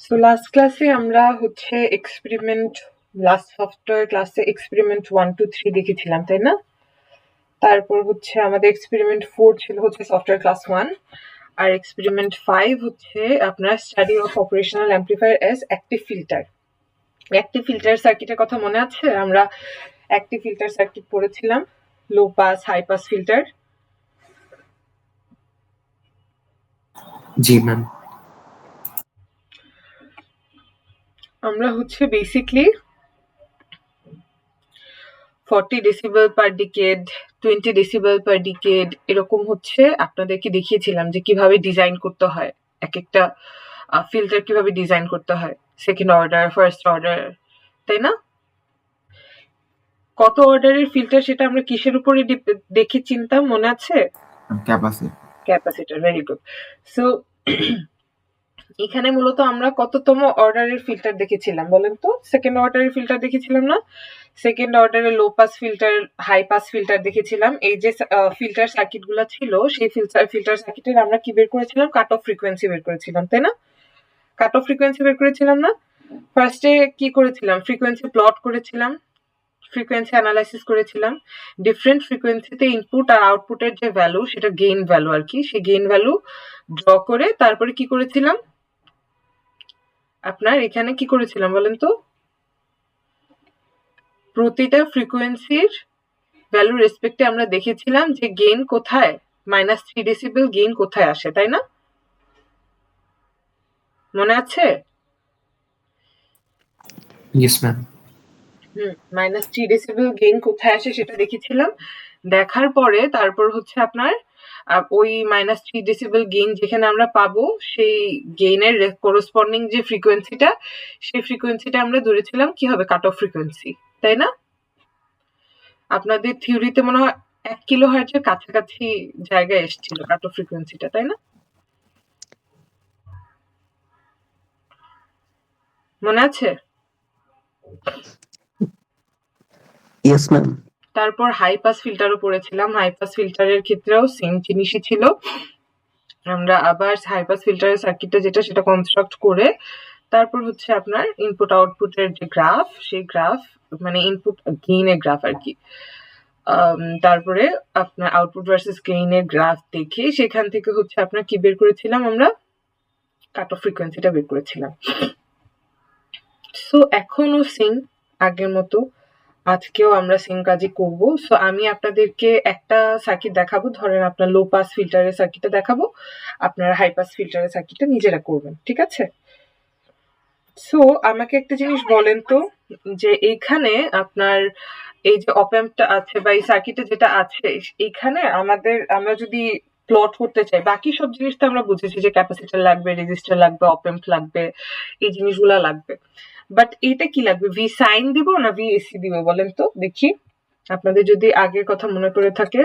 So last ক্লাসে আমরা হচ্ছে লাস্ট সফটওয়্যার ক্লাসে এক্সপেরিমেন্ট 1 2 3 দেখেছিলাম, তাই না? তারপর হচ্ছে আমাদের এক্সপেরিমেন্ট 4 ছিল হচ্ছে সফটওয়্যার ক্লাস 1, আর এক্সপেরিমেন্ট 5 হচ্ছে আপনার study of operational amplifier as active filter. Active filter সার্কিটের কথা মনে আছে? আমরা অ্যাক্টিভ ফিল্টার সার্কিট পড়েছিলাম, low pass, high pass filter. Ji ma'am. আমরা হচ্ছে basically 40 decibel per decade, 20 decibel per decade এরকম হচ্ছে আপনাদেরকে দেখিয়েছিলাম যে কিভাবে ডিজাইন করতে হয়, এক একটা ফিল্টার কিভাবে ডিজাইন করতে হয়, সেকেন্ড অর্ডার, ফার্স্ট অর্ডার, তাই না? কত অর্ডারের ফিল্টার সেটা আমরা কিসের উপরে দেখে চিনতাম, মনে আছে? ক্যাপাসিটর। Very good. সো এখানে মূলত আমরা কততম অর্ডারের ফিল্টার দেখেছিলাম বলেন তো? সেকেন্ড অর্ডারের ফিল্টার দেখেছিলাম না? সেকেন্ড অর্ডারের low pass filter, high pass filter দেখেছিলাম। এই যে ফিল্টার সার্কিট গুলো ছিল, সেই ফিল্টার সার্কিটের আমরা কি বের করেছিলাম? কাট অফ ফ্রিকোয়েন্সি বের করেছিলাম, তাই না? কাট অফ ফ্রিকোয়েন্সি বের করেছিলাম না? ফার্স্টে কি করেছিলাম? ফ্রিকোয়েন্সি প্লট করেছিলাম, ফ্রিকোয়েন্সি অ্যানালাইসিস করেছিলাম। ডিফারেন্ট ফ্রিকোয়েন্সিতে ইনপুট আর আউটপুটের যে ভ্যালু, সেটা গেইন ভ্যালু আর কি, সেই গেইন ভ্যালু ড্র করে তারপরে কি করেছিলাম? আপনার এখানে কি করেছিলাম বলেন তো? প্রতিটা ফ্রিকোয়েন্সির ভ্যালু রেসপেক্টে আমরা দেখেছিলাম যে গেইন কোথায়, -3 ডেসিবেল গেইন কোথায় আসে, তাই না? মনে আছে? Yes ma'am. -3 ডেসিবেল গেইন কোথায় আসে সেটা দেখেছিলাম। দেখার পরে তারপর হচ্ছে আপনার ওই -3 ডেসিবেল গেইন যেখানে আমরা পাবো, সেই গেইনের করসপন্ডিং যে ফ্রিকোয়েন্সিটা, সেই ফ্রিকোয়েন্সিটা আমরা ধরেছিলাম কি হবে? কাট অফ ফ্রিকোয়েন্সি, তাই না? আপনাদের থিওরিতে মনে হয় 1 কিলো হার্টজের কাছাকাছি জায়গায় এসেছিল কাট অফ ফ্রিকোয়েন্সিটা, তাই না? মনে আছে? Yes ma'am. তারপর হাই পাস ফিল্টারও পড়েছিলাম। হাই পাস ফিল্টারের ক্ষেত্রেও সেম জিনিসই ছিল। আমরা আবার হাই পাস ফিল্টারের সার্কিটটা যেটা, সেটা কনস্ট্রাক্ট করে তারপর হচ্ছে আপনার ইনপুট আউটপুটের যে গ্রাফ, সেই গ্রাফ মানে ইনপুট গেইনের গ্রাফ আর কি, তারপরে আপনার আউটপুট ভার্সেস গেইনের গ্রাফ দেখে সেখান থেকে হচ্ছে আপনার কি বের করেছিলাম? আমরা কাট অফ ফ্রিকোয়েন্সিটা বের করেছিলাম। সো এখনো সেম আগের মতো আজকেও আমরা সেম কাজই করব। সো আমি আপনাদেরকে একটা সার্কিট দেখাবো, ধরেন আপনার লো পাস ফিল্টারের সার্কিটটা দেখাবো, আপনারা হাই পাস ফিল্টারের সার্কিটটা নিজেরা করবেন, ঠিক আছে? সো আমাকে একটা জিনিস বলেন তো, যে এইখানে আপনার এই যে অপ অ্যাম্পটা আছে বা এই সার্কিটে যেটা আছে, এইখানে আমরা যদি প্লট করতে চাই, বাকি সব জিনিস তো আমরা বুঝেছি যে ক্যাপাসিটর লাগবে, রেজিস্টার লাগবে, অপ অ্যাম্প লাগবে, এই জিনিসগুলো লাগবে। বাট এইটা কি লাগবে? ভি সাইন দিব না ভি এসি দিব বলেন তো দেখি, আপনাদের যদি আগের কথা মনে করে থাকে।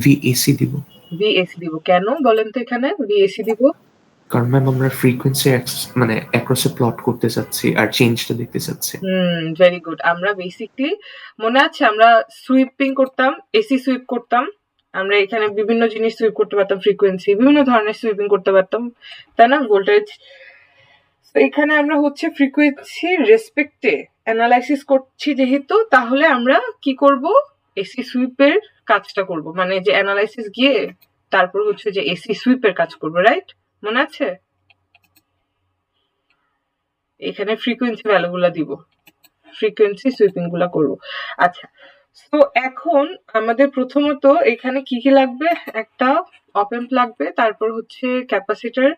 ভিএসি দিব। ভি এসি দিব কেন বলেন তো? এখানে ভি এসি দিব কারণ ম্যাম আমরা ফ্রিকোয়েন্সি মানে অ্যাক্রসে প্লট করতে চাচ্ছি আর চেঞ্জটা দেখতে চাচ্ছি। Very good. আমরা বেসিকলি মনে আছে আমরা সুইপিং করতাম, এসি সুইপ করতাম, আমরা এখানে বিভিন্ন জিনিস সুইপ করতে পারতাম, ফ্রিকোয়েন্সি বিভিন্ন ধরনের সুইপিং করতে পারতাম, তাই না? ভোল্টেজ। এখানে আমরা হচ্ছে ফ্রিকোয়েন্সি রেসপেক্টে অ্যানালাইসিস করছি যেহেতু, তাহলে আমরা কি করব? এসি সুইপের কাজটা করব, মানে যে অ্যানালাইসিস গিয়ে তারপর হচ্ছে যে এসি সুইপের কাজ করব, রাইট? মনে আছে? এখানে ফ্রিকোয়েন্সি ভ্যালুগুলা দিব, ফ্রিকোয়েন্সি সুইপিং গুলা করব। আচ্ছা, তো এখন আমাদের প্রথমত এখানে কি কি লাগবে? একটা অপ অ্যাম্প লাগবে, তারপর হচ্ছে ক্যাপাসিটর,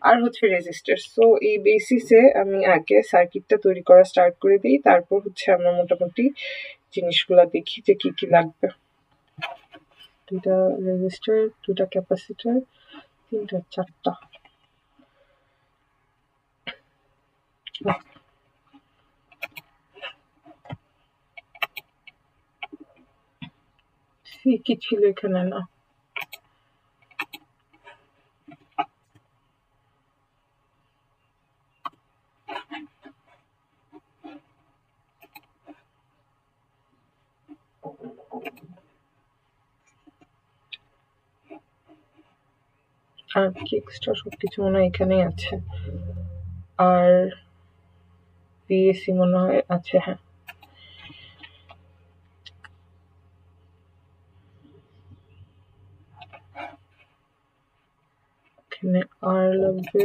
আর হচ্ছে রেজিস্টার। সো এই বেসিসে আমি আগে সার্কিটটা তৈরি করা স্টার্ট করে দিই, তারপর হচ্ছে আমরা মোটামুটি জিনিসগুলা দেখি যে কি কি লাগবে। 2টা রেজিস্টার, 2টা ক্যাপাসিটর, 3টা, 4টা। কি ছিল এখানে? না, আর কি এক্সট্রা সবকিছু মনে হয় এখানেই আছে। আর বিএসসি মনে হয় আছে, হ্যাঁ। এখানে আর লাগবে,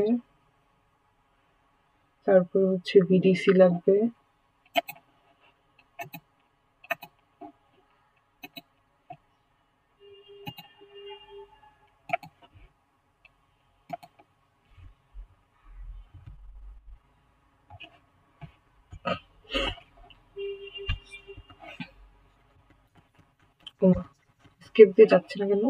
তারপর হচ্ছে বিডিসি লাগবে, স্কেপ দিয়ে যাচ্ছে না কেন?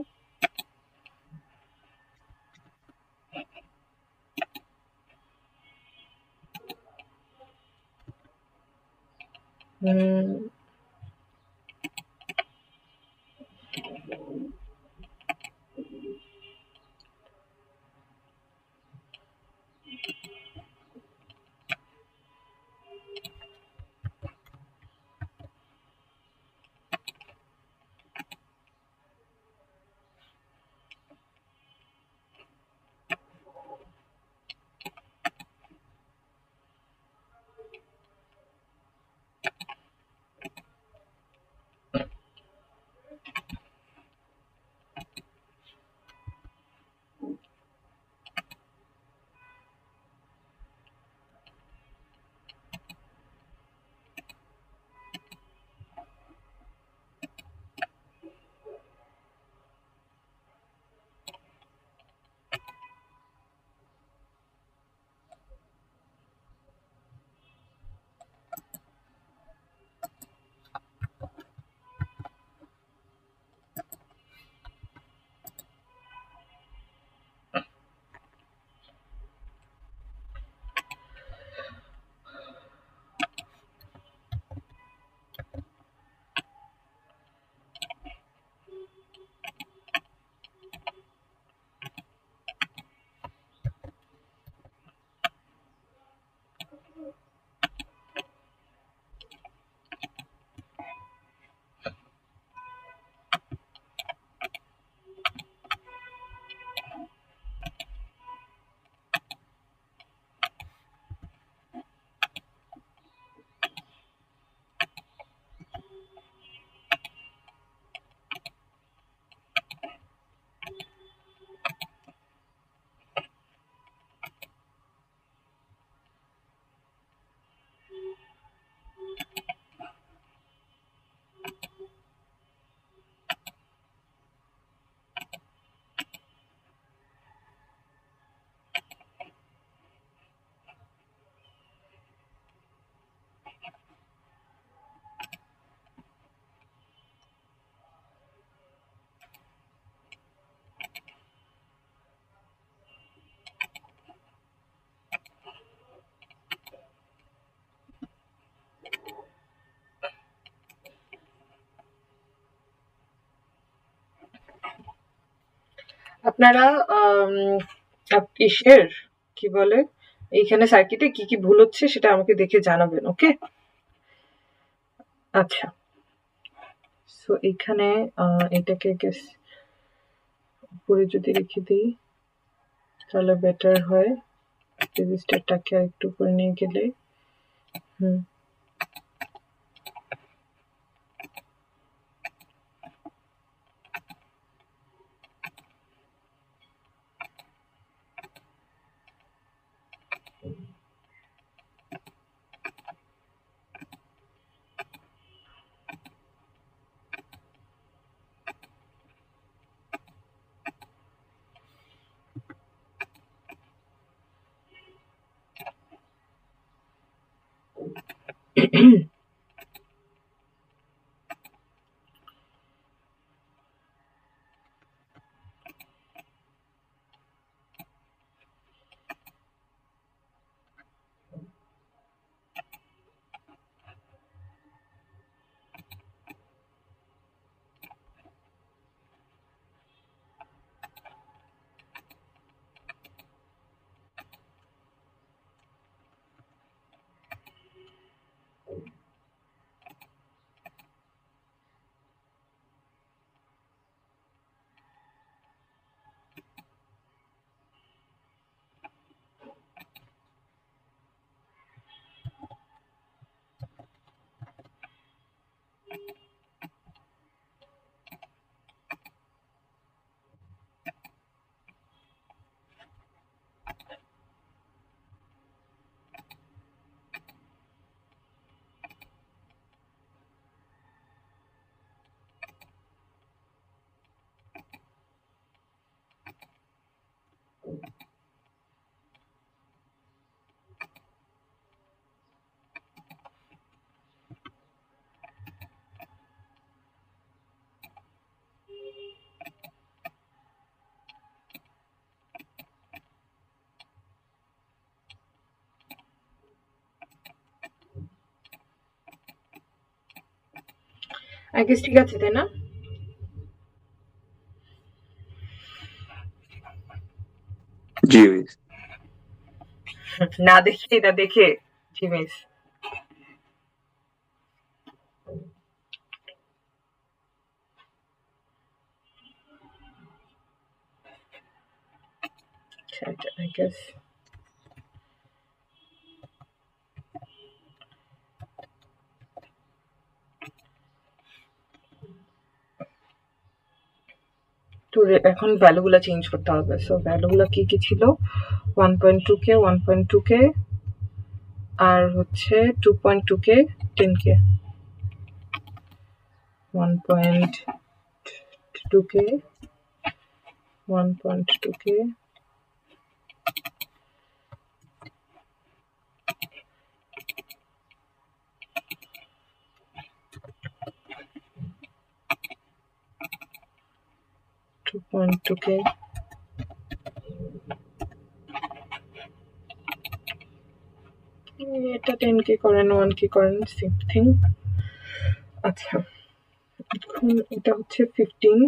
আপনারা ইসের কি বলে, এইখানে সার্কিটে কি কি ভুল হচ্ছে সেটা আমাকে দেখে জানাবেন, ওকে? আচ্ছা, সো এইখানে এটাকে উপরে যদি রেখে দিই তাহলে বেটার হয়। রেজিস্টারটাকে একটু উপরে নিয়ে গেলে হুম আই গেস ঠিক আছে তাই না? জি মিস। না দেখে এটা দেখে জি মিস। আই গেস তো এখন ভ্যালুগুলো চেঞ্জ করতে হবে। সো ভ্যালুগুলো কি কি ছিল? 1.2k 1.2k আর হচ্ছে 2.2k 10k 1.2k 1.2k 2.2k এটা 10k করেন 1k করেন সেম থিং। আচ্ছা এখন এটা হচ্ছে 15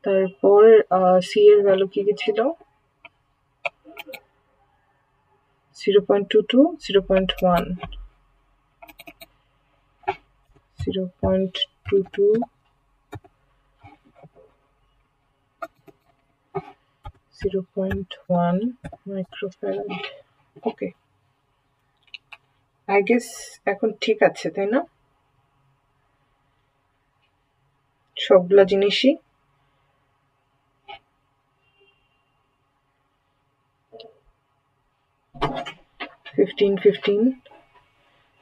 তারপর সি এর ভ্যালু কি কি ছিল? 0.22 0.1 0.22 0.1 মাইক্রোফ্যারাড। ওকে আই গেস এখন ঠিক আছে তাই না? সবগুলা জিনিসই ফিফটিন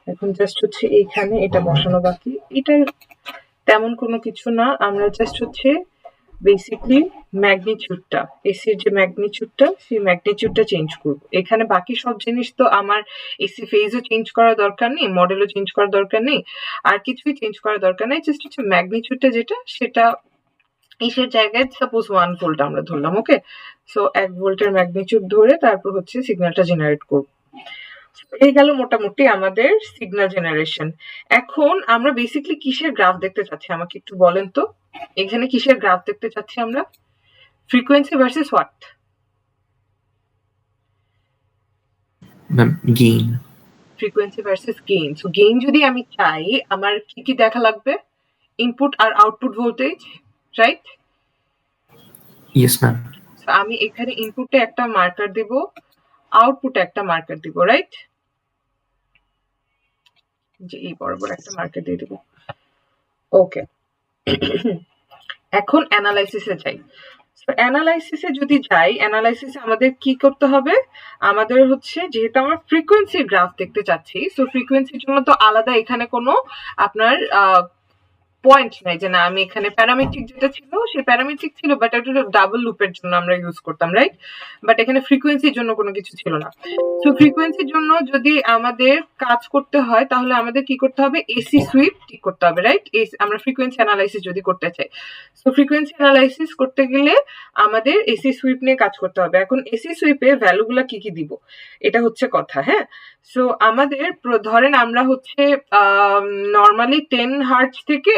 এখন জাস্ট হচ্ছে এইখানে এটা বসানো বাকি। এটা তেমন কোনো কিছু না, আমরা জাস্ট হচ্ছে বেসিকলি ম্যাগনিটিউডটা এসির যে ম্যাগনিটিউডটা সেই ম্যাগনিটিউডটা চেঞ্জ করব। এখানে বাকি সব জিনিস তো আমার এসি ফেজও চেঞ্জ করার দরকার নেই, মডেলও চেঞ্জ করার দরকার নেই, আর কিছুই চেঞ্জ করার দরকার নেই। জাস্ট হচ্ছে ম্যাগনিটিউডটা যেটা সেটা এসের জায়গায় সাপোজ 1 ভোল্ট আমরা ধরলাম। ওকে সো 1 ভোল্টের ম্যাগনিটিউড ধরে তারপর হচ্ছে সিগন্যালটা জেনারেট করব। এই গেল মোটামুটি আমাদের সিগন্যাল জেনারেশন। এখন আমরা বেসিকলি কিসের গ্রাফ দেখতে চাচ্ছি আমাকে একটু বলেন তো। এখানে কিসের গ্রাফ দেখতে চাচ্ছি আমরা? Frequency versus what? Ma'am gain. Frequency versus gain. So gain যদি আমি চাই আমার কি কি দেখা লাগবে? ইনপুট আর output voltage, right? Yes ma'am. So আমি এখানে ইনপুটে একটা মার্কার দিব, আউটপুটে একটা মার্কার দিব, রাইট? যে এই বরাবর একটা মার্কার দিয়ে দিব। ওকে এখন অ্যানালাইসিসে যাই। অ্যানালাইসিসে যদি যাই, অ্যানালাইসিসে আমাদের কি করতে হবে? আমাদের হচ্ছে যেহেতু আমরা ফ্রিকোয়েন্সির গ্রাফ দেখতে চাচ্ছি, সো ফ্রিকোয়েন্সির জন্য তো আলাদা এখানে কোনো আপনার পয়েন্ট নাই যে না আমি এখানে প্যারামেট্রিক যেটা ছিল সেই প্যারামেট্রিক ছিল, বাট এটা ডাবল লুপের জন্য আমরা ইউজ করতাম, রাইট? বাট এখানে ফ্রিকোয়েন্সির জন্য কোনো কিছু ছিল না। তো ফ্রিকোয়েন্সির জন্য যদি আমাদের কাজ করতে হয় তাহলে আমাদের কি করতে হবে? এসি সুইপ ঠিক করতে হবে, রাইট? আমরা ফ্রিকোয়েন্সি অ্যানালাইসিস যদি করতে চাই, সো ফ্রিকোয়েন্সি অ্যানালাইসিস করতে গেলে আমাদের এসি সুইপ নিয়ে কাজ করতে হবে। এখন এসি সুইপে ভ্যালুগুলা কি কি দিব এটা হচ্ছে কথা। হ্যাঁ সো আমাদের ধরেন আমরা হচ্ছে নর্মালি 10 হার্টজ থেকে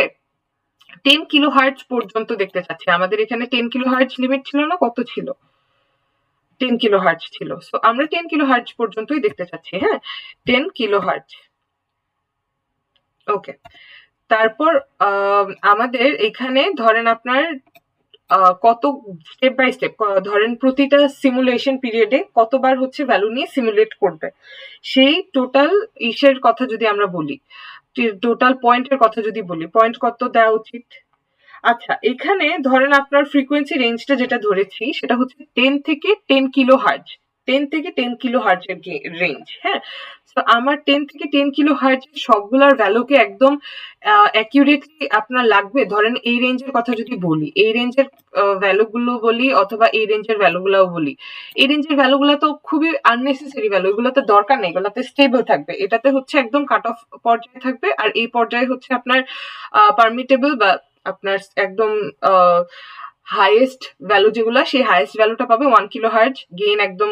10 কিলো হার্টজ পর্যন্ত দেখতে চাচ্ছি। আমাদের এখানে 10 কিলো হার্টজ লিমিট ছিল না, কত ছিল? 10 কিলো হার্টজ ছিল। সো আমরা 10 কিলো হার্টজ পর্যন্তই দেখতে চাচ্ছি। হ্যাঁ 10 কিলো হার্টজ। ওকে তারপর আমাদের এখানে ধরেন আপনার কত স্টেপ বাই স্টেপ ধরেন প্রতিটা সিমুলেশন পিরিয়ডে কতবার হচ্ছে ভ্যালু নিয়ে সিমুলেট করবে, সেই টোটাল ইসের কথা যদি আমরা বলি, টোটাল পয়েন্টের কথা যদি বলি, পয়েন্ট কত দেওয়া উচিত? আচ্ছা এখানে ধরেন আপনার ফ্রিকোয়েন্সি রেঞ্জটা যেটা ধরেছি সেটা হচ্ছে 10 থেকে 10 কিলো হার্জ, 10 থেকে 10 কিলো হার্জের রেঞ্জ। হ্যাঁ তো আমার 10 থেকে 10 কিলো হার্জের সবগুলোর ভ্যালুকে একদম অ্যাকিউরেটলি আপনার লাগবে। ধরেন এই রেঞ্জের কথা যদি বলি, এই রেঞ্জের ভ্যালুগুলো বলি অথবা এই রেঞ্জের ভ্যালুগুলোও বলি, এই রেঞ্জের ভ্যালুগুলো তো খুবই আননেসেসারি ভ্যালু, এগুলো তো দরকার নেই, এগুলোতে স্টেবল থাকবে, এটাতে হচ্ছে একদম কাট অফ পর্যায়ে থাকবে, আর এই পর্যায়ে হচ্ছে আপনার পারমিটেবল বা আপনার একদম হাইয়েস্ট ভ্যালু যেগুলো, সেই হাইয়েস্ট ভ্যালুটা পাবে 1 কিলো হার্জ, গেইন একদম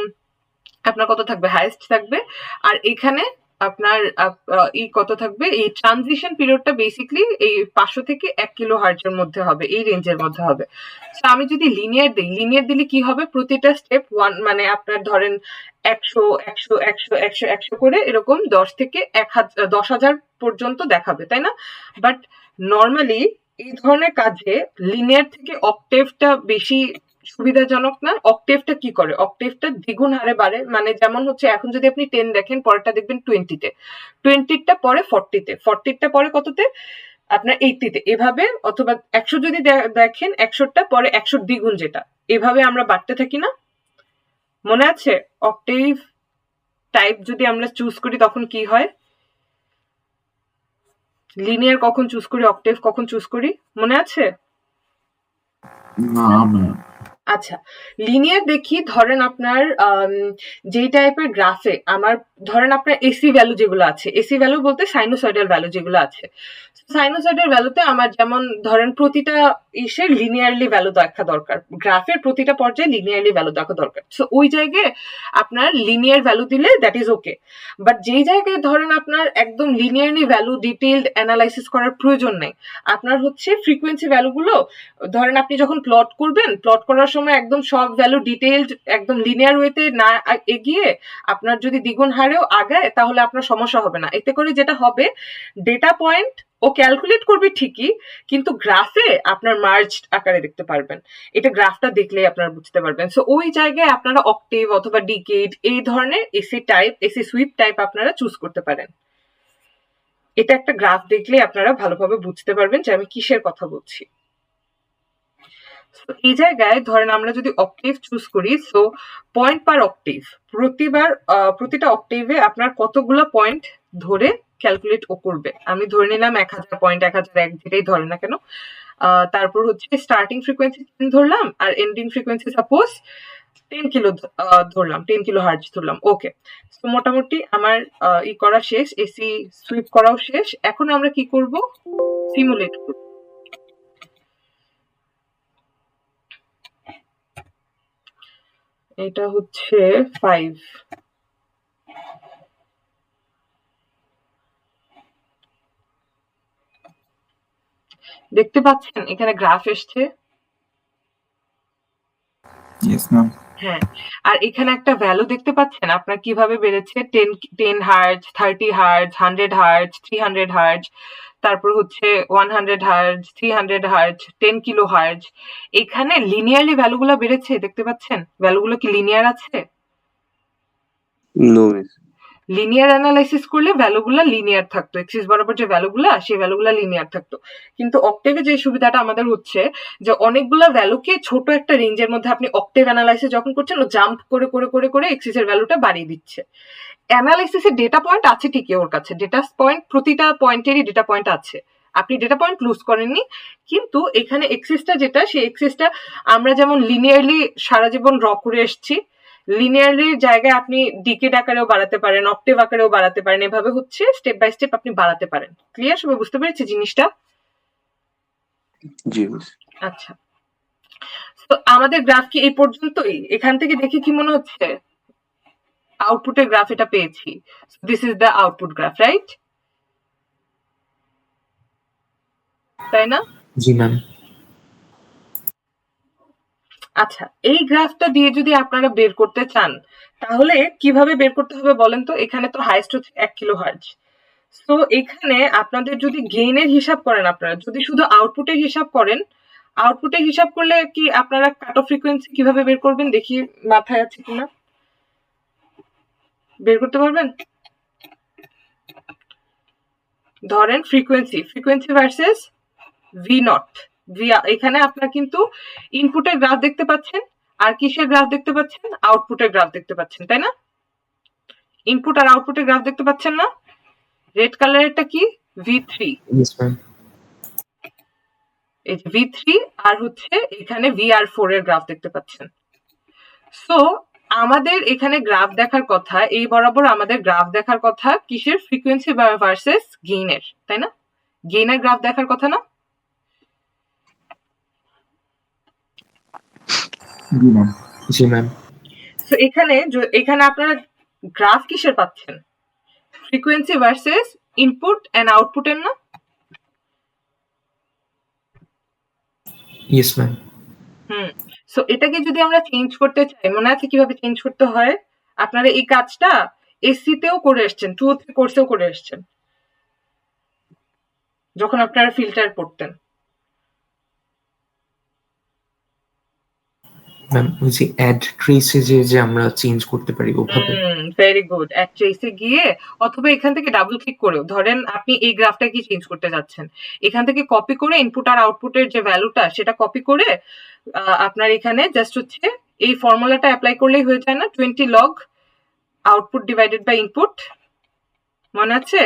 আপনার কত থাকবে, হাইয়েস্ট থাকবে। আর এখানে আপনার এই কত থাকবে, এই ট্রানজিশন পিরিয়ডটা বেসিক্যালি এই 500 থেকে 1 কিলো হার্জের মধ্যে হবে, এই রেঞ্জের মধ্যে হবে। তো আমি যদি লিনিয়ার দিই, লিনিয়ার দিলে কি হবে, প্রতিটা স্টেপ 1 মানে আপনার ধরেন 100 100 100 100 100 করে এরকম 10 থেকে 10,000 পর্যন্ত দেখাবে, তাই না? বাট নর্মালি এই ধরনের কাজে লিনিয়ার থেকে অক্টেভটা বেশি সুবিধাজনক না? অক্টেভটা কি করে, অক্টেভটা দ্বিগুণ হারে বাড়ে। মানে যেমন হচ্ছে এখন যদি আপনি 10 দেখেন, পরেরটা দেখবেন 20-তে, 20-টা পরে 40-তে, 40-টা পরে কততে, আপনার 80-তে, এভাবে। অথবা 100 যদি দেখেন, 100টা পরে 100 দ্বিগুণ, যেটা এভাবে আমরা বাড়তে থাকি না? মনে আছে অক্টেভ টাইপ যদি আমরা চুজ করি তখন কি হয়, লিনিয়ার কখন চুজ করি, অক্টেভ কখন চুজ করি, মনে আছে? না ম্যাম। আচ্ছা, লিনিয়ার দেখি ধরেন আপনার যেই টাইপের গ্রাফে আমার ধরেন আপনার এসি ভ্যালু যেগুলো আছে, এসি ভ্যালু বলতে সাইনোসয়েডাল ভ্যালু যেগুলো আছে, সাইনোসয়েডাল ভ্যালুতে আমার যেমন ধরেন প্রতিটা ইসের লিনিয়ারলি ভ্যালু দেখা দরকার, গ্রাফের প্রতিটা পর্যায়ে লিনিয়ারলি ভ্যালু দেখা দরকার। সো ওই জায়গায় আপনার লিনিয়ার ভ্যালু দিলে দ্যাট ইজ ওকে। বাট যেই জায়গায় ধরেন আপনার একদম লিনিয়ারলি ভ্যালু ডিটেইলড অ্যানালাইসিস করার প্রয়োজন নেই, আপনার হচ্ছে ফ্রিকোয়েন্সি ভ্যালুগুলো ধরেন আপনি যখন প্লট করবেন, প্লট করার সময় একদম সব ভ্যালু ডিটেইলড একদম লিনিয়ার ওয়েতে না এগিয়ে আপনার যদি দ্বিগুণ হারেও আগায়, তাহলে আপনার সমস্যা হবে না। এতে করে যেটা হবে, ডেটা পয়েন্ট ও ক্যালকুলেট করবে ঠিকই, কিন্তু গ্রাফে আপনার মার্জ আকারে দেখতে পারবেন। এটা গ্রাফটা দেখলেই আপনারা বুঝতে পারবেন। সো ওই জায়গায় আপনারা অক্টেভ অথবা ডিকেড এই ধরনের AC type, AC sweep type আপনারা চুজ করতে পারেন। এটা একটা গ্রাফ দেখলে আপনারা ভালোভাবে বুঝতে পারবেন যে আমি কিসের কথা বলছি। এই জায়গায় ধরেন আমরা যদি অক্টেভ চুজ করি, সো পয়েন্ট পার অক্টেভ, প্রতিটা অক্টেভে আপনার কতগুলো পয়েন্ট ধরে ক্যালকুলেট ও করবে। আমি ধরে নিলাম 1000 পয়েন্ট, 1001 যেটাই ধরে না কেন। তারপর হচ্ছে স্টার্টিং ফ্রিকোয়েন্সি ধরলাম, আর এন্ডিং ফ্রিকোয়েন্সি সাপোজ 10 কিলো ধরলাম, 10 কিলো হার্জ ধরলাম। ওকে, তো মোটামুটি আমার ই করা শেষ, এসি সুইপ করাও শেষ। এখন আমরা কি করব, সিমুলেট করব। এটা হচ্ছে 5। দেখতে পাচ্ছেন এখানে গ্রাফ এসছে? Yes ma'am. হ্যাঁ, আর এখানে একটা ভ্যালু দেখতে পাচ্ছেন আপনার কিভাবে বেড়েছে, 10 হার্জ, 30 হার্জ, 100 হার্জ, 300 হার্জ, তারপর হচ্ছে 100 হার্জ, 300 হার্জ, 10 কিলো হার্জ। এখানে লিনিয়ারলি ভ্যালুগুলো বেড়েছে, দেখতে পাচ্ছেন? ভ্যালুগুলো কি লিনিয়ার আছে? নো। লিনিয়ার অ্যানালাইসিস করলে ভ্যালুগুলা লিনিয়ার থাকতো, এক্সিস বরাবর যে ভ্যালুগুলা, সেই ভ্যালুগুলা লিনিয়ার থাকতো। কিন্তু অক্টেভে যে সুবিধাটা আমাদের হচ্ছে যে অনেকগুলা ভ্যালুকে ছোট একটা রেঞ্জের মধ্যে আপনি অক্টেভ অ্যানালাইসিস যখন করছেন, ও জাম্প করে করে করে করে এক্সিসের ভ্যালুটা বাড়িয়ে দিচ্ছে। অ্যানালাইসিসের ডেটা পয়েন্ট আছে ঠিকই ওর কাছে, ডেটা পয়েন্ট প্রতিটা পয়েন্টেরই ডেটা পয়েন্ট আছে, আপনি ডেটা পয়েন্ট লুজ করেননি। কিন্তু এখানে এক্সিসটা যেটা, সেই এক্সিসটা আমরা যেমন লিনিয়ারলি সারা জীবন ড্র করে এসেছি, লিনিয়ারলি জায়গায় আপনি ডিকেড আকারেও বাড়াতে পারেন, অক্টেভ আকারেও বাড়াতে পারেন, এভাবে হচ্ছে স্টেপ বাই স্টেপ আপনি বাড়াতে পারেন। ক্লিয়ার? সবাই বুঝতে পেরেছি জিনিসটা? জি। আচ্ছা, তো আমাদের গ্রাফ কি এই পর্যন্তই? এখান থেকে দেখে কি মনে হচ্ছে আউটপুটের গ্রাফ এটা পেয়েছি? This is the output graph, right? তাই না? জি ম্যাম। আচ্ছা, এই গ্রাফটা দিয়ে যদি আপনারা বের করতে চান, তাহলে কিভাবে বের করতে হবে বলেন তো? এখানে তো হাইস্ট হচ্ছে 1 কিলো হার্জ। সো এখানে আপনাদের যদি গেইনের হিসাব করেন, আপনারা যদি শুধু আউটপুটের হিসাব করেন, আউটপুটের হিসাব করলে কি আপনারা কাট অফ ফ্রিকোয়েন্সি কিভাবে বের করবেন দেখি, মাথায় আছে কিনা? বের করতে পারবেন? ধরেন ফ্রিকোয়েন্সি ভার্সেস ভি নট, এখানে আপনার কিন্তু ইনপুটের গ্রাফ দেখতে পাচ্ছেন, আর কিসের গ্রাফ দেখতে পাচ্ছেন? আউটপুটের গ্রাফ দেখতে পাচ্ছেন, তাই না? ইনপুট আর আউটপুটের গ্রাফ দেখতে পাচ্ছেন না? রেড কালারেরটা কি? V3। Yes ma'am. এই যে V3, আর হচ্ছে এখানে VR4 এর গ্রাফ দেখতে পাচ্ছেন। সো আমাদের এখানে গ্রাফ দেখার কথা, এই বরাবর আমাদের গ্রাফ দেখার কথা কিসের? ফ্রিকোয়েন্সি ভার্সেস গেইনের, তাই না? গেইনের গ্রাফ দেখার কথা না? জি ম্যাম। জি ম্যাম। সো এখানে আপনারা গ্রাফ কিসের পাচ্ছেন? ফ্রিকোয়েন্সি ভার্সেস ইনপুট এন্ড আউটপুটের না? Yes ma'am. সো এটাকে যদি আমরা চেঞ্জ করতে চাই, মনে আছে কিভাবে চেঞ্জ করতে হয়? আপনারা এই কাজটা এসসি তেও করে এসছেন, 2 ও 3 কোর্সেও করে এসছেন যখন আপনারা ফিল্টার পড়তেন। ম্যাম ওই যে অ্যাড ট্রেসে যে আমরা চেঞ্জ করতে পারি ওভাবে। Very good. অ্যাড ট্রেসে গিয়ে অথবা এখান থেকে ডাবল ক্লিক করেও, ধরেন আপনি এই গ্রাফটা কি চেঞ্জ করতে যাচ্ছেন, এখান থেকে কপি করে ইনপুট আর আউটপুটের যে ভ্যালুটা সেটা কপি করে আপনার এখানে জাস্ট হচ্ছে এই ফর্মুলাটা অ্যাপ্লাই করলেই হয়ে যায় না? 20 log output divided by input, মনে আছে?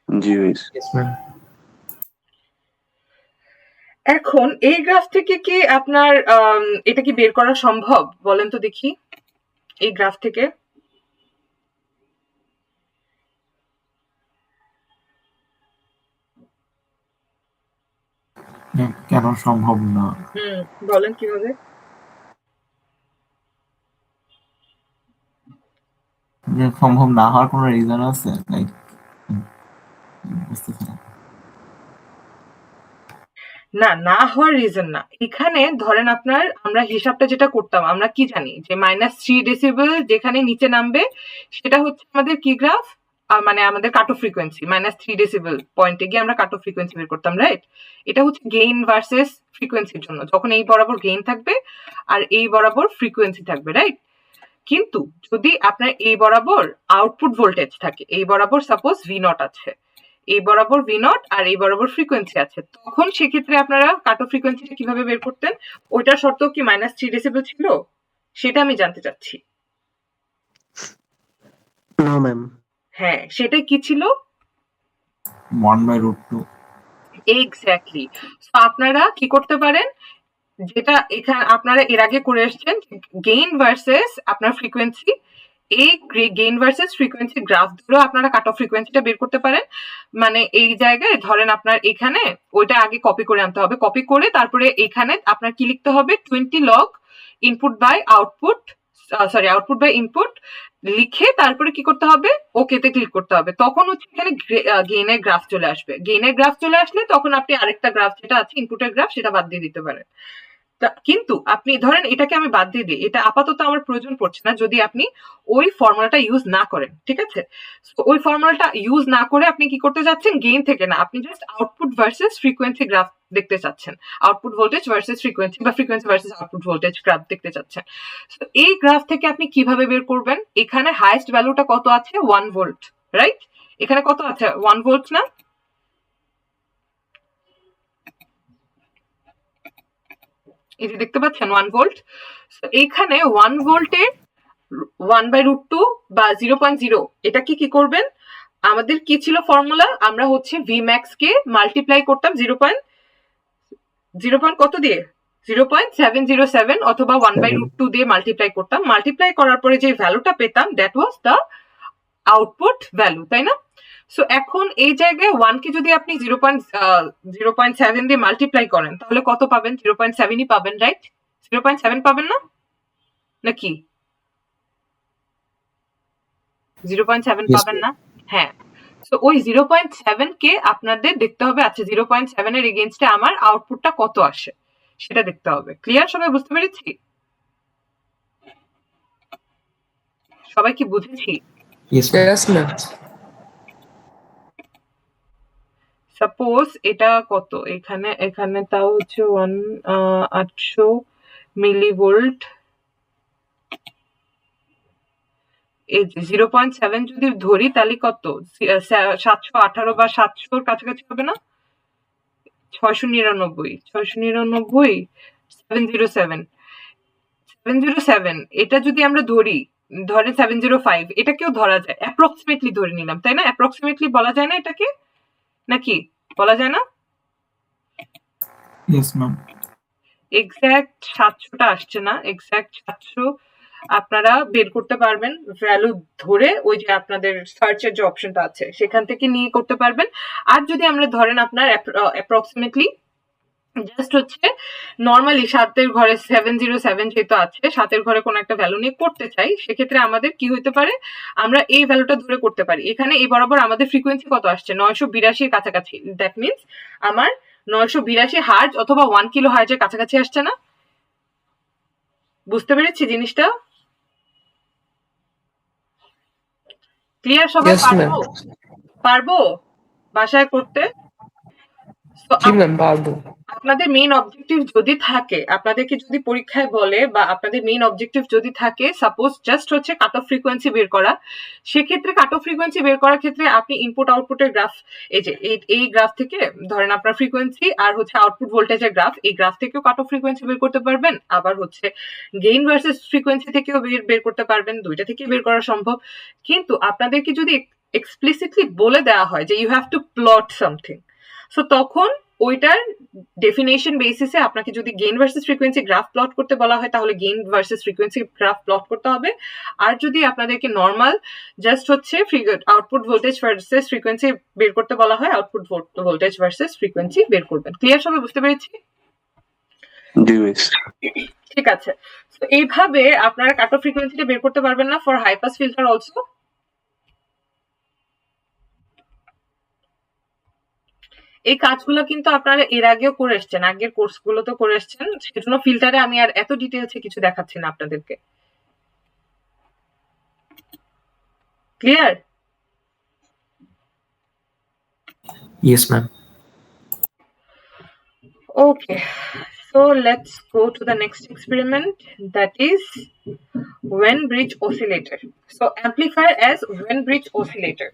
জি মিস। Yes ma'am. এখন এই গ্রাফ থেকে কি আপনার এটা কি বের করা সম্ভব? বলেন তো দেখি, এই গ্রাফ থেকে। কেন সম্ভব না? বলেন কিভাবে। সম্ভব না হওয়ার কোনো রিজন আছে? লাইক বুঝতেছি না। না, না হওয়ার রিজন না। এখানে ধরেন আমরা হিসাবটা যেটা করতাম, আমরা কি জানি যে -3 ডেসিবেল যেখানে নিচে নামবে সেটা হচ্ছে আমাদের কি গ্রাফ, মানে আমাদের কাট অফ ফ্রিকোয়েন্সি। -3 ডেসিবেল পয়েন্টে গিয়ে আমরা কাট অফ ফ্রিকোয়েন্সি বের করতাম, রাইট? এটা হচ্ছে গেইন ভার্সেস ফ্রিকোয়েন্সির জন্য, যখন এই বরাবর গেইন থাকবে আর এই বরাবর ফ্রিকোয়েন্সি থাকবে, রাইট? কিন্তু যদি আপনার এই বরাবর আউটপুট ভোল্টেজ থাকে, এই বরাবর সাপোজ V0 আছে, এই বরাবর V0 আর এই বরাবর ফ্রিকোয়েন্সি আছে, তখন সেক্ষেত্রে আপনারা কাট অফ ফ্রিকোয়েন্সিটা কিভাবে বের করতেন? ওইটার শর্ত কি -3 ডেসিবেল ছিল? সেটা আমি জানতে চাচ্ছি। No ma'am. হ্যাঁ, সেটাই কি ছিল? 1/√2। এক্স্যাক্টলি। তো আপনারা কি করতে পারেন, যেটা এখানে আপনারা এর আগে করে এসছেন, গেইন ভার্সেস আপনার ফ্রিকোয়েন্সি, এই গেইন ভার্সেস ফ্রিকোয়েন্সি গ্রাফ ধরেও আপনারা কাট অফ ফ্রিকোয়েন্সিটা বের করতে পারেন। মানে এই জায়গায় ধরেন আপনার এখানে ওইটা আগে কপি করে আনতে হবে, কপি করে তারপরে এখানে আপনার কি লিখতে হবে, 20 log input by output, sorry output by input লিখে তারপরে কি করতে হবে, ওকে তে ক্লিক করতে হবে। তখন হচ্ছে এখানে গেইনের গ্রাফ চলে আসবে। গেইনের গ্রাফ চলে আসলে তখন আপনি আরেকটা গ্রাফ যেটা আছে ইনপুটের গ্রাফ সেটা বাদ দিয়ে দিতে পারেন। কিন্তু আপনি ধরেন এটাকে আমি বাদ দিয়ে দিই, এটা আপাতত আমার প্রয়োজন পড়ছে না যদি আপনি ওই ফর্মুলাটা ইউজ না করেন, ঠিক আছে? ওই ফর্মুলাটা ইউজ না করে আপনি কি করতে যাচ্ছেন, গেইন থেকে না, আপনি just output versus frequency graph দেখতে চাচ্ছেন, আউটপুট ভোল্টেজ ভার্সেস ফ্রিকোয়েন্সি বা frequency versus output voltage graph দেখতে চাচ্ছেন। এই গ্রাফ থেকে আপনি কিভাবে বের করবেন? এখানে হাইয়েস্ট ভ্যালুটা কত আছে? 1 ভোল্ট, রাইট? এখানে কত আছে? 1 ভোল্ট না? এই যে দেখতে পাচ্ছেন 1 ভোল্ট। এইখানে 1 ভোল্টের 1/√2 বা 0.0, এটা কি করবেন? আমাদের কি ছিল ফর্মুলা? আমরা হচ্ছে Vmax কে মাল্টিপ্লাই করতাম 0. কত দিয়ে? 0.707 অথবা 1/√2 দিয়ে মাল্টিপ্লাই করতাম। মাল্টিপ্লাই করার পরে যে ভ্যালুটা পেতাম that was the output value, তাই না? সো এখন এই জায়গায় 1 কে যদি আপনি 0.7 দিয়ে মাল্টিপ্লাই করেন তাহলে কত পাবেন? 0.7ই পাবেন, রাইট? 0.7 পাবেন না নাকি? 0.7 পাবেন না? হ্যাঁ। সো ওই 0.7 কে আপনাদের দেখতে হবে, আচ্ছা 0.7 এর এগেইনস্টে আমার আউটপুটটা কত আসে সেটা দেখতে হবে। ক্লিয়ার? সবাই বুঝতে পেরেছি? সবাই কি বুঝেছি? Yes ma'am. সাপোজ এটা কত, এখানে তাও হচ্ছে 800 মিলিভোল্ট। এই 0.7 যদি ধরি তাহলে কত, 718 বা 700 কাছাকাছি হবে না? 699 707 এটা যদি আমরা ধরি, ধরেন 705, এটাকেও ধরা যায়, অ্যাপ্রক্সিমেটলি ধরে নিলাম, তাই না? অ্যাপ্রক্সিমেটলি বলা যায় না এটাকে, নাকি বলা যায় না? Yes ma'am. এক্স্যাক্ট 700টা আসছে না, এক্স্যাক্ট 700 আপনারা বের করতে পারবেন ভ্যালু ধরে, ওই যে আপনাদের সার্চের যে অপশনটা আছে সেখান থেকে নিয়ে করতে পারবেন। আর যদি আমরা ধরেন আপনার অ্যাপ্রক্সিমেটলি জাস্ট হচ্ছে নর্মালি 7 ঘরে 707 যেহেতু আছে, 7 ঘরে কোনো একটা ভ্যালু নিয়ে করতে চাই, সেক্ষেত্রে আমাদের কি হইতে পারে, আমরা এই ভ্যালুটা ধরে করতে পারি। এখানে এই বরাবর আমাদের ফ্রিকোয়েন্সি কত আসছে, 982 কাছাকাছি। দ্যাট মিনস আমার 982 হার্জ অথবা 1 কিলো হার্জের কাছাকাছি আসছে না? বুঝতে পেরেছি জিনিসটা? ক্লিয়ার সবাই? Yes, ma'am. পারবো বাসায় করতে? তো জি ম্যাম, পারবো। আপনাদের মেইন অবজেক্টিভ যদি থাকে, আপনাদেরকে যদি পরীক্ষায় বলে বা আপনাদের মেইন অবজেক্টিভ যদি থাকে সাপোজ জাস্ট হচ্ছে কাট অফ ফ্রিকোয়েন্সি বের করা, সেক্ষেত্রে কাট অফ ফ্রিকোয়েন্সি বের করার ক্ষেত্রে আপনি ইনপুট আউটপুটের গ্রাফ, এই যে এই গ্রাফ থেকে ধরেন আপনার ফ্রিকোয়েন্সি আর হচ্ছে আউটপুট ভোল্টেজের গ্রাফ, এই গ্রাফ থেকেও কাট অফ ফ্রিকোয়েন্সি বের করতে পারবেন, আবার হচ্ছে গেইন ভার্সেস ফ্রিকোয়েন্সি থেকেও বের করতে পারবেন, দুইটা থেকে বের করা সম্ভব। কিন্তু আপনাদেরকে যদি এক্সপ্লিসিটলি বলে দেওয়া হয় যে you have to plot something, so তখন ওইটার ডেফিনেশন বেসিসে আপনাকে যদি gain versus frequency graph plot করতে বলা হয় তাহলে gain versus frequency graph plot করতে হবে। আর যদি আপনাদেরকে নর্মাল জাস্ট হচ্ছে আউটপুট ভোল্টেজ ভার্সেস ফ্রিকোয়েন্সি বের করতে বলা হয়, আউটপুট ভোল্টেজ ভার্সেস ফ্রিকোয়েন্সি বের করবেন। ক্লিয়ার সবাই? বুঝতে পেরেছি? জি মিস। ঠিক আছে। তো এইভাবে আপনারা কাট অফ ফ্রিকোয়েন্সিটা বের করতে পারবেন না for high pass filter also. এই কাজগুলো কিন্তু আপনারা এর আগেও করে এসছেন, আগের কোর্সগুলোতে করে এসছেন, সেজন্য ফিল্টারে আমি আর এত ডিটেলসে কিছু দেখাচ্ছি না আপনাদেরকে। Clear? Yes, ma'am. Okay, so let's go to the next experiment, that is When bridge oscillator. So amplifier as When bridge oscillator.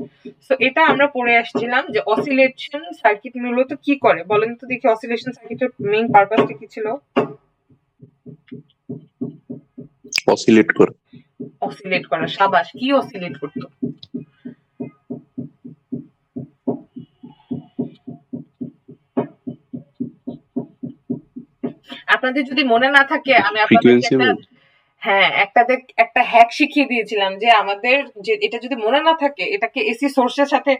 So এটা আমরা পড়ে আসছিলাম যে অসিলেশন সার্কিট মূলত কি করে, বলেন তো দেখি অসিলেশন সার্কিটের মেইন পারপাসটা কি ছিল? অসিলেট করে। অসিলেট করা। সাবাস। কি অসিলেট করতো? আপনাদের যদি মনে না থাকে আমি আপনাদেরকে একটা হ্যাক শিখিয়ে দিয়েছিলাম যে আমাদের যে এটা যদি মনে না থাকে এটাকে এসি সোর্সের সাথে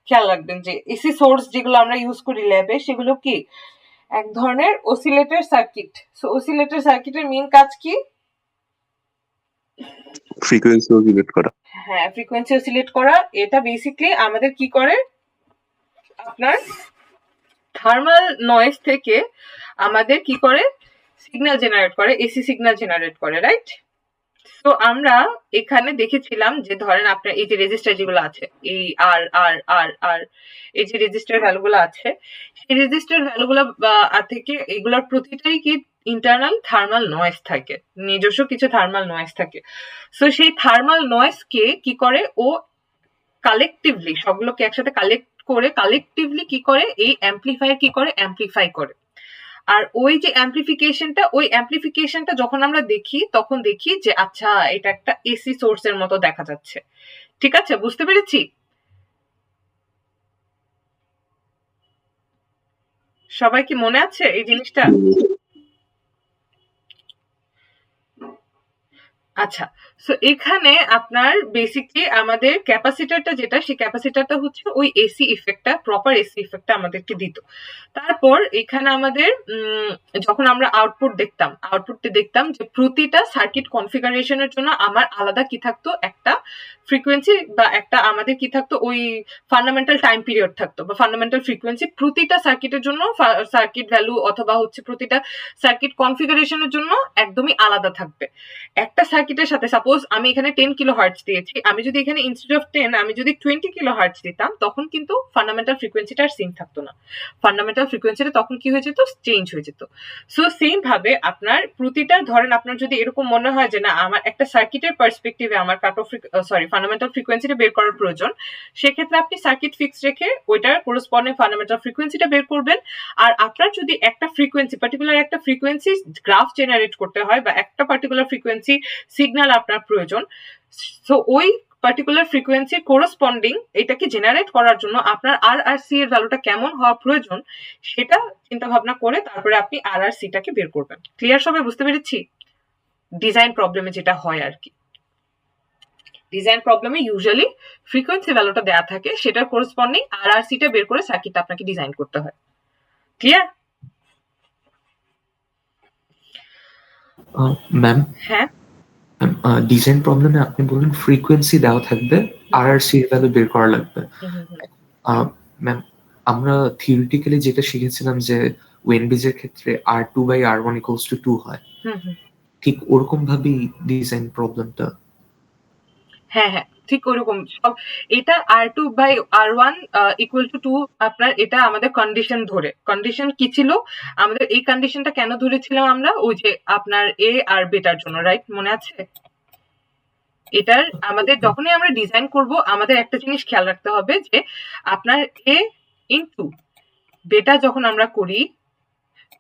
খেয়াল রাখবেন, যে এসি সোর্স যেগুলো আমরা ইউজ করি ল্যাবে সেগুলো কি এক ধরনের অসিলেটর সার্কিট। সো অসিলেটর সার্কিটের মেইন কাজ কি? ফ্রিকোয়েন্সি অসিলেট করা। হ্যাঁ, ফ্রিকোয়েন্সি অসিলেট করা। এটা বেসিক্যালি আমাদের কি করে, আপনার থার্মাল নয়েজ থেকে আমাদের কি করে, সিগন্যাল জেনারেট করে, এসি সিগন্যাল জেনারেট করে, রাইট? তো আমরা এখানে দেখেছিলাম যে ধরেন আপনার এই যে রেজিস্টার যেগুলো আছে, এই আর আর আর আর এই যে রেজিস্টার ভ্যালুগুলো আছে, সেই রেজিস্টার ভ্যালুগুলো থেকে এগুলোর প্রতিটাই কি ইন্টারনাল থার্মাল নয়েজ থাকে, নিজস্ব কিছু থার্মাল নয়েজ থাকে। সো সেই থার্মাল নয়েজকে কি করে, ও কালেকটিভলি সবগুলোকে একসাথে কালেক্ট করে কালেকটিভলি কি করে, এই অ্যাম্পলিফায়ার কি করে, অ্যাম্পলিফাই করে। আর ওই যে অ্যাম্পলিফিকেশনটা যখন আমরা দেখি তখন দেখি যে আচ্ছা এটা একটা এসি সোর্সের মতো দেখা যাচ্ছে। ঠিক আছে? বুঝতে পেরেছি? সবাই কি মনে আছে এই জিনিসটা? আচ্ছা, সো এখানে আপনার বেসিকলি আমাদের ক্যাপাসিটারটা যেটা, সেই ক্যাপাসিটারটা হচ্ছে ওই এসি ইফেক্টটা, প্রপার এসি ইফেক্টটা আমাদেরকে দিত। তারপর এখানে আমাদের যখন আমরা আউটপুটে দেখতাম যে প্রতিটা সার্কিট কনফিগারেশনের জন্য আমার আলাদা কি থাকতো, একটা ফ্রিকোয়েন্সি বা একটা আমাদের কি থাকতো, ওই ফান্ডামেন্টাল টাইম পিরিয়ড থাকতো বা ফান্ডামেন্টাল ফ্রিকোয়েন্সি প্রতিটা সার্কিটের জন্য, সার্কিট ভ্যালু অথবা হচ্ছে প্রতিটা সার্কিট কনফিগারেশনের জন্য একদমই আলাদা থাকবে। একটা সার্কিটের সাথে সাপোজ আমি এখানে 10 কিলো হার্টজ দিয়েছি, আমি যদি এখানে ইনস্টেড অফ 10 আমি যদি 20 কিলো হার্টজ দিতাম তখন কিন্তু ফান্ডামেন্টাল ফ্রিকোয়েন্সিটা আর সেম থাকতো না, ফান্ডামেন্টাল ফ্রিকোয়েন্সিটা তখন কি হয়ে যেত, চেঞ্জ হয়ে যেত। সো সেম ভাবে আপনার প্রতিটা, ধরেন আপনার যদি এরকম মনে হয় যে না আমার একটা সার্কিটের পার্সপেক্টিভে আমার কাট অফ ফান্ডামেন্টাল ফ্রিকোয়েন্সিটা বের করার প্রয়োজন, সেক্ষেত্রে আপনি সার্কিট ফিক্স রেখে ওইটার কোরেসপন্ডিং ফান্ডামেন্টাল ফ্রিকোয়েন্সিটা বের করবেন। আর আপনার যদি একটা ফ্রিকোয়েন্সি পার্টিকুলার একটা ফ্রিকোয়েন্সি গ্রাফ জেনারেট করতে হয় বা একটা পার্টিকুলার ফ্রিকোয়েন্সি সিগন্যাল আপনার প্রয়োজন, সো ওই পার্টিকুলার ফ্রিকোয়েন্সি কোরেসপন্ডিং এটাকে জেনারেট করার জন্য আপনার আর আর সি এর ভ্যালুটা কেমন হওয়া প্রয়োজন সেটা চিন্তা ভাবনা করে তারপরে আপনি আর আর সিটাকে বের করবেন। ক্লিয়ার সবাই? বুঝতে পেরেছি? ডিজাইন প্রবলেমে যেটা হয় আর কি, ডিজাইন প্রবলেমে ইউজুয়ালি ফ্রিকোয়েন্সি ভ্যালুটা দেওয়া থাকে, সেটার কোরেসপন্ডিং আর আর সিটা বের করে সার্কিটটা আপনাকে ডিজাইন করতে হয়। ক্লিয়ার? ম্যাম হ্যাঁ ডিজাইন প্রবলেমে আপনি বললেন ফ্রিকোয়েন্সি দেওয়া থাকবে RRC এর ভ্যালু বের করা লাগবে। ম্যাম আমরা থিওরিটিক্যালি যেটা শিখেছিলাম যে ওয়েনবিজের ক্ষেত্রে R2/R1 = 2 হয়, ঠিক ওরকম ভাবেই ডিজাইন প্রবলেমটা। হ্যাঁ হ্যাঁ ঠিক ওরকম সব। এটা R2/R1 = 2 আপনার, এটা আমাদের কন্ডিশন ধরে। কন্ডিশন কি ছিল আমাদের, এই কন্ডিশনটা কেন ধরেছিলাম আমরা, ওই যে আপনার এ আর বেটার জন্য, রাইট? মনে আছে? এটার আমাদের যখনই আমরা ডিজাইন করব আমাদের একটা জিনিস খেয়াল রাখতে হবে যে আপনার এ ইনটু বেটা যখন আমরা করি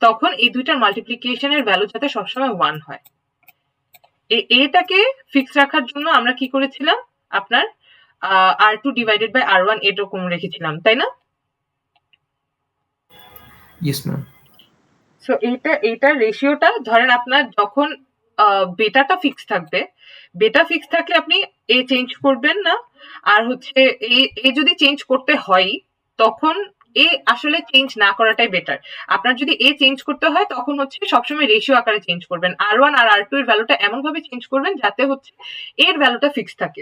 তখন এই দুইটার মাল্টিপ্লিকেশনের ভ্যালু যাতে সবসময় 1 হয়। এটাকে ফিক্স রাখার জন্য আমরা কি করেছিলাম, আপনার R2/R1 এরকম রেখেছিলাম, তাই না? Yes ma'am. সো এইটার রেশিওটা ধরেন আপনার যখন বেটাটা ফিক্স থাকবে, বেটা ফিক্স থাকলে আপনি এ চেঞ্জ করবেন না। আর হচ্ছে এ যদি চেঞ্জ করতে হয় তখন এ আসলে চেঞ্জ না করাটাই বেটার। আপনার যদি এ চেঞ্জ করতে হয় তখন হচ্ছে সবসময় রেশিও আকারে চেঞ্জ করবেন। R1 আর R2 এর ভ্যালুটা এমন ভাবে চেঞ্জ করবেন যাতে হচ্ছে এর ভ্যালুটা ফিক্স থাকে।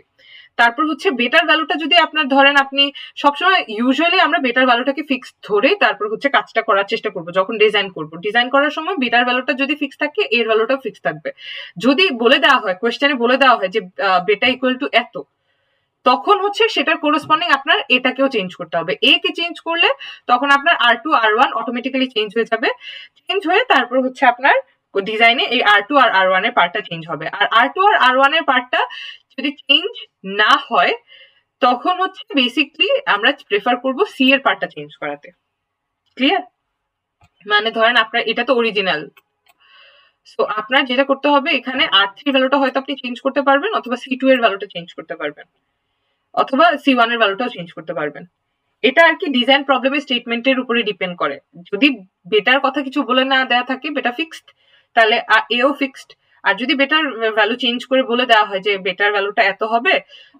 তারপর হচ্ছে বেটার ভ্যালুটা যদি আপনার ধরেন আপনি সবসময়, ইউজুয়ালি আমরা বেটার ভ্যালুটাকে ফিক্স ধরে তারপর হচ্ছে কাজটা করার চেষ্টা করবো যখন ডিজাইন করব। ডিজাইন করার সময় বেটার ভ্যালুটা যদি ফিক্স থাকে এর ভ্যালুটাও ফিক্স থাকবে। যদি বলে দেওয়া হয়, কোয়েশ্চেনে বলে দেওয়া হয় যে বেটা ইকুয়াল টু এত, তখন হচ্ছে সেটার কোরেসপন্ডিং আপনার এটাকেও চেঞ্জ করতে হবে। এ কে চেঞ্জ করলে তখন আপনার R2/R1 অটোমেটিক্যালি চেঞ্জ হয়ে যাবে। চেঞ্জ হয়ে তারপর হচ্ছে আপনার ডিজাইনে এই R2 আর R1 এর পার্টটা চেঞ্জ হবে। আর R2 আর R1 এর পার্টটা যদি চেঞ্জ না হয় তখন হচ্ছে বেসিকলি আমরা প্রেফার করব সি এর পার্টটা চেঞ্জ করাতে। ক্লিয়ার? মানে ধরেন আপনার এটা তো অরিজিনাল, সো আপনার যেটা করতে হবে এখানে R3 ভ্যালুটা হয়তো আপনি চেঞ্জ করতে পারবেন, অথবা C2 এর ভ্যালুটা চেঞ্জ করতে পারবেন, অথবা C1 এর ভ্যালুটাও চেঞ্জ করতে পারবেন। এটা আর কি ডিজাইন প্রবলেমের স্টেটমেন্টের উপরে ডিপেন্ড করে। যদি বেটার কথা কিছু বলে না দেওয়া থাকে, বেটা ফিক্সড, তাহলে এও ফিক্সড। আর যদি বেটার ভ্যালু চেঞ্জ করে বলে দেওয়া হয় যে বেটার ভ্যালুটা এত হবে,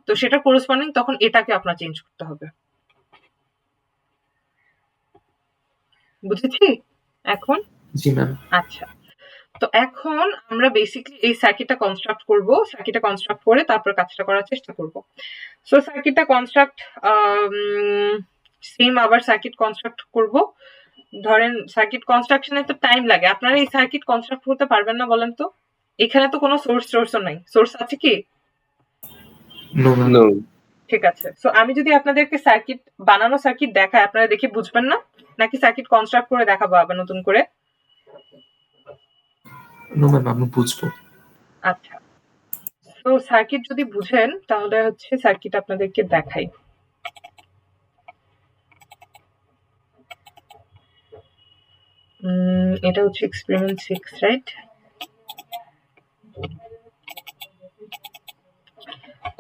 তো সেটা কোরেসপন্ডিং তখন এটাকে আপনার চেঞ্জ করতে হবে। বুঝেছি এখন? জি ম্যাম। আচ্ছা, তো এখন আমরা বেসিক্যালি এই সার্কিটটা কনস্ট্রাক্ট করব। সার্কিটটা কনস্ট্রাক্ট করে তারপর কাজটা করার চেষ্টা করব। সো সার্কিটটা কনস্ট্রাক্ট সেম আবার সার্কিট কনস্ট্রাক্ট করব। ধরেন সার্কিট কনস্ট্রাকশনে তো টাইম লাগে, আপনারা এই সার্কিট কনস্ট্রাক্ট করতে পারবেন না বলেন তো? এখানে তো কোনো সোর্সও নাই। সোর্স আছে কি? No ma'am. No. ঠিক আছে, সো আমি যদি আপনাদেরকে সার্কিট বানানো সার্কিট দেখাই আপনারা দেখে বুঝবেন না, নাকি সার্কিট কনস্ট্রাক্ট করে দেখাবো আবার নতুন করে? নো ম্যাম, আমি বুঝবো। আচ্ছা, তো সার্কিট যদি বুঝেন তাহলে হচ্ছে সার্কিট আপনাদেরকে দেখাই। এটা হচ্ছে experiment 6, right?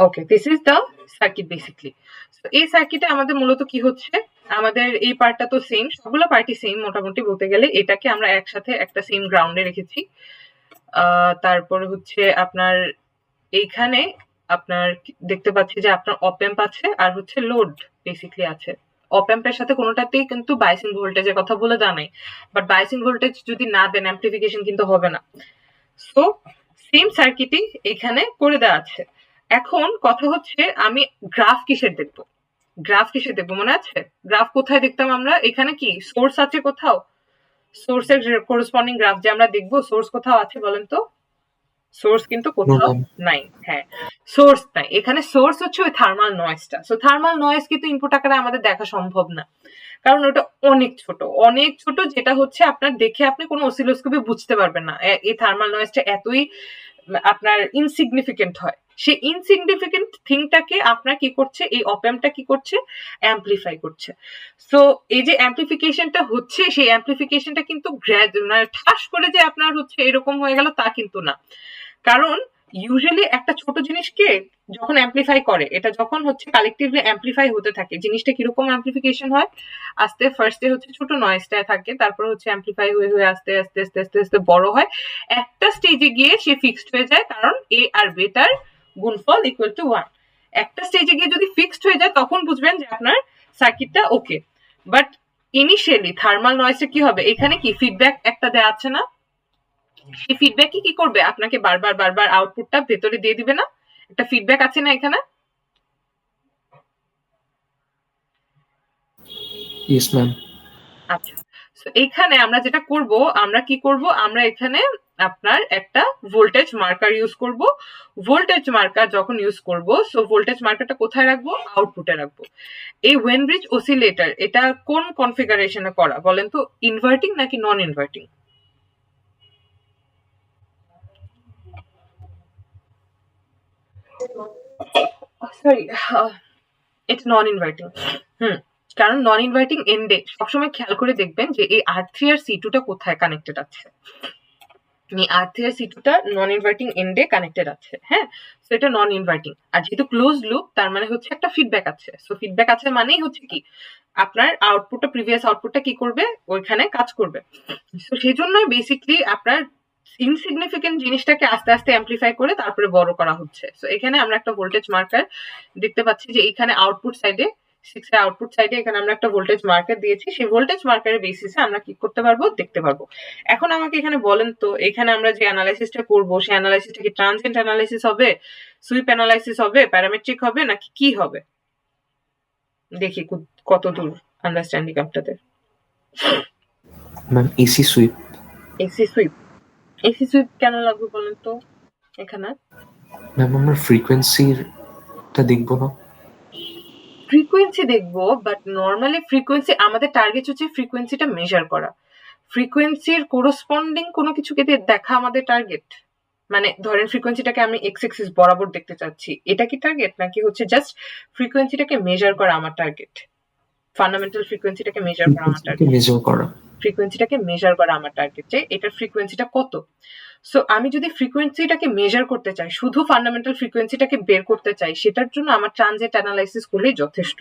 Okay, this is the circuit basically. এই সার্কিটে আমাদের মূলত কি হচ্ছে, আমাদের এই পার্টটা তো সেম, সবগুলো পার্টই সেম মোটামুটি বলতে গেলে। এটাকে আমরা একসাথে একটা সেম গ্রাউন্ডে রেখেছি। তারপর হচ্ছে আপনার এইখানে আপনার দেখতে পাচ্ছি যে আপনার অপএম্প আছে আর হচ্ছে লোড বেসিকলি আছে। অপএম্পের সাথে কোনোটাতেই কিন্তু বাইসিং ভোল্টেজের কথা বলে দেওয়া নাই, বাট বাইসিং ভোল্টেজ যদি না দেন অ্যাম্পলিফিকেশন কিন্তু হবে না। সো সেম সার্কিটই এখানে করে দেওয়া আছে। এখন কথা হচ্ছে আমি গ্রাফ কিসের দেখবো, গ্রাফ কিসের দেখবো মনে আছে? গ্রাফ কোথায় দেখতাম আমরা? এখানে কি সোর্স আছে কোথাও? সোর্সের করেসপন্ডিং গ্রাফ যে আমরা দেখবো, সোর্স কোথাও আছে বলেন তো? সোর্স কিন্তু কোথাও নাই। হ্যাঁ, সোর্স নাই এখানে। সোর্স হচ্ছে ওই থার্মাল নয়েজটা। সো থার্মাল নয়েজ কিন্তু ইনপুট আকারে আমাদের দেখা সম্ভব না, কারণ ওটা অনেক ছোট, অনেক ছোট, যেটা হচ্ছে আপনার দেখে আপনি কোনো অসিলোস্কোপে বুঝতে পারবেন না। এই থার্মাল নয়েজটা এতই আপনার ইনসিগনিফিকেন্ট হয়। সেই ইনসিগনিফিকেন্ট থিংটাকে আপনার কি করছে, এই অপএম্পটা কি করছে, অ্যাম্পলিফাই করছে। সো এই যে অ্যাম্পলিফিকেশনটা হচ্ছে, সেই অ্যাম্পলিফিকেশনটা কিন্তু মানে ঠাস করে যে আপনার হচ্ছে এরকম হয়ে গেল তা কিন্তু না। কারণ ইউজুয়ালি একটা ছোট জিনিসকে যখন অ্যাম্পলিফাই করে, এটা যখন হচ্ছে কালেকটিভলি অ্যাম্পলিফাই হতে থাকে, জিনিসটা কিরকম অ্যাম্পলিফিকেশন হয়, আস্তে ফার্স্টে হচ্ছে ছোট নয়েজটা থাকে, তারপর হচ্ছে অ্যাম্পলিফাই হয়ে হয়ে আস্তে আস্তে আস্তে আস্তে আস্তে বড় হয়, একটা স্টেজে গিয়ে সে ফিক্সড হয়ে যায়, কারণ এ আর বেটার গুণফল ইকুয়াল টু 1। একটা স্টেজে গিয়ে যদি ফিক্সড হয়ে যায় তখন বুঝবেন যে আপনার সার্কিটটা ওকে। বাট ইনিশিয়ালি থার্মাল নয়েজে কি হবে, এখানে কি ফিডব্যাক একটা দেওয়া আছে না, সেই ফিডব্যাকই কি করবে, আপনাকে বারবার বারবার আউটপুটটা ভেতরে দিয়ে দিবে না? একটা ফিডব্যাক আছে না এখানে? Yes ma'am. আচ্ছা, তো এইখানে আমরা যেটা করব, আমরা কি করব, আমরা এখানে আপনার একটা ভোল্টেজ মার্কার ইউজ করব। ভোল্টেজ মার্কার যখন ইউজ করব, সো ভোল্টেজ মার্কারটা কোথায় রাখবো? আউটপুটে রাখবো। এই ওয়েন ব্রিজ অসিলেটর এটা কোন কনফিগারেশনে করা বলেন তো? ইনভার্টিং নাকি নন ইনভার্টিং? সরি, এটা নন ইনভার্টিং। কারণ নন ইনভার্টিং এন্ডে সবসময় খেয়াল করে দেখবেন যে এই R3 আর C2 টা কোথায় কানেক্টেড আছে। R3 আর C2 টা নন ইনভার্টিং এন্ডে কানেক্টেড আছে। হ্যাঁ, সো এটা নন ইনভার্টিং। আর যেহেতু ক্লোজ লুপ, তার মানে হচ্ছে একটা ফিডব্যাক আছে। সো ফিডব্যাক আছে মানেই হচ্ছে কি, আপনার আউটপুটটা, প্রিভিয়াস আউটপুটটা কি করবে? ওইখানে কাজ করবে। তো সেই জন্যই বেসিকলি আপনার ইনসিগনিফিকেন্ট জিনিসটাকে আস্তে আস্তে অ্যাম্পলিফাই করে তারপরে বড় করা হচ্ছে। সো এখানে আমরা একটা ভোল্টেজ মার্কার দেখতে পাচ্ছি যে এইখানে আউটপুট সাইডে, 6 এর আউটপুট সাইডে এখানে আমরা একটা ভোল্টেজ মার্কার দিয়েছি। সেই ভোল্টেজ মার্কারের বেসিসে আমরা কি করতে পারবো? দেখতে পারবো। এখন আমাকে এখানে বলেন তো, এখানে আমরা যে অ্যানালাইসিসটা করব, সেই অ্যানালাইসিসটা কি ট্রানজিয়েন্ট অ্যানালাইসিস হবে, সুইপ অ্যানালাইসিস হবে, প্যারামেট্রিক হবে, নাকি কি হবে? দেখি কত দূর আন্ডারস্ট্যান্ডিং আপনাদের। Ma'am AC sweep. AC sweep? AC sweep কেন লাগবে বলেন তো এখানে? ম্যাম আমরা ফ্রিকোয়েন্সিটা দেখবো না? ফ্রিকোয়েন্সি দেখবো, বাট নর্মালি ফ্রিকোয়েন্সি, আমাদের টার্গেট হচ্ছে ফ্রিকোয়েন্সিটা মেজার করা। ফ্রিকোয়েন্সির কোরসপন্ডিং কোনো কিছুকে দেখা আমাদের টার্গেট। মানে ধরেন ফ্রিকোয়েন্সিটাকে আমি এক্স এক্সিস বরাবর দেখতে চাচ্ছি, এটা কি টার্গেট, নাকি হচ্ছে জাস্ট ফ্রিকোয়েন্সিটাকে মেজার করা আমার টার্গেট? ফান্ডামেন্টাল ফ্রিকোয়েন্সিটাকে মেজার করা আমার টার্গেট। মেজার করা। ফ্রিকোয়েন্সিটাকে মেজার করা আমার টার্গেট, যে এটার ফ্রিকোয়েন্সিটা কত। সো আমি যদি ফ্রিকোয়েন্সিটাকে মেজার করতে চাই, শুধু ফান্ডামেন্টাল ফ্রিকোয়েন্সিটাকে বের করতে চাই, সেটার জন্য আমার ট্রানজিয়েন্ট অ্যানালাইসিস করলেই যথেষ্ট।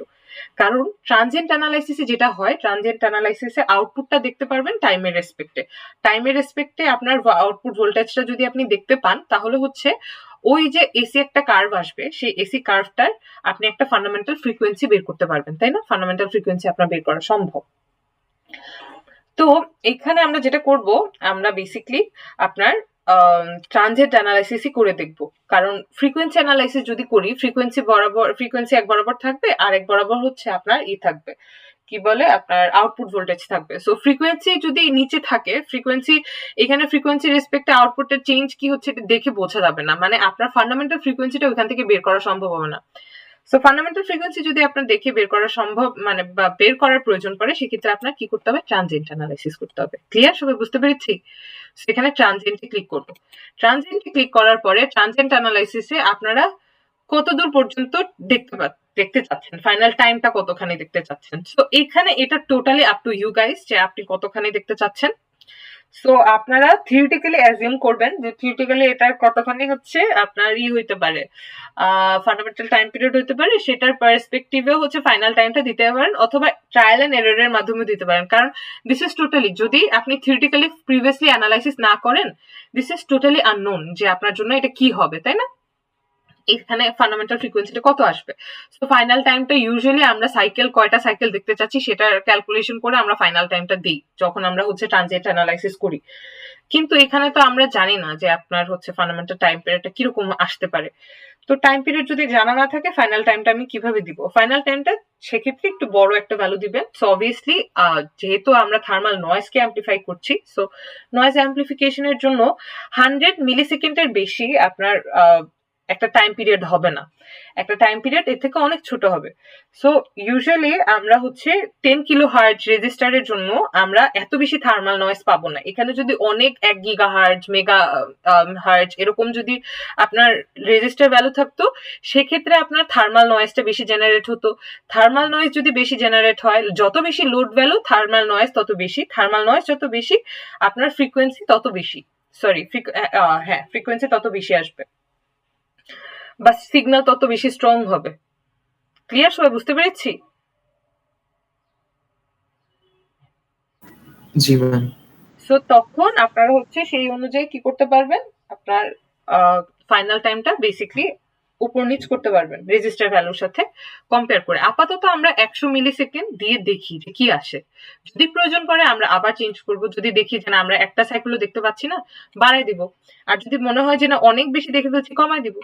কারণ ট্রানজিয়েন্ট অ্যানালাইসিসে যেটা হয়, ট্রানজিয়েন্ট অ্যানালাইসিসে আউটপুটটা দেখতে পারবেন টাইমের রেসপেক্টে। টাইমের রেসপেক্টে আপনার আউটপুট ভোল্টেজটা যদি আপনি দেখতে পান, তাহলে হচ্ছে ওই যে এসি একটা কার্ভ আসবে, সেই এসি কার্ভটার আপনি একটা ফান্ডামেন্টাল ফ্রিকোয়েন্সি বের করতে পারবেন, তাই না? ফান্ডামেন্টাল ফ্রিকোয়েন্সি আপনার বের করা সম্ভব। তো এখানে আমরা যেটা করব, আমরা বেসিকলি আপনার ট্রানজিয়েন্ট অ্যানালাইসিসই করে দেখব। কারণ ফ্রিকোয়েন্সি অ্যানালাইসিস যদি করি, ফ্রিকোয়েন্সি বরাবর, ফ্রিকোয়েন্সি এক বরাবর থাকবে, আর এক বরাবর হচ্ছে আপনার থাকবে, কি বলে, আপনার আউটপুট ভোল্টেজ থাকবে। সো ফ্রিকোয়েন্সি যদি নিচে থাকে, ফ্রিকোয়েন্সি, এখানে ফ্রিকোয়েন্সি রেসপেক্টে আউটপুটের চেঞ্জ কি হচ্ছে এটা দেখে বোঝা যাবে না, মানে আপনার ফান্ডামেন্টাল ফ্রিকোয়েন্সিটা ওইখান থেকে বের করা সম্ভব হবে না। সো ফান্ডামেন্টাল ফ্রিকোয়েন্সি যদি আপনার দেখে বের করা সম্ভব, মানে বা বের করার প্রয়োজন পড়ে, সেক্ষেত্রে আপনার কি করতে হবে? ট্রানজিয়েন্ট অ্যানালাইসিস করতে হবে। ক্লিয়ার? সবাই বুঝতে পেরেছি? সেখানে ট্রানজিয়েন্টে ক্লিক করব। ট্রানজিয়েন্টে ক্লিক করার পরে ট্রানজিয়েন্ট অ্যানালাইসিসে আপনারা কতদূর পর্যন্ত দেখতে চাচ্ছেন, ফাইনাল টাইমটা কতখানি দেখতে চাচ্ছেন। সো এখানে এটা totally up to you guys, যে আপনি কতখানি দেখতে চাচ্ছেন। সো আপনারা থিওরিটিক্যালি অ্যাজিউম করবেন যে থিওরিটিক্যালি এটা কতখানি হচ্ছে আপনার হইতে পারে, ফান্ডামেন্টাল টাইম পিরিয়ড হইতে পারে, সেটার পার্সপেক্টিভেও হচ্ছে ফাইনাল টাইমটা দিতে পারেন, অথবা ট্রায়াল এন্ড এররের মাধ্যমে দিতে পারেন। কারণ দিস ইজ টোটালি, যদি আপনি থিওরিটিক্যালি প্রিভিয়াসলি অ্যানালাইসিস না করেন, দিস ইজ টোটালি আননোন যে আপনার জন্য এটা কি হবে, তাই না? এখানে ফান্ডামেন্টাল ফ্রিকোয়েন্সিটা কত আসবে। সো ফাইনাল টাইমটা ইউজুয়ালি আমরা সাইকেল, কয়টা সাইকেল দেখতে চাচ্ছি সেটা ক্যালকুলেশন করে আমরা ফাইনাল টাইমটা দিই যখন আমরা হচ্ছে ট্রানজিয়েন্ট অ্যানালাইসিস করি। কিন্তু এখানে তো আমরা জানি না যে আপনার হচ্ছে ফান্ডামেন্টাল টাইম পিরিয়ডটা কিরকম আসতে পারে। তো টাইম পিরিয়ড যদি জানা না থাকে, ফাইনাল টাইমটা আমি কিভাবে দিব? ফাইনাল টাইমটা সেক্ষেত্রে একটু বড় একটা ভ্যালু দিবেন। সো অবভিয়াসলি যেহেতু আমরা থার্মাল নয়েজকে অ্যাম্পলিফাই করছি, সো নয়েজ অ্যাম্পলিফিকেশনের জন্য 100 মিলিসেকেন্ডের বেশি আপনার একটা টাইম পিরিয়ড হবে না, একটা টাইম পিরিয়ড এর থেকে অনেক ছোট হবে। সো ইউজুয়ালি আমরা হচ্ছে 10 কিলো হার্জ রেজিস্টারের জন্য আমরা এত বেশি থার্মাল নয়েজ পাবো না। এখানে যদি অনেক 1 গিগা হার্জ, মেগা হার্জ এরকম যদি আপনার রেজিস্টার ভ্যালু থাকতো, সেক্ষেত্রে আপনার থার্মাল নয়েজটা বেশি জেনারেট হতো। থার্মাল নয়েজ যদি বেশি জেনারেট হয়, যত বেশি লোড ভ্যালু, থার্মাল নয়েজ তত বেশি, থার্মাল নয়েজ যত বেশি, আপনার ফ্রিকোয়েন্সি তত বেশি, সরি হ্যাঁ, ফ্রিকোয়েন্সি তত বেশি আসবে, বা সিগন্যাল তত বেশি স্ট্রং হবে। ক্লিয়ার? সবাই বুঝতে পেরেছি? জি ম্যাম। সো তখন আপনারা হচ্ছে সেই অনুযায়ী কি করতে পারবেন, আপনার ফাইনাল টাইমটা বেসিকলি উপর নিচ করতে পারবেন রেজিস্টার ভ্যালুর সাথে কম্পেয়ার করে। আপাতত আমরা 100 মিলি সেকেন্ড দিয়ে দেখি যে কি আসে। যদি প্রয়োজন পড়ে আমরা আবার চেঞ্জ করব। যদি দেখি যে না আমরা একটা সাইকেলও দেখতে পাচ্ছি না, বাড়াই দিব। আর যদি মনে হয় যে না অনেক বেশি দেখে ফেলছি, কমাই দিব।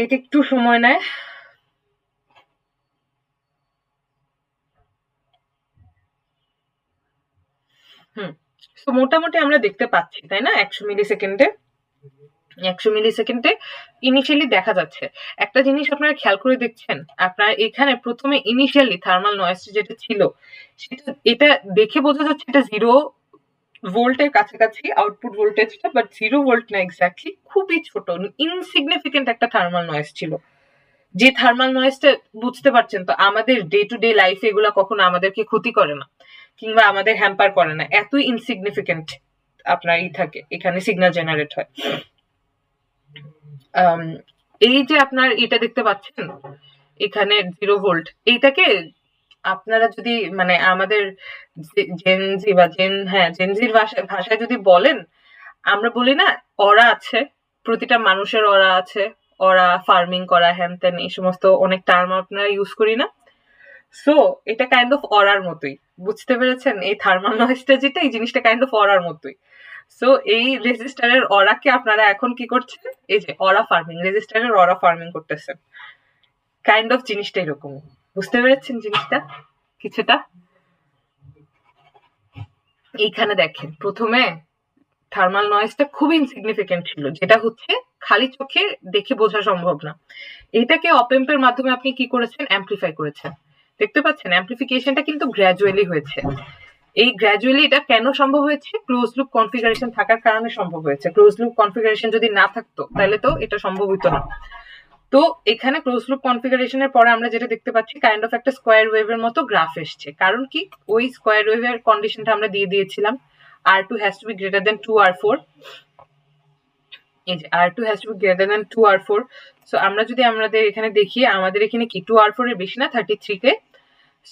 এটা একটু সময় নেয়। তো মোটামুটি আমরা দেখতে পাচ্ছি, তাই না? 100 মিলি সেকেন্ডে 100 মিলি সেকেন্ডে ইনিশিয়ালি দেখা যাচ্ছে। একটা জিনিস আপনারা খেয়াল করে দেখছেন, আপনার এখানে প্রথমে ইনিশিয়ালি থার্মাল নয়েজ যেটা ছিল সেটা, এটা দেখে বোঝা যাচ্ছে এটা 0 ভোল্টের কাছাকাছি আউটপুট ভোল্টেজটা, বাট 0 ভোল্ট না এক্স্যাক্টলি, খুবই ছোট ইনসিগনিফিকেন্ট একটা থার্মাল নয়েজ ছিল। যে থার্মাল নয়েজটা বুঝতে পারছেন তো, আমাদের ডে টু ডে লাইফে এগুলো কখনো আমাদেরকে ক্ষতি করে না কিংবা আমাদের হ্যাম্পার করে না, এতই ইনসিগনিফিকেন্ট আপনার থাকে এখানে সিগন্যাল জেনারেট হয়। এই যে আপনার এটা দেখতে পাচ্ছেন এখানে 0 ভোল্ট, এইটাকে আপনারা যদি মানে আমাদের জেনজি বা জেনজির ভাষায় যদি বলেন, আমরা বলি না অরা আছে, প্রতিটা মানুষের অরা আছে, অরা ফার্মিং করা হ্যান ত্যান এই সমস্ত অনেক টার্ম আপনারা ইউজ করি না। সো এটা কাইন্ড অফ অরার মতোই, বুঝতে পেরেছেন? এই থার্মাল নয়েজটা যেটা, এই জিনিসটা কাইন্ড অফ অরার মতোই। সো এই রেজিস্টারের অরাকে আপনারা এখন কি করছেন, এই যে অরা ফার্মিং, রেজিস্টারের অরা ফার্মিং করতেছেন। কাইন্ড অফ জিনিসটা এরকম, বুঝতে পেরেছেন জিনিসটা কিছুটা? এইখানে দেখেন প্রথমে থার্মাল নয়েজটা খুব ইনসিগনিফিকেন্ট ছিল, যেটা হচ্ছে খালি চোখে দেখে বোঝা সম্ভব না। এটাকে অপএম্পের মাধ্যমে আপনি কি করেছেন, অ্যাম্পলিফাই করেছেন। দেখতে পাচ্ছেন অ্যাম্পলিফিকেশনটা কিন্তু গ্র্যাজুয়ালি হয়েছে। এই গ্র্যাজুয়ালি এটা কেন সম্ভব হয়েছে? ক্লোজ লুপ কনফিগারেশন থাকার কারণে সম্ভব হয়েছে। ক্লোজ লুপ কনফিগারেশন যদি না থাকতো তাহলে তো এটা সম্ভব হতো না। তো এখানে ক্লোজ লুপ কনফিগারেশনের পরে আমরা যেটা দেখতে পাচ্ছি, কাইন্ড অফ একটা স্কোয়ার ওয়েভের মতো গ্রাফ এসছে। কারণ কি, ওই স্কোয়ার ওয়েভের কন্ডিশনটা আমরা দিয়ে দিয়েছিলাম, R2 has to be greater than 2R4। এই যে R2 has to be greater than 2R4। So আমরা যদি আমাদের এখানে দেখি, আমাদের এখানে কি 2R4 এর বেশি না 33 কে।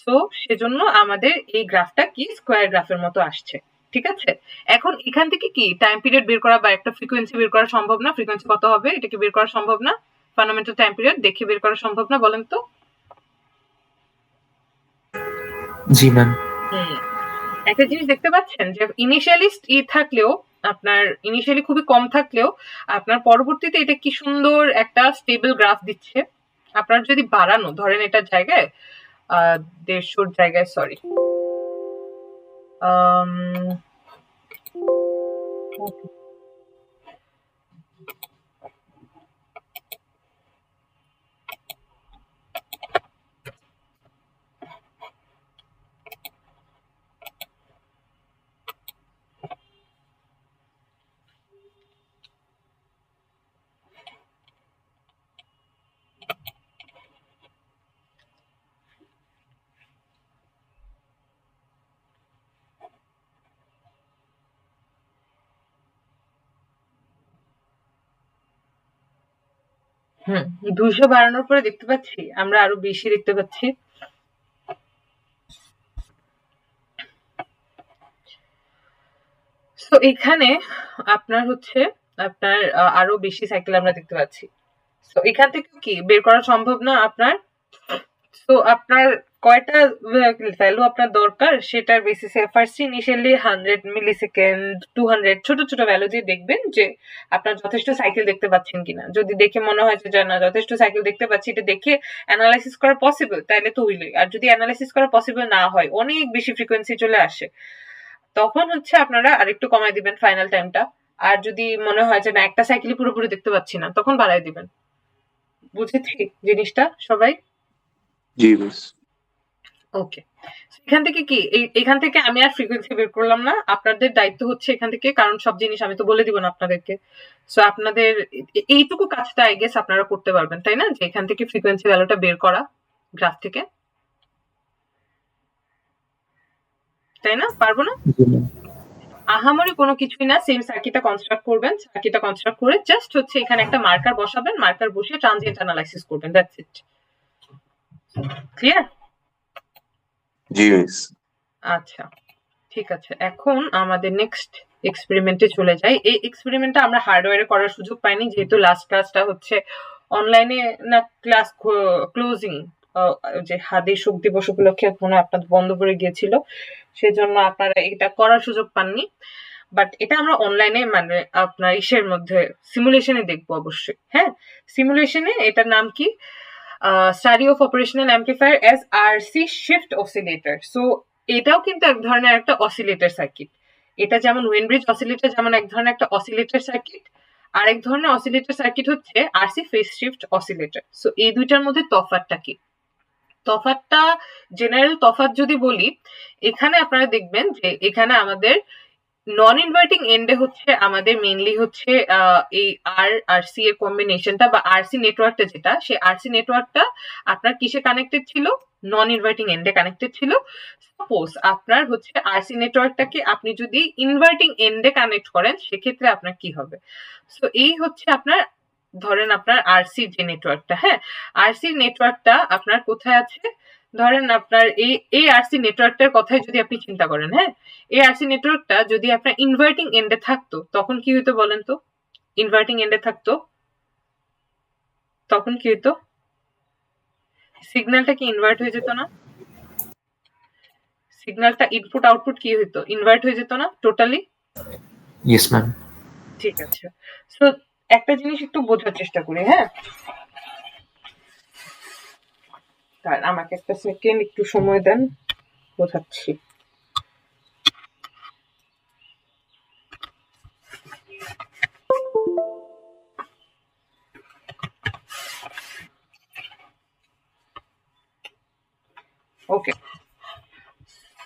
সো সেজন্য আমাদের এই গ্রাফটা কি স্কোয়ার গ্রাফের মতো আসছে। ঠিক আছে, এখন এখান থেকে কি টাইম পিরিয়ড বের করা বা একটা ফ্রিকোয়েন্সি বের করা সম্ভব না? ফ্রিকোয়েন্সি কত হবে এটাকে বের করা সম্ভব না? ফান্ডামেন্টাল টাইম পিরিয়ড দেখে বের করা সম্ভব না, বলেন তো? জি ম্যাম। একটা জিনিস দেখতে পাচ্ছেন যে ইনিশিয়ালি থাকলেও, আপনার ইনিশিয়ালি খুবই কম থাকলেও আপনার পরবর্তীতে এটা কি সুন্দর একটা স্টেবল গ্রাফ দিচ্ছে। আপনার যদি বাড়ানো, ধরেন এটার জায়গায় 150-র জায়গায়, সরি হুম, 200 বাড়ানোর পরে দেখতে পাচ্ছি আমরা আরো বেশি দেখতে পাচ্ছি। তো এখানে আপনার হচ্ছে আপনার আরো বেশি সাইকেল আমরা দেখতে পাচ্ছি। তো এখান থেকে কি বের করা সম্ভব না আপনার? তো আপনার কয়টা ভ্যালু আপনার দরকার সেটার বেসিসে ফার্স্ট ইনিশিয়ালি 100 মিলি সেকেন্ড, 200 ছোট ছোট ভ্যালু দিয়ে দেখবেন যে আপনার যথেষ্ট সাইকেল দেখতে পাচ্ছেন কিনা। যদি দেখে মনে হয় যে না যথেষ্ট সাইকেল দেখতে পাচ্ছি, এটা দেখে অ্যানালাইসিস করা পসিবল, তাহলে তো হইলই। আর যদি অ্যানালাইসিস করা পসিবল না হয়, অনেক বেশি ফ্রিকোয়েন্সি চলে আসে, তখন হচ্ছে আপনারা আরেকটু কমাই দিবেন ফাইনাল টাইমটা। আর যদি মনে হয় যে না একটা সাইকেলই পুরোপুরি দেখতে পাচ্ছি না, তখন বাড়াই দিবেন। বুঝেছি জিনিসটা সবাই? জি মিস। ওকে, এখান থেকে কি এখান থেকে আমি আর ফ্রিকোয়েন্সি বের করলাম না, আপনাদের দায়িত্ব হচ্ছে এখান থেকে, কারণ সব জিনিস আমি তো বলে দিব না আপনাদেরকে। সো আপনাদের এইটুকু কাজটা আই গেস আপনারা করতে পারবেন, তাই না? যে এখান থেকে ফ্রিকোয়েন্সি ভ্যালুটা বের করা গ্রাফ থেকে, তাই না? পারবো না? আহামরি কোনো কিছুই না, সেম সার্কিটটা কনস্ট্রাক্ট করবেন। সার্কিটটা কনস্ট্রাক্ট করে জাস্ট হচ্ছে এখানে একটা মার্কার বসাবেন, মার্কার বসিয়ে ট্রানজিয়েন্ট অ্যানালাইসিস করবেন, that's it. Clear? G miss. আচ্ছা, ঠিক আছে। এখন আমাদের নেক্সট এক্সপেরিমেন্টে চলে যাই। এই এক্সপেরিমেন্টটা আমরা হার্ডওয়্যারে করার সুযোগ পাইনি, যেহেতু লাস্ট ক্লাসটা হচ্ছে অনলাইনে না, ক্লাস ক্লোজিং যে হাদি শোক দিবস উপলক্ষে মনে হয় আপনাদের বন্ধ করে গিয়েছিল, সেজন্য আপনারা এটা করার সুযোগ পাননি। বাট এটা আমরা অনলাইনে মানে আপনার ইসের মধ্যে সিমুলেশনে দেখবো অবশ্যই। হ্যাঁ, সিমুলেশনে এটার নাম কি, study of operational amplifier as RC shift oscillator. So এটাও কিন্তু এক ধরনের একটা অসিলেটর সার্কিট। এটা যেমন ওয়েন ব্রিজ অসিলেটর যেমন এক ধরনের একটা অসিলেটর সার্কিট, আরেক ধরনের অসিলেটর সার্কিট হচ্ছে RC phase shift oscillator. So এই দুইটার মধ্যে তফাৎটা কি? তফাৎটা, জেনারেল তফাৎ যদি বলি, এখানে আপনারা দেখবেন যে এখানে আমাদের নন ইনভার্টিং এন্ডে হচ্ছে আমাদের মেইনলি হচ্ছে এই আর আর সি এর কম্বিনেশনটা বা আরসি নেটওয়ার্কটা যেটা, সেই আরসি নেটওয়ার্কটা আপনার কিসে কানেক্টেড ছিল? নন ইনভার্টিং এন্ডে কানেক্টেড ছিল। সাপোজ আপনার হচ্ছে আরসি নেটওয়ার্কটাকে আপনি যদি ইনভার্টিং এন্ডে কানেক্ট করেন, সেক্ষেত্রে আপনার কি হবে? সো এই হচ্ছে আপনার, ধরেন আপনার আরসি যে নেটওয়ার্কটা, হ্যাঁ, আরসি নেটওয়ার্কটা আপনার কোথায় আছে? ধরেন আপনার এই আরসি নেটওয়ার্কটার কথাই যদি আপনি চিন্তা করেন, হ্যাঁ, এই আরসি নেটওয়ার্কটা যদি আপনার ইনভার্টিং এন্ডে থাকতো, তখন কি হতো বলেন তো? ইনভার্টিং এন্ডে থাকতো, তখন কি হতো? সিগন্যালটা কি ইনভার্ট হয়ে যেত না? সিগন্যালটা ইনপুট আউটপুট কি হতো? ইনভার্ট হয়ে যেত না টোটালি? Yes ma'am. ঠিক আছে। সো একটা জিনিস একটু বোঝার চেষ্টা করি, হ্যাঁ, তার আমাকে একটা সেকেন্ড একটু সময় দেন, বোঝাচ্ছি। ওকে,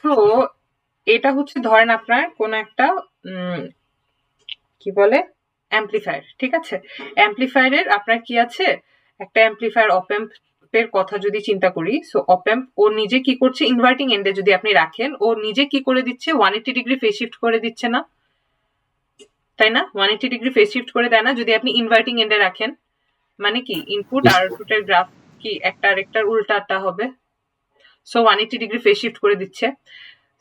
তো এটা হচ্ছে ধরেন আপনার কোন একটা কি বলে অ্যাম্পলিফায়ার, ঠিক আছে? অ্যাম্পলিফায়ারের আপনার কি আছে, একটা অ্যাম্পলিফায়ার অপ্যাম্প এর কথা যদি চিন্তা করি, সো অপ্যাম্প ও নিজে কি করছে, ইনভার্টিং এন্ডে যদি আপনি রাখেন, ও নিজে কি করে দিচ্ছে, 180 ডিগ্রি ফেজ শিফট করে দিচ্ছে না, তাই না? 180 ডিগ্রি ফেজ শিফট করে দেয় না যদি আপনি ইনভার্টিং এন্ডে রাখেন? মানে কি ইনপুট আর আউটপুটের গ্রাফ কি একটা আরেকটার উল্টাটা হবে, সো 180 ডিগ্রি ফেজ শিফট করে দিচ্ছে।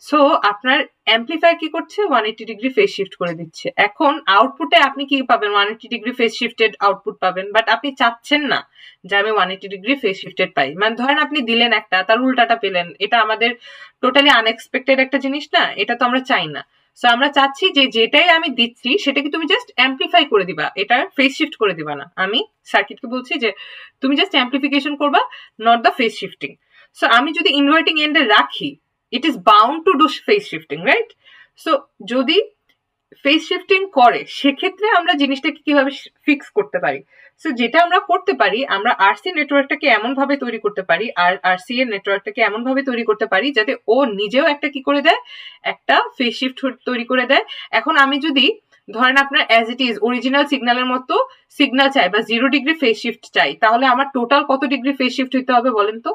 সো আপনার অ্যাম্পলিফায়ার কি করছে, 180 ডিগ্রি ফেজ শিফট করে দিচ্ছে। এখন আউটপুটে আপনি কি পাবেন, 180 ডিগ্রি ফেজ শিফটেড আউটপুট পাবেন, বাট আপনি চাচ্ছেন না যে আমি 180 ডিগ্রি ফেজ শিফটেড পাই। মানে ধরেন আপনি দিলেন একটা, তার উল্টাটা পেলেন, এটা আমাদের টোটালি আনএক্সপেক্টেড একটা জিনিস না, এটা তো আমরা চাই না। সো আমরা চাচ্ছি যে যেটাই আমি দিচ্ছি সেটাকে তুমি জাস্ট অ্যাম্পলিফাই করে দিবা, এটা ফেজ শিফট করে দিবা না। আমি সার্কিটকে বলছি যে তুমি জাস্ট অ্যাম্পলিফিকেশন করবা, not the phase shifting. So আমি যদি ইনভার্টিং এন্ডে রাখি, it is bound to do phase shifting, right? So যদি ফেজ শিফটিং করে, সেক্ষেত্রে আমরা জিনিসটাকে কিভাবে ফিক্স করতে পারি? সো যেটা আমরা করতে পারি, আমরা আরসি নেটওয়ার্কটাকে এমন ভাবে তৈরি করতে পারি, আর আরসি এর নেটওয়ার্কটাকে এমন ভাবে তৈরি করতে পারি যাতে ও নিজেও একটা কি করে দেয়, একটা ফেজ শিফট তৈরি করে দেয়। এখন আমি যদি ধরেন আপনার অ্যাজ ইট ইজ অরিজিনাল সিগন্যালের মতো সিগন্যাল চাই বা 0 ডিগ্রি ফেজ শিফট চাই, তাহলে আমার টোটাল কত ডিগ্রি ফেজ শিফট হইতে হবে বলেন তো?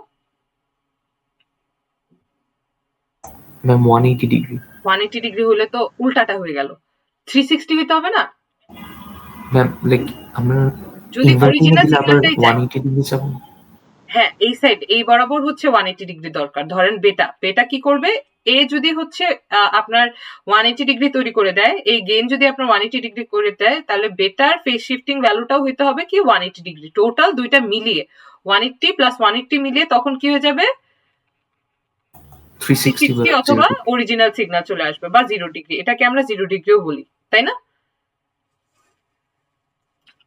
Ma'am 180 degree. 180 ডিগ্রি হলে তো উল্টাটা হয়ে গেল, 360 হইতে হবে না? ম্যাম লাইক আমরা যদি ইনভার্টিং এ অরিজিনাল দিলে আবার সিগন্যালটাই চাই, 180 ডিগ্রি যাব। হ্যাঁ, এই সাইড এই বরাবর হচ্ছে 180 ডিগ্রি দরকার। ধরেন বেটা কি করবে, এ যদি হচ্ছে আপনার 180 ডিগ্রি তৈরি করে দেয়, এই গেইন যদি আপনার 180 ডিগ্রি করে দেয়, তাহলে বেটার ফেজ শিফটিং ভ্যালুটাও হইতে হবে কি 180 ডিগ্রি। টোটাল দুইটা মিলিয়ে 180 প্লাস 180 মিলিয়ে তখন কি হয়ে যাবে, 360 অথবা অরিজিনাল সিগন্যাল চলে আসবে, বা 0 ডিগ্রি, এটাকে আমরা 0 ডিগ্রিও বলি, তাই না?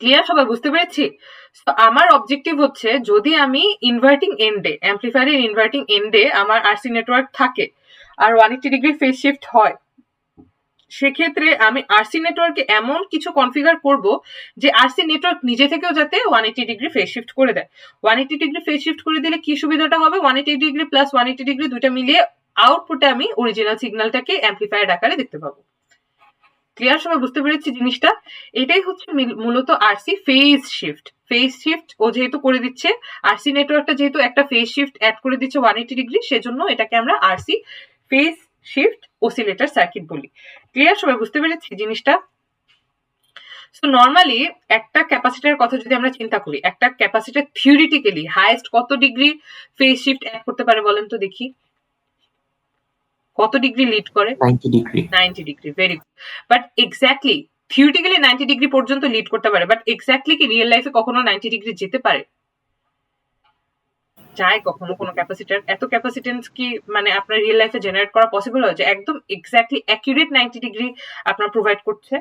ক্লিয়ার, সবাই বুঝতে পেরেছি? আমার অবজেক্টিভ হচ্ছে যদি আমি ইনভার্টিং এন্ডে, অ্যাম্পলিফায়ারের ইনভার্টিং এন্ডে আমার আরসি নেটওয়ার্ক থাকে আর 180 ডিগ্রি ফেজ শিফট হয়, সেক্ষেত্রে আমি আরসি নেটওয়ার্কে এমন কিছু কনফিগার করব যে আরসি নেটওয়ার্ক নিজে থেকেও যাতে 180 ডিগ্রি ফেজ শিফট করে দেয়। 180 ডিগ্রি ফেজ শিফট করে দিলে কি সুবিধাটা হবে, 180 ডিগ্রি প্লাস 180 ডিগ্রি দুইটা মিলিয়ে আউটপুটে আমি অরিজিনাল সিগন্যালটাকে অ্যাম্পলিফায়ার আকারে দেখতে পাবো। ক্লিয়ার, সবাই বুঝতে পেরেছি জিনিসটা? এটাই হচ্ছে মূলত RC phase shift. Phase shift ও যেহেতু করে দিচ্ছে, আরসি নেটওয়ার্কটা যেহেতু একটা ফেজ শিফট অ্যাড করে দিচ্ছে 180 ডিগ্রি, সেজন্য এটাকে আমরা RC phase shift oscillator circuit বলি। ক্লিয়ার, সবাই বুঝতে পেরেছি জিনিসটা? সো নর্মালি একটা ক্যাপাসিটরের কথা যদি আমরা চিন্তা করি, একটা ক্যাপাসিটর থিওরিটিক্যালি হাইয়েস্ট কত ডিগ্রি ফেজ শিফট অ্যাড করতে পারে বলেন তো দেখি? কত ডিগ্রি লিড করে? 90 degree. 90 degree, very good. But exactly theoretically 90 degree পর্যন্ত লিড করতে পারে, বাট এক্স্যাক্টলি কি রিয়েল লাইফে কখনো 90 ডিগ্রি যেতে পারে? যায় কখনো কোনো ক্যাপাসিটার? এত ক্যাপাসিটেন্স কি মানে আপনার রিয়েল লাইফে জেনারেট করা পসিবল হয় যে একদম এক্স্যাক্টলি অ্যাকিউরেট 90 ডিগ্রি আপনার প্রোভাইড করছে?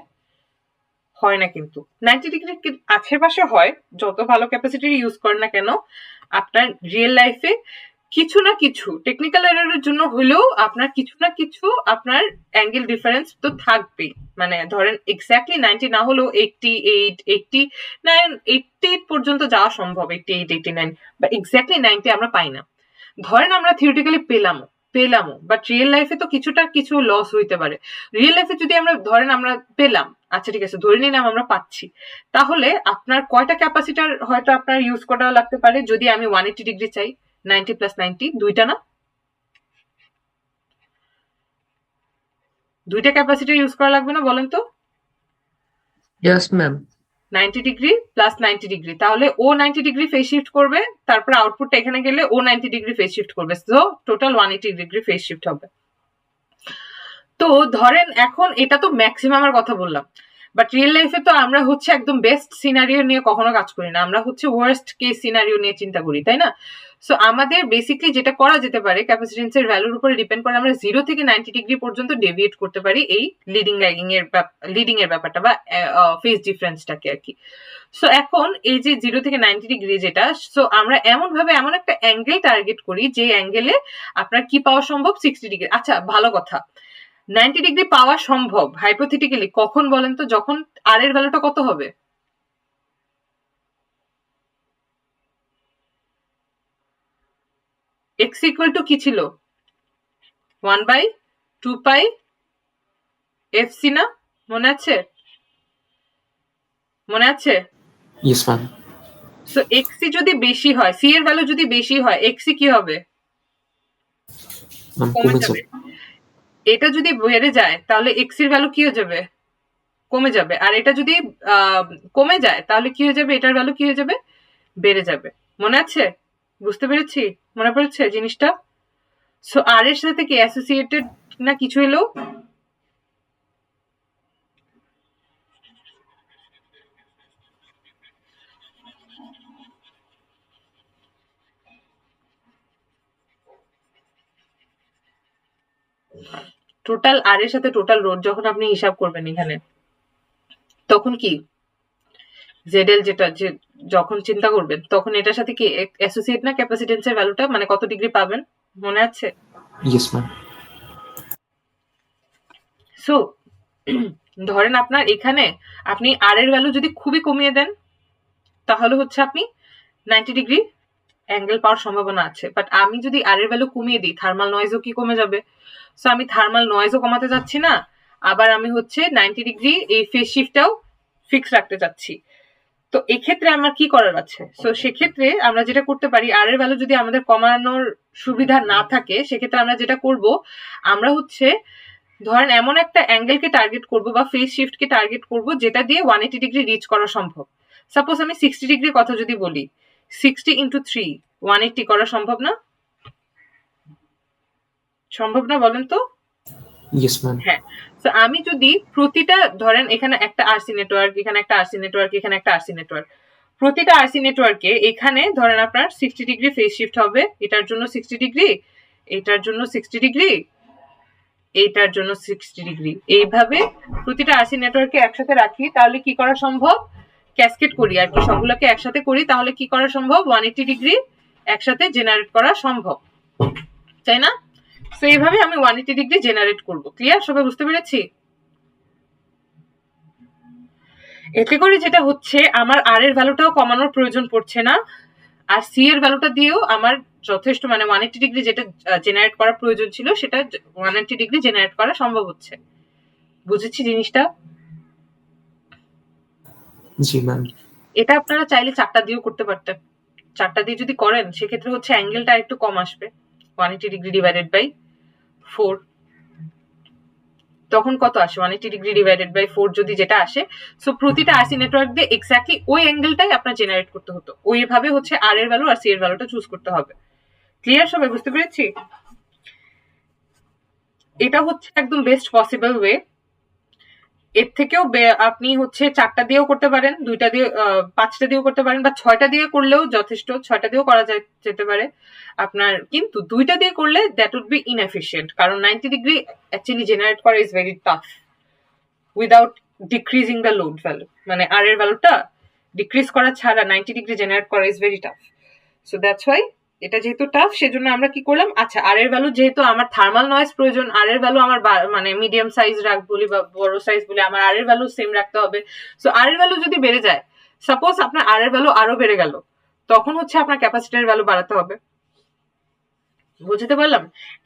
হয় না কিন্তু। 90 ডিগ্রি আশেপাশে হয়, যত ভালো ক্যাপাসিটি ইউজ করেন না কেন আপনার রিয়েল লাইফে কিছু না কিছু টেকনিক্যাল এররের জন্য হলেও আপনার কিছু না কিছু আপনার অ্যাঙ্গেল ডিফারেন্স তো থাকবেই। মানে ধরেন এক্স্যাক্টলি 90 না হলেও 88, 89, 88 পর্যন্ত যাওয়া সম্ভব, 88, 89, বা এক্স্যাক্টলি 90 আমরা পাই না। ধরেন আমরা থিওরিটিক্যালি পেলামও, বাট রিয়েল লাইফে তো কিছুটা কিছু লস হইতে পারে। রিয়েল লাইফে যদি আমরা ধরেন আমরা পেলাম, আচ্ছা ঠিক আছে ধরে নিলাম আমরা পাচ্ছি, তাহলে আপনার কয়টা ক্যাপাসিটার হয়তো আপনার ইউজ করা লাগতে পারে যদি আমি 180 ডিগ্রি চাই? 90 প্লাস 90, দুইটা না? দুইটা ক্যাপাসিটার ইউজ করা লাগবে না বলেন তো? Yes ma'am. 90 degree plus 90 degree, তাহলে ও 90 ডিগ্রি ফেজ শিফট করবে, তারপর আউটপুটটা এখানে গেলে ও 90 ডিগ্রি ফেজ শিফট করবে, so total 180 degree phase shift হবে। তো ধরেন এখন এটা তো ম্যাক্সিমামের কথা বললাম, বাট রিয়েল লাইফে তো আমরা হচ্ছে একদম বেস্ট সিনারিও নিয়ে কখনো কাজ করি না, আমরা হচ্ছে ওয়ার্স্ট কেস সিনারিও নিয়ে চিন্তা করি, তাই না? সো আমাদের বেসিকলি যেটা করা যেতে পারে ক্যাপাসিটেন্সের ভ্যালুর উপরে ডিপেন্ড করে আমরা 0 থেকে 90 ডিগ্রি পর্যন্ত ডেভিয়েট করতে পারি এই লিডিং এর ব্যাপারটা বা ফেজ ডিফারেন্সটাকে আর কি। সো এখন এই যে 0 থেকে 90 ডিগ্রি যেটা, সো আমরা এমন একটা অ্যাঙ্গেল টার্গেট করি যে অ্যাঙ্গেলে আপনার কি পাওয়া সম্ভব? 60 ডিগ্রি। আচ্ছা ভালো কথা, 90 ডিগ্রি পাওয়া সম্ভব হাইপোথেটিক্যালি কখন বলেন তো? যখন আর এর ভ্যালুটা কত হবে? x ইকুয়াল টু কি ছিল? 1/2 পাই fc না? মনে আছে? Yes ma'am. সো xc যদি বেশি হয়, c এর ভ্যালু যদি বেশি হয়, xc কি হবে? কমে যাবে। এটা যদি বেড়ে যায় তাহলে x এর ভ্যালু কি হয়ে যাবে? কমে যাবে। আর এটা যদি কমে যায় তাহলে কি হয়ে যাবে? এটার ভ্যালু কি হয়ে যাবে? বেড়ে যাবে। মনে আছে? বুঝতে পেরেছি? মনে পড়েছে জিনিসটা? সো আর এর সাথে কি অ্যাসোসিয়েটেড না কিছু এলো? টোটাল আর এর সাথে টোটাল রোড যখন আপনি হিসাব করবেন এখানে, তখন কি জেডএল যেটা যে যখন চিন্তা করবেন তখন এটার সাথে কি অ্যাসোসিয়েট না ক্যাপাসিটেন্সের ভ্যালুটা, মানে কত ডিগ্রি পাবেন? মনে আছে? Yes ma'am. সো ধরেন আপনার এখানে আপনি আর এর ভ্যালু যদি খুবই কমিয়ে দেন তাহলে হচ্ছে আপনি 90 ডিগ্রি অ্যাঙ্গেল পাওয়ার সম্ভাবনা আছে, বাট আমি যদি আর এর ভ্যালু কমিয়ে দিই থার্মাল নয়েজও কি কমে যাবে? সো আমি থার্মাল নয়েজও কমাতে যাচ্ছি না, আবার আমি হচ্ছে 90 ডিগ্রি এই ফেজ শিফটটাও ফিক্স রাখতে চাচ্ছি। তো এক্ষেত্রে আমার কি করার আছে? সো সেক্ষেত্রে আমরা যেটা করতে পারি, আর এর ভ্যালু যদি আমাদের কমানোর সুবিধা না থাকে সেক্ষেত্রে আমরা যেটা করব, আমরা হচ্ছে ধরেন এমন একটা অ্যাঙ্গেলকে টার্গেট করব বা ফেজ শিফটকে টার্গেট করব যেটা দিয়ে 180 ডিগ্রি রিচ করা সম্ভব। সাপোজ আমি 60 ডিগ্রির কথা যদি বলি, 60 ইন্টু 3 180 করা সম্ভব না? সম্ভব না বলেন তো? Yes ma'am. হ্যাঁ। তো আমি যদি প্রতিটা ধরেন এখানে একটা আরসি নেটওয়ার্ক, এখানে একটা আরসি নেটওয়ার্ক, এখানে একটা আরসি নেটওয়ার্ক, প্রতিটা আরসি নেটওয়ার্কে এখানে ধরেন আপনার 60 ডিগ্রি ফেজ শিফট হবে, এটার জন্য 60 ডিগ্রি, এটার জন্য 60 ডিগ্রি, এইটার জন্য 60 ডিগ্রি, এইভাবে প্রতিটা আরসি নেটওয়ার্কে একসাথে রাখি তাহলে কি করা সম্ভব? ক্যাসকেড করি আর কি, সবগুলোকে একসাথে করি তাহলে কি করা সম্ভব? 180 ডিগ্রি একসাথে জেনারেট করা সম্ভব, তাই না? তো এইভাবে আমি 180 ডিগ্রি জেনারেট করব। ক্লিয়ার? সবাই বুঝতে পেরেছি? এতে করে যেটা হচ্ছে আমার আর এর ভ্যালুটাও কমানোর প্রয়োজন পড়ছে না, আর সি এর ভ্যালুটা দিয়েও আমার যথেষ্ট মানে 180 ডিগ্রি যেটা জেনারেট করার প্রয়োজন ছিল সেটা 180 ডিগ্রি জেনারেট করা সম্ভব হচ্ছে। বুঝেছি জিনিসটা? জি ম্যাম। এটা আপনারা চাইলে 4টা দিয়েও করতে পারতেন। 4টা দিয়ে যদি করেন সেক্ষেত্রে হচ্ছে অ্যাঙ্গেলটা একটু কম আসবে, 180 ডিগ্রি ডিভাইডেড বাই 4, তখন কত আসে? 180 ডিগ্রি ডিভাইডেড বাই 4 যদি যেটা আসে, সো প্রতিটা আরসি নেটওয়ার্ক দিয়ে এক্স্যাক্টলি ওই অ্যাঙ্গেলটাই আপনার জেনারেট করতে হতো। ওইভাবে হচ্ছে আর এর ভ্যালু আর সি এর ভ্যালুটা চুজ করতে হবে। ক্লিয়ার? সবাই বুঝতে পেরেছি? এটা হচ্ছে একদম বেস্ট পসিবল ওয়ে। এর থেকেও আপনি হচ্ছে 4টা দিয়েও করতে পারেন, 2টা দিয়ে 5টা দিয়েও করতে পারেন, বা 6টা দিয়ে করলেও যথেষ্ট, 6টা দিয়েও করা যেতে পারে আপনার। কিন্তু 2টা দিয়ে করলে দ্যাট উড বি ইনএফিশিয়েন্ট, কারণ 90 ডিগ্রি অ্যাকচুয়ালি জেনারেট করা is very tough without decreasing the load value. মানে আর এর ভ্যালুটা ডিক্রিজ করা ছাড়া 90 ডিগ্রি জেনারেট করা is very tough. So that's why এটা যেহেতু টাফ, সেজন্য আমরা কি করলাম, আচ্ছা আর এর ভ্যালু যেহেতু আমার থার্মাল নয়েজ প্রয়োজন, আর এর ভ্যালু আমার মানে মিডিয়াম সাইজ রাখবো বা বড় সাইজ বলে আমার আর এর ভ্যালু সেম রাখতে হবে। সো আর এর ভ্যালু যদি বেড়ে যায়, সাপোজ আপনার আর এর ভ্যালু আরো বেড়ে গেল, তখন হচ্ছে আপনার ক্যাপাসিটরের ভ্যালু বাড়াতে হবে। বুঝতে পারলাম?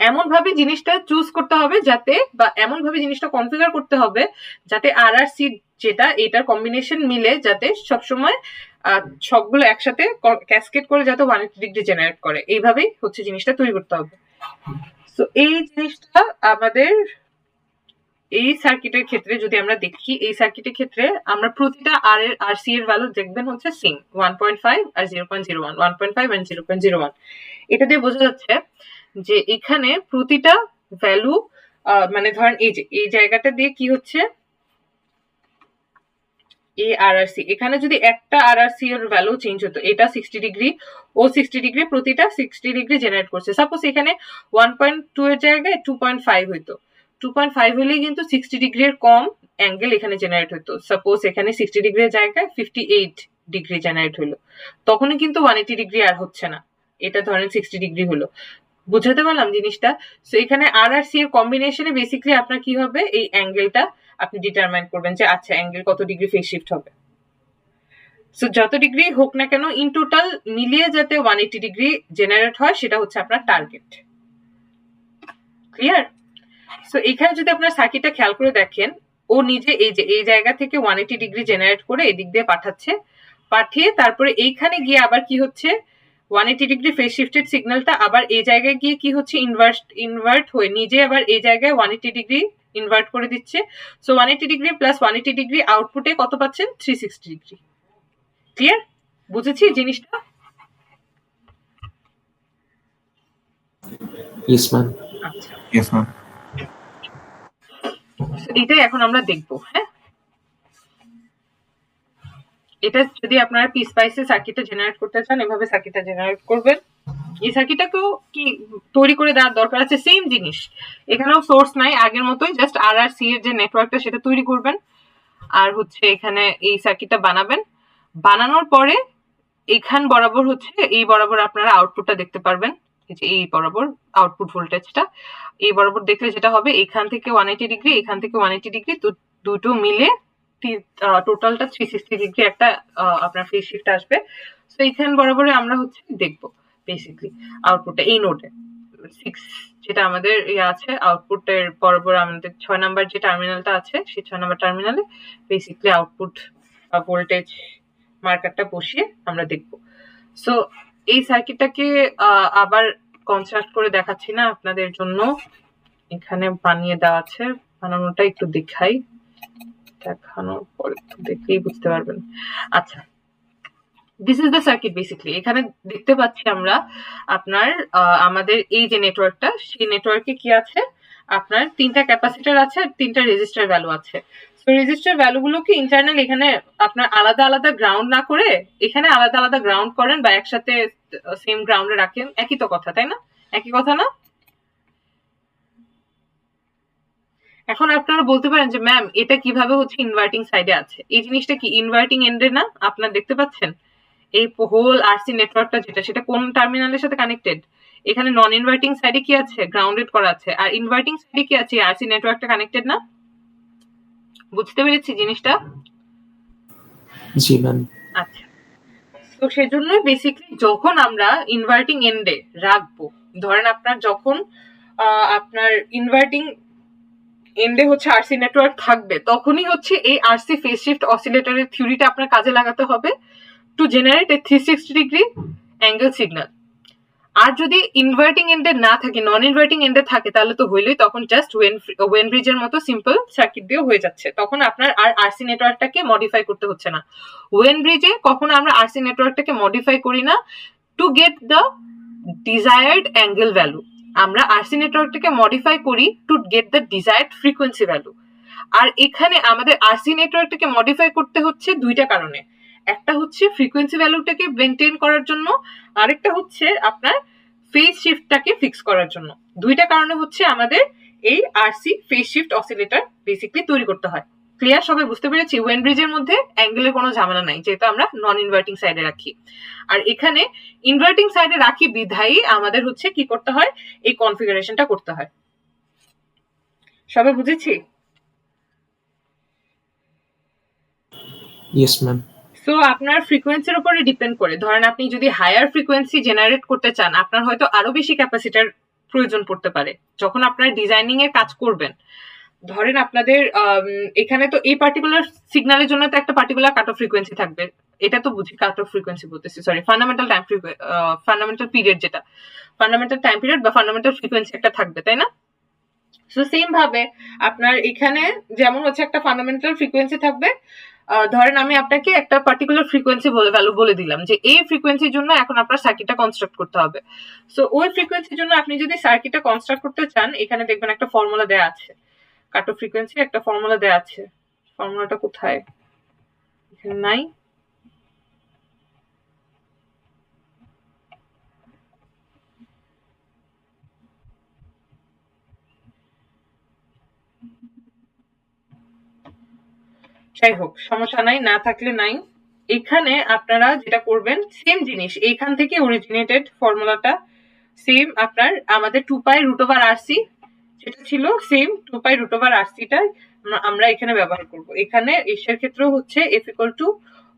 এমন ভাবে জিনিসটা চুজ করতে হবে যাতে, বা এমন ভাবে জিনিসটা কনফিগার করতে হবে যাতে আর আর সি যেটা এটার কম্বিনেশন মিলে যাতে সবসময় সবগুলো একসাথে ক্যাসকেড করে যাতে 180 ডিগ্রি জেনারেট করে, এইভাবেই হচ্ছে জিনিসটা তৈরি করতে হবে। তো এই জিনিসটা আমাদের এই সার্কিটের ক্ষেত্রে যদি আমরা দেখি, এই সার্কিটের ক্ষেত্রে আমরা প্রতিটা আর এর আর সি এর ভ্যালু দেখবেন হচ্ছে সেম 1.5 আর 0.01, 1.5 and 0.01। এটা দিয়ে বোঝা যাচ্ছে যে এখানে প্রতিটা ভ্যালু মানে ধরেন এই যে এই জায়গাটা দিয়ে কি হচ্ছে, এ আর আর সি, এখানে যদি একটা আর আর সি এর ভ্যালু চেঞ্জ হতো, এটা 60 ডিগ্রি ও 60 ডিগ্রি, প্রতিটা 60 ডিগ্রি জেনারেট করছে। সাপোজ এখানে 1.2 এর জায়গায় 2.5 হইতো, 2.5 হলেই কিন্তু 60 ডিগ্রির কম অ্যাঙ্গেল এখানে জেনারেট হতো। সাপোজ এখানে 60 ডিগ্রির জায়গায় 58 ডিগ্রি জেনারেট হলো, তখনই কিন্তু 180 ডিগ্রি আর হচ্ছে না, এটা ধরেন 60 ডিগ্রি হলো। বুঝাতে পারলাম জিনিসটা? সো এখানে আর আর সি এর কম্বিনেশনে বেসিক্যালি আপনার কি হবে, এই অ্যাঙ্গেলটা আপনি ডিটারমাইন করবেন যে আচ্ছা অ্যাঙ্গেল কত ডিগ্রি ফেজ শিফট হবে। সো যত ডিগ্রি হোক না কেন ইন টোটাল মিলিয়ে যাতে 180 ডিগ্রি জেনারেট হয়, সেটা হচ্ছে আপনার টার্গেট। ক্লিয়ার? সো এখানে যদি আপনার সার্কিটটা খেয়াল করে দেখেন, ও নিজে এই যে এই জায়গা থেকে 180 ডিগ্রি জেনারেট করে এদিক দিয়ে পাঠাচ্ছে, পাঠিয়ে তারপরে এইখানে গিয়ে আবার কি হচ্ছে, 180 ডিগ্রি ফেজ শিফটেড সিগন্যালটা আবার এই জায়গায় গিয়ে কি হচ্ছে, ইনভার্ট হয়ে নিজে আবার এই জায়গায় 180 ডিগ্রি ইনভার্ট করে দিচ্ছে। সো 180 ডিগ্রি প্লাস 180 ডিগ্রি আউটপুটে কত পাচ্ছেন, 360 ডিগ্রি। ক্লিয়ার? বুঝেছি জিনিসটা? Yes ma'am. আচ্ছা, ইয়েস ম্যাম। এটাই এখন আমরা দেখবো। হ্যাঁ, এটা যদি আপনারা পি স্পাইসে সার্কিটটা জেনারেট করতে চান, এভাবে সার্কিটটা জেনারেট করবেন। এই সার্কিটটাকেও কি তৈরি করে দেওয়ার দরকার আছে, সেম জিনিস, এখানেও সোর্স নাই, আগের মতোই জাস্ট আর আর সি এর যে নেটওয়ার্কটা সেটা তৈরি করবেন, আর হচ্ছে এখানে এই সার্কিটটা বানাবেন। বানানোর পরে এখান বরাবর হচ্ছে এই বরাবর আপনারা আউটপুটটা দেখতে পারবেন, যে এই বরাবর আউটপুট ভোল্টেজটা এই বরাবর দেখলে যেটা হবে, এখান থেকে 180 ডিগ্রি, এখান থেকে 180 ডিগ্রি, দুটো মিলে টোটালটা 360 ডিগ্রি একটা আপনার ফেজ শিফট আসবে। তো এইখান বরাবর আমরা হচ্ছে দেখবো বেসিক্যালি আউটপুটটা এই নোডে 6 যেটা আমাদের ইয়ে আছে, আউটপুটের বরাবর আমাদের 6 নাম্বার যে টার্মিনালটা আছে, সেই 6 নাম্বার টার্মিনালে বেসিক্যালি আউটপুট ভোল্টেজ মার্কারটা বসিয়ে আমরা দেখবো। সো এই সার্কিটটাকে আবার কনস্ট্রাক্ট করে দেখাচ্ছি না আপনাদের জন্য, এখানে বানিয়ে দেওয়া আছে, বানানোটা একটু দেখাই, দেখানোর পরে দেখলেই বুঝতে পারবেন। আচ্ছা, this is the circuit basically. এখানে দেখতে পাচ্ছি আমরা আপনার আমাদের এই যে নেটওয়ার্কটা, সেই নেটওয়ার্কে কি আছে, আপনার 3টা ক্যাপাসিটর আছে আর 3টা রেজিস্টার ভ্যালু আছে। তো রেজিস্টার ভ্যালুগুলোকে ইন্টারনাল এখানে আপনার আলাদা আলাদা গ্রাউন্ড না করে এখানে আলাদা আলাদা গ্রাউন্ড করেন, বা একসাথে সেম গ্রাউন্ডে রাখেন, একই তো কথা, তাই না? একই কথা না? এখন আপনারা বলতে পারেন যে ম্যাম এটা কিভাবে হচ্ছে ইনভার্টিং সাইডে আছে, এই জিনিসটা কি ইনভার্টিং এন্ডে না? আপনারা দেখতে পাচ্ছেন এই হোল আরসি নেটওয়ার্কটা যেটা, সেটা কোন টার্মিনালের সাথে কানেক্টেড? এখানে নন ইনভার্টিং সাইডে কি আছে, গ্রাউন্ডেড করা আছে, আর ইনভার্টিং সাইডে কি আছে, আরসি নেটওয়ার্কটা কানেক্টেড না? বুঝতে পেরেছি জিনিসটা? জি ম্যাম। আচ্ছা, তো সেজন্য বেসিক্যালি যখন আমরা ইনভার্টিং এন্ডে রাখবো, ধরেন আপনার যখন আপনার ইনভার্টিং এন্ডে হচ্ছে আরসি নেটওয়ার্ক থাকবে, তখনই হচ্ছে এই আরসি ফেজ শিফট অসিলেটরের থিওরিটা আপনার কাজে লাগাতে হবে to generate a 360 degree angle signal. আর যদি ইনভার্টিং এন্ডে না থাকে, নন ইনভার্টিং এন্ডে থাকে, তাহলে তো হইলেই, তখন জাস্ট ওয়েন ব্রিজের মতো সিম্পল সার্কিট দিয়ে হয়ে যাচ্ছে, তখন আপনার আর আরসি নেটওয়ার্কটাকে মডিফাই করতে হচ্ছে না। ওয়েন ব্রিজে কখনো আমরা আরসি নেটওয়ার্কটাকে মডিফাই করি না to get the desired angle value, আমরা আরসি নেটওয়ার্কটাকে মডিফাই করি to get the desired frequency value. আর এখানে আমাদের আরসি নেটওয়ার্কটাকে মডিফাই করতে হচ্ছে দুইটা কারণে, একটা হচ্ছে ফ্রিকোয়েন্সি ভ্যালুটাকে মেনটেন করার জন্য, আরেকটা হচ্ছে আপনার ফেজ শিফটটাকে ফিক্স করার জন্য। দুইটা কারণে হচ্ছে আমাদের এই RC phase shift oscillator basically তৈরি করতে হয়। ক্লিয়ার? সবাই বুঝতে পেরেছি? ওয়েন ব্রিজের মধ্যে অ্যাঙ্গেলের কোনো ঝামেলা নাই, যেহেতু আমরা নন ইনভার্টিং সাইডে রাখি। আর এখানে ইনভার্টিং সাইডে রাখি বিধায়ী আমাদের হচ্ছে কি করতে হয়, এই কনফিগারেশনটা করতে হয়। সবাই বুঝেছি? Yes ma'am. সো আপনার ফ্রিকোয়েন্সির উপরে ডিপেন্ড করে, ধরেন আপনি যদি হায়ার ফ্রিকোয়েন্সি জেনারেট করতে চান, আপনার হয়তো আরো বেশি ক্যাপাসিটার প্রয়োজন পড়তে পারে যখন আপনার ডিজাইনিং এর কাজ করবেন। ধরেন আপনাদের এখানে তো এই পার্টিকুলার সিগন্যালের জন্য তো একটা পার্টিকুলার কাট অফ ফ্রিকোয়েন্সি থাকবে, এটা তো বুঝি, কাট অফ ফ্রিকোয়েন্সি বলতেছি, sorry, fundamental time fundamental period, যেটা ফান্ডামেন্টাল টাইম পিরিয়ড বা ফান্ডামেন্টাল ফ্রিকোয়েন্সি একটা থাকবে, তাই না? সো সেম ভাবে আপনার এখানে যেমন হচ্ছে একটা ফান্ডামেন্টাল ফ্রিকোয়েন্সি থাকবে। ধরেন আমি আপনাকে একটা পার্টিকুলার ফ্রিকোয়েন্সি ভ্যালু বলে দিলাম যে এই ফ্রিকোয়েন্সির জন্য এখন আপনার সার্কিটটা কনস্ট্রাক্ট করতে হবে। সো ওই ফ্রিকোয়েন্সির জন্য আপনি যদি সার্কিটটা কনস্ট্রাক্ট করতে চান, এখানে দেখবেন একটা ফর্মুলা দেওয়া আছে, কাট অফ ফ্রিকোয়েন্সি একটা ফর্মুলা দেওয়া আছে। ফর্মুলাটা কোথায়? এখানে নাই। যাই হোক, সমস্যা নাই, না থাকলে নাই। এখানে আপনারা যেটা করবেন, সেম জিনিস এইখান থেকে অরিজিনেটেড ফর্মুলাটা সেম আপনার আমাদের 2π√RC যেটা ছিল, সেম 2π√RC-টাই আমরা এখানে ব্যবহার করব। এখানে এর ক্ষেত্রেও হচ্ছে F =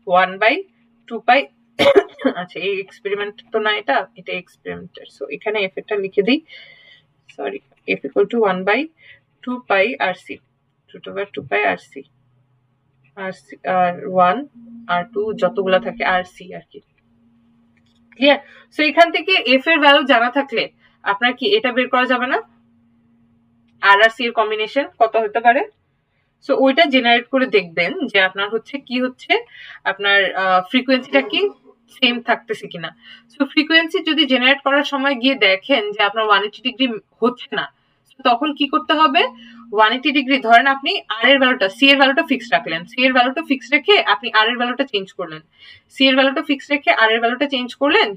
1/2π। আচ্ছা, এই এক্সপেরিমেন্ট তো না, এটা এক্সপেরিমেন্টের। সো এখানে F এরটা লিখে দিই, সরি, F = 1/2πRC, √2πRC, আর 1 আর 2 যতগুলা থাকে RC আর কি। ক্লিয়ার? সো এখান থেকে F এর ভ্যালু জানা থাকলে আপনার কি এটা বের করা যাবে না, RRC এর কম্বিনেশন কত হতে পারে? সো ওইটা জেনারেট করে দেখবেন যে আপনার হচ্ছে কি হচ্ছে, আপনার ফ্রিকোয়েন্সিটা কি সেম থাকতেছে কিনা। সো ফ্রিকোয়েন্সি যদি জেনারেট করার সময় গিয়ে দেখেন যে আপনার 180 ডিগ্রি হচ্ছে না, তখন কি করতে হবে, 180 ডিগ্রি ধরেন আপনি আর এর ভ্যালুটা, সি এর ভ্যালুটা ফিক্স রাখলেন, সি এর ভ্যালুটা ফিক্স রেখে আপনি আর এর ভ্যালুটা চেঞ্জ করলেন, সি এর ভ্যালুটা ফিক্স রেখে আর এর ভ্যালুটা চেঞ্জ করলেন।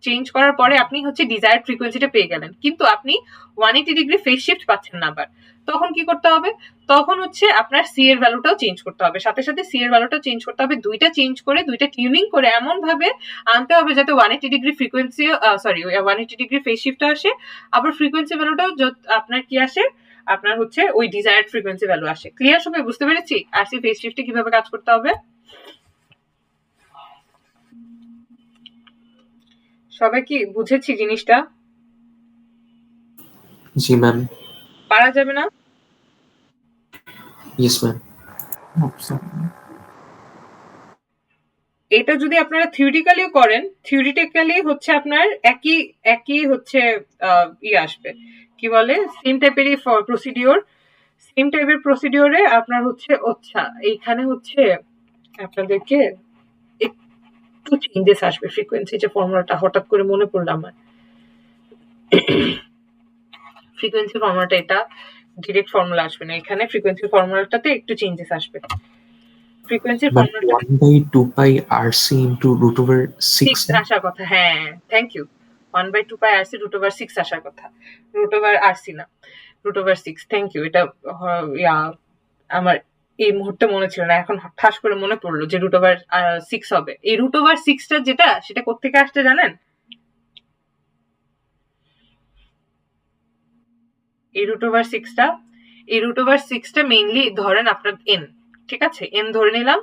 চেঞ্জ করার পরে আপনি হচ্ছে ডিজায়ার্ড ফ্রিকোয়েন্সিটা পেয়ে গেলেন, কিন্তু আপনি 180 ডিগ্রি ফেজ শিফট পাচ্ছেন না। আবার তখন কি করতে হবে, তখন হচ্ছে আপনার সি এর ভ্যালুটাও চেঞ্জ করতে হবে, সাথে সাথে সি এর ভ্যালুটাও চেঞ্জ করতে হবে। দুইটা চেঞ্জ করে, দুইটা টিউনিং করে এমন ভাবে আনতে হবে যাতে 180 degree frequency, sorry, 180 degree phase শিফটটা আসে, আবার ফ্রিকোয়েন্সি ভ্যালুটাও আপনার কি আসে, আপনার হচ্ছে ওই ডিজায়ার্ড ফ্রিকোয়েন্সি ভ্যালু আসে। ক্লিয়ার? সবাই বুঝতে পেরেছি আরসি ফেজ শিফটে কিভাবে কাজ করতে হবে? সবাই কি বুঝেছি জিনিসটা? জি ম্যাম। পারা যাবে না? Yes ma'am. এটা যদি আপনারা থিওরিটিক্যালিও করেন, থিওরিটিক্যালি হচ্ছে আপনার একই হচ্ছে আসবে, কি বলে, সেম টাইপেরই প্রসিডিওর, সেম টাইপের প্রসিডিওরে আপনার হচ্ছে, আচ্ছা এইখানে হচ্ছে আপনাদেরকে একটু চেঞ্জেস আসবে ফ্রিকোয়েন্সি, যে ফর্মুলাটা হঠাৎ করে মনে পড়লো আমার, ফ্রিকোয়েন্সি ফর্মুলাটা এটা ডিরেক্ট ফর্মুলা আসবে না, এখানে ফ্রিকোয়েন্সি ফর্মুলাটাতে একটু চেঞ্জেস আসবে। ফ্রিকোয়েন্সির ফর্মুলাটা 1/2πRC into √6 আসার কথা। হ্যাঁ, থ্যাংক ইউ। 1/2πRC √6 আসার কথা, √RC না, √6। Thank you. এটা আমার এই মুহূর্তে মনে ছিল না, এখন ঠাস করে মনে পড়লো যে √6 হবে। এই √6টা যেটা, সেটা কোত্থেকে আসছে জানেন? এই √6টা মেইনলি ধরেন আপনার এন, ঠিক আছে, এন ধরে নিলাম,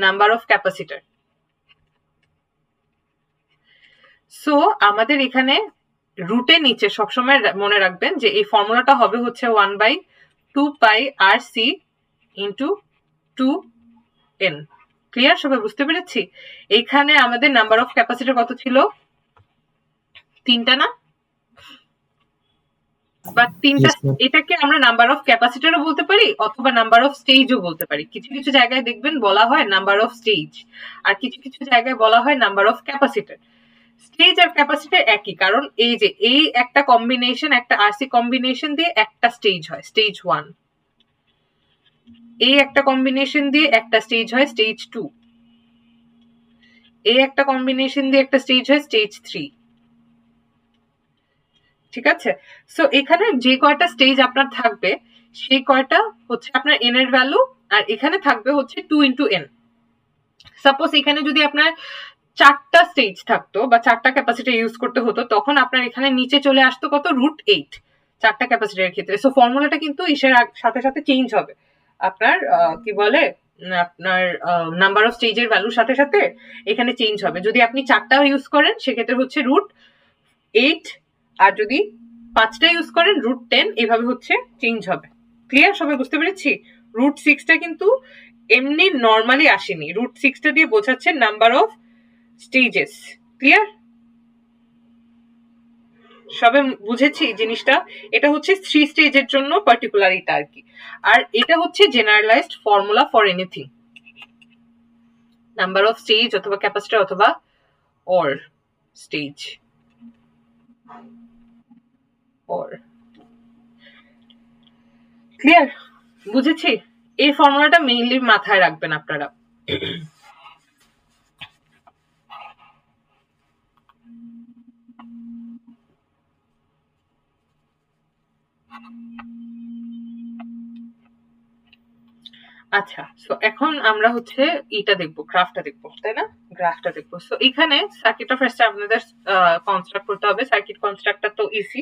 নাম্বার অফ ক্যাপাসিটর। সো আমাদের এখানে রুটের নিচে সবসময় মনে রাখবেন যে এই ফর্মুলাটা হবে হচ্ছে 1/2πRC ইন্টু 2n। ক্লিয়ার? সবাই বুঝতে পেরেছি? এইখানে আমাদের নাম্বার অফ ক্যাপাসিটর কত ছিল? 3টা না? বা 3টা। এটাকে আমরা নাম্বার অফ ক্যাপাসিটরও বলতে পারি অথবা নাম্বার অফ স্টেজও বলতে পারি। কিছু কিছু জায়গায় দেখবেন বলা হয় নাম্বার অফ স্টেজ, আর কিছু কিছু জায়গায় বলা হয় নাম্বার অফ ক্যাপাসিটর। স্টেজ আর ক্যাপাসিটর একই, কারণ এই যে এই একটা কম্বিনেশন, একটা আরসি কম্বিনেশন দিয়ে একটা স্টেজ হয় স্টেজ 1, এই একটা কম্বিনেশন দিয়ে একটা স্টেজ হয় স্টেজ 2, এই একটা কম্বিনেশন দিয়ে একটা স্টেজ হয় স্টেজ 3। ঠিক আছে, সো এখানে যে কয়টা স্টেজ আপনার থাকবে সেই কয়টা হচ্ছে আপনার এন এর ভ্যালু, আর এখানে থাকবে হচ্ছে 2 ইন্টু এন। সাপোজ এখানে যদি আপনার 4টা স্টেজ থাকতো বা 4টা ক্যাপাসিটর ইউজ করতে হতো, তখন আপনার এখানে নিচে চলে আসতো কত, √8 4টা ক্যাপাসিটরের ক্ষেত্রে। সো ফর্মুলাটা কিন্তু ইসের সাথে সাথে চেঞ্জ হবে, আপনার কি বলে আপনার নাম্বার অফ স্টেজের ভ্যালুর সাথে সাথে এখানে চেঞ্জ হবে। যদি আপনি 4টাও ইউজ করেন সেক্ষেত্রে হচ্ছে √8, আর যদি 5টা ইউজ করেন √10, এভাবে হচ্ছে চেঞ্জ হবে। ক্লিয়ার? সবাই বুঝতে পেরেছি? √6টা কিন্তু এমনি নর্মালি আসেনি, √6টা দিয়ে বোঝাচ্ছে নাম্বার অফ স্টেজেস। ক্লিয়ার? সবে বুঝেছি জিনিসটা? এটা হচ্ছে 3 স্টেজের জন্য পার্টিকুলারিটা আর কি, আর এটা হচ্ছে generalised formula for anything, number of stage অথবা ক্যাপাসিটর অথবা অর স্টেজ অর। ক্লিয়ার? বুঝেছি? এই ফর্মুলাটা মেইনলি মাথায় রাখবেন আপনারা। আচ্ছা, সো এখন আমরা হচ্ছে এটা দেখবো, গ্রাফটা দেখবো, তাই না? গ্রাফটা দেখবো। সো এখানে সার্কিটটা ফার্স্টে আপনাদের কনস্ট্রাক্ট করতে হবে। সার্কিট কনস্ট্রাক্টটা তো ইজি,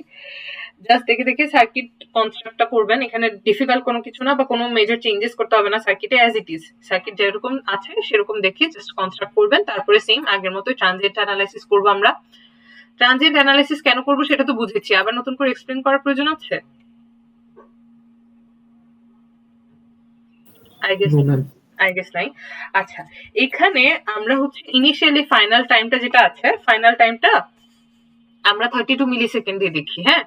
জাস্ট দেখে দেখে সার্কিট কনস্ট্রাক্টটা করবেন। এখানে ডিফিকাল্ট কোনো কিছু না, বা কোনো মেজর চেঞ্জেস করতে হবে না সার্কিটে, অ্যাজ ইট ইজ সার্কিট যেরকম আছে সেরকম দেখে জাস্ট কনস্ট্রাক্ট করবেন। তারপরে সেম আগের মতোই ট্রানজিয়েন্ট অ্যানালাইসিস করবো আমরা। ট্রানজিয়েন্ট অ্যানালাইসিস কেন করবো সেটা তো বুঝেছি, আবার নতুন করে এক্সপ্লেন করার প্রয়োজন আছে? আই গেস নাই। আচ্ছা, এখানে আমরা হচ্ছে ইনিশিয়ালি ফাইনাল টাইমটা যেটা আছে, ফাইনাল টাইমটা আমরা 32 মিলি সেকেন্ড দিয়ে দেখি। হ্যাঁ,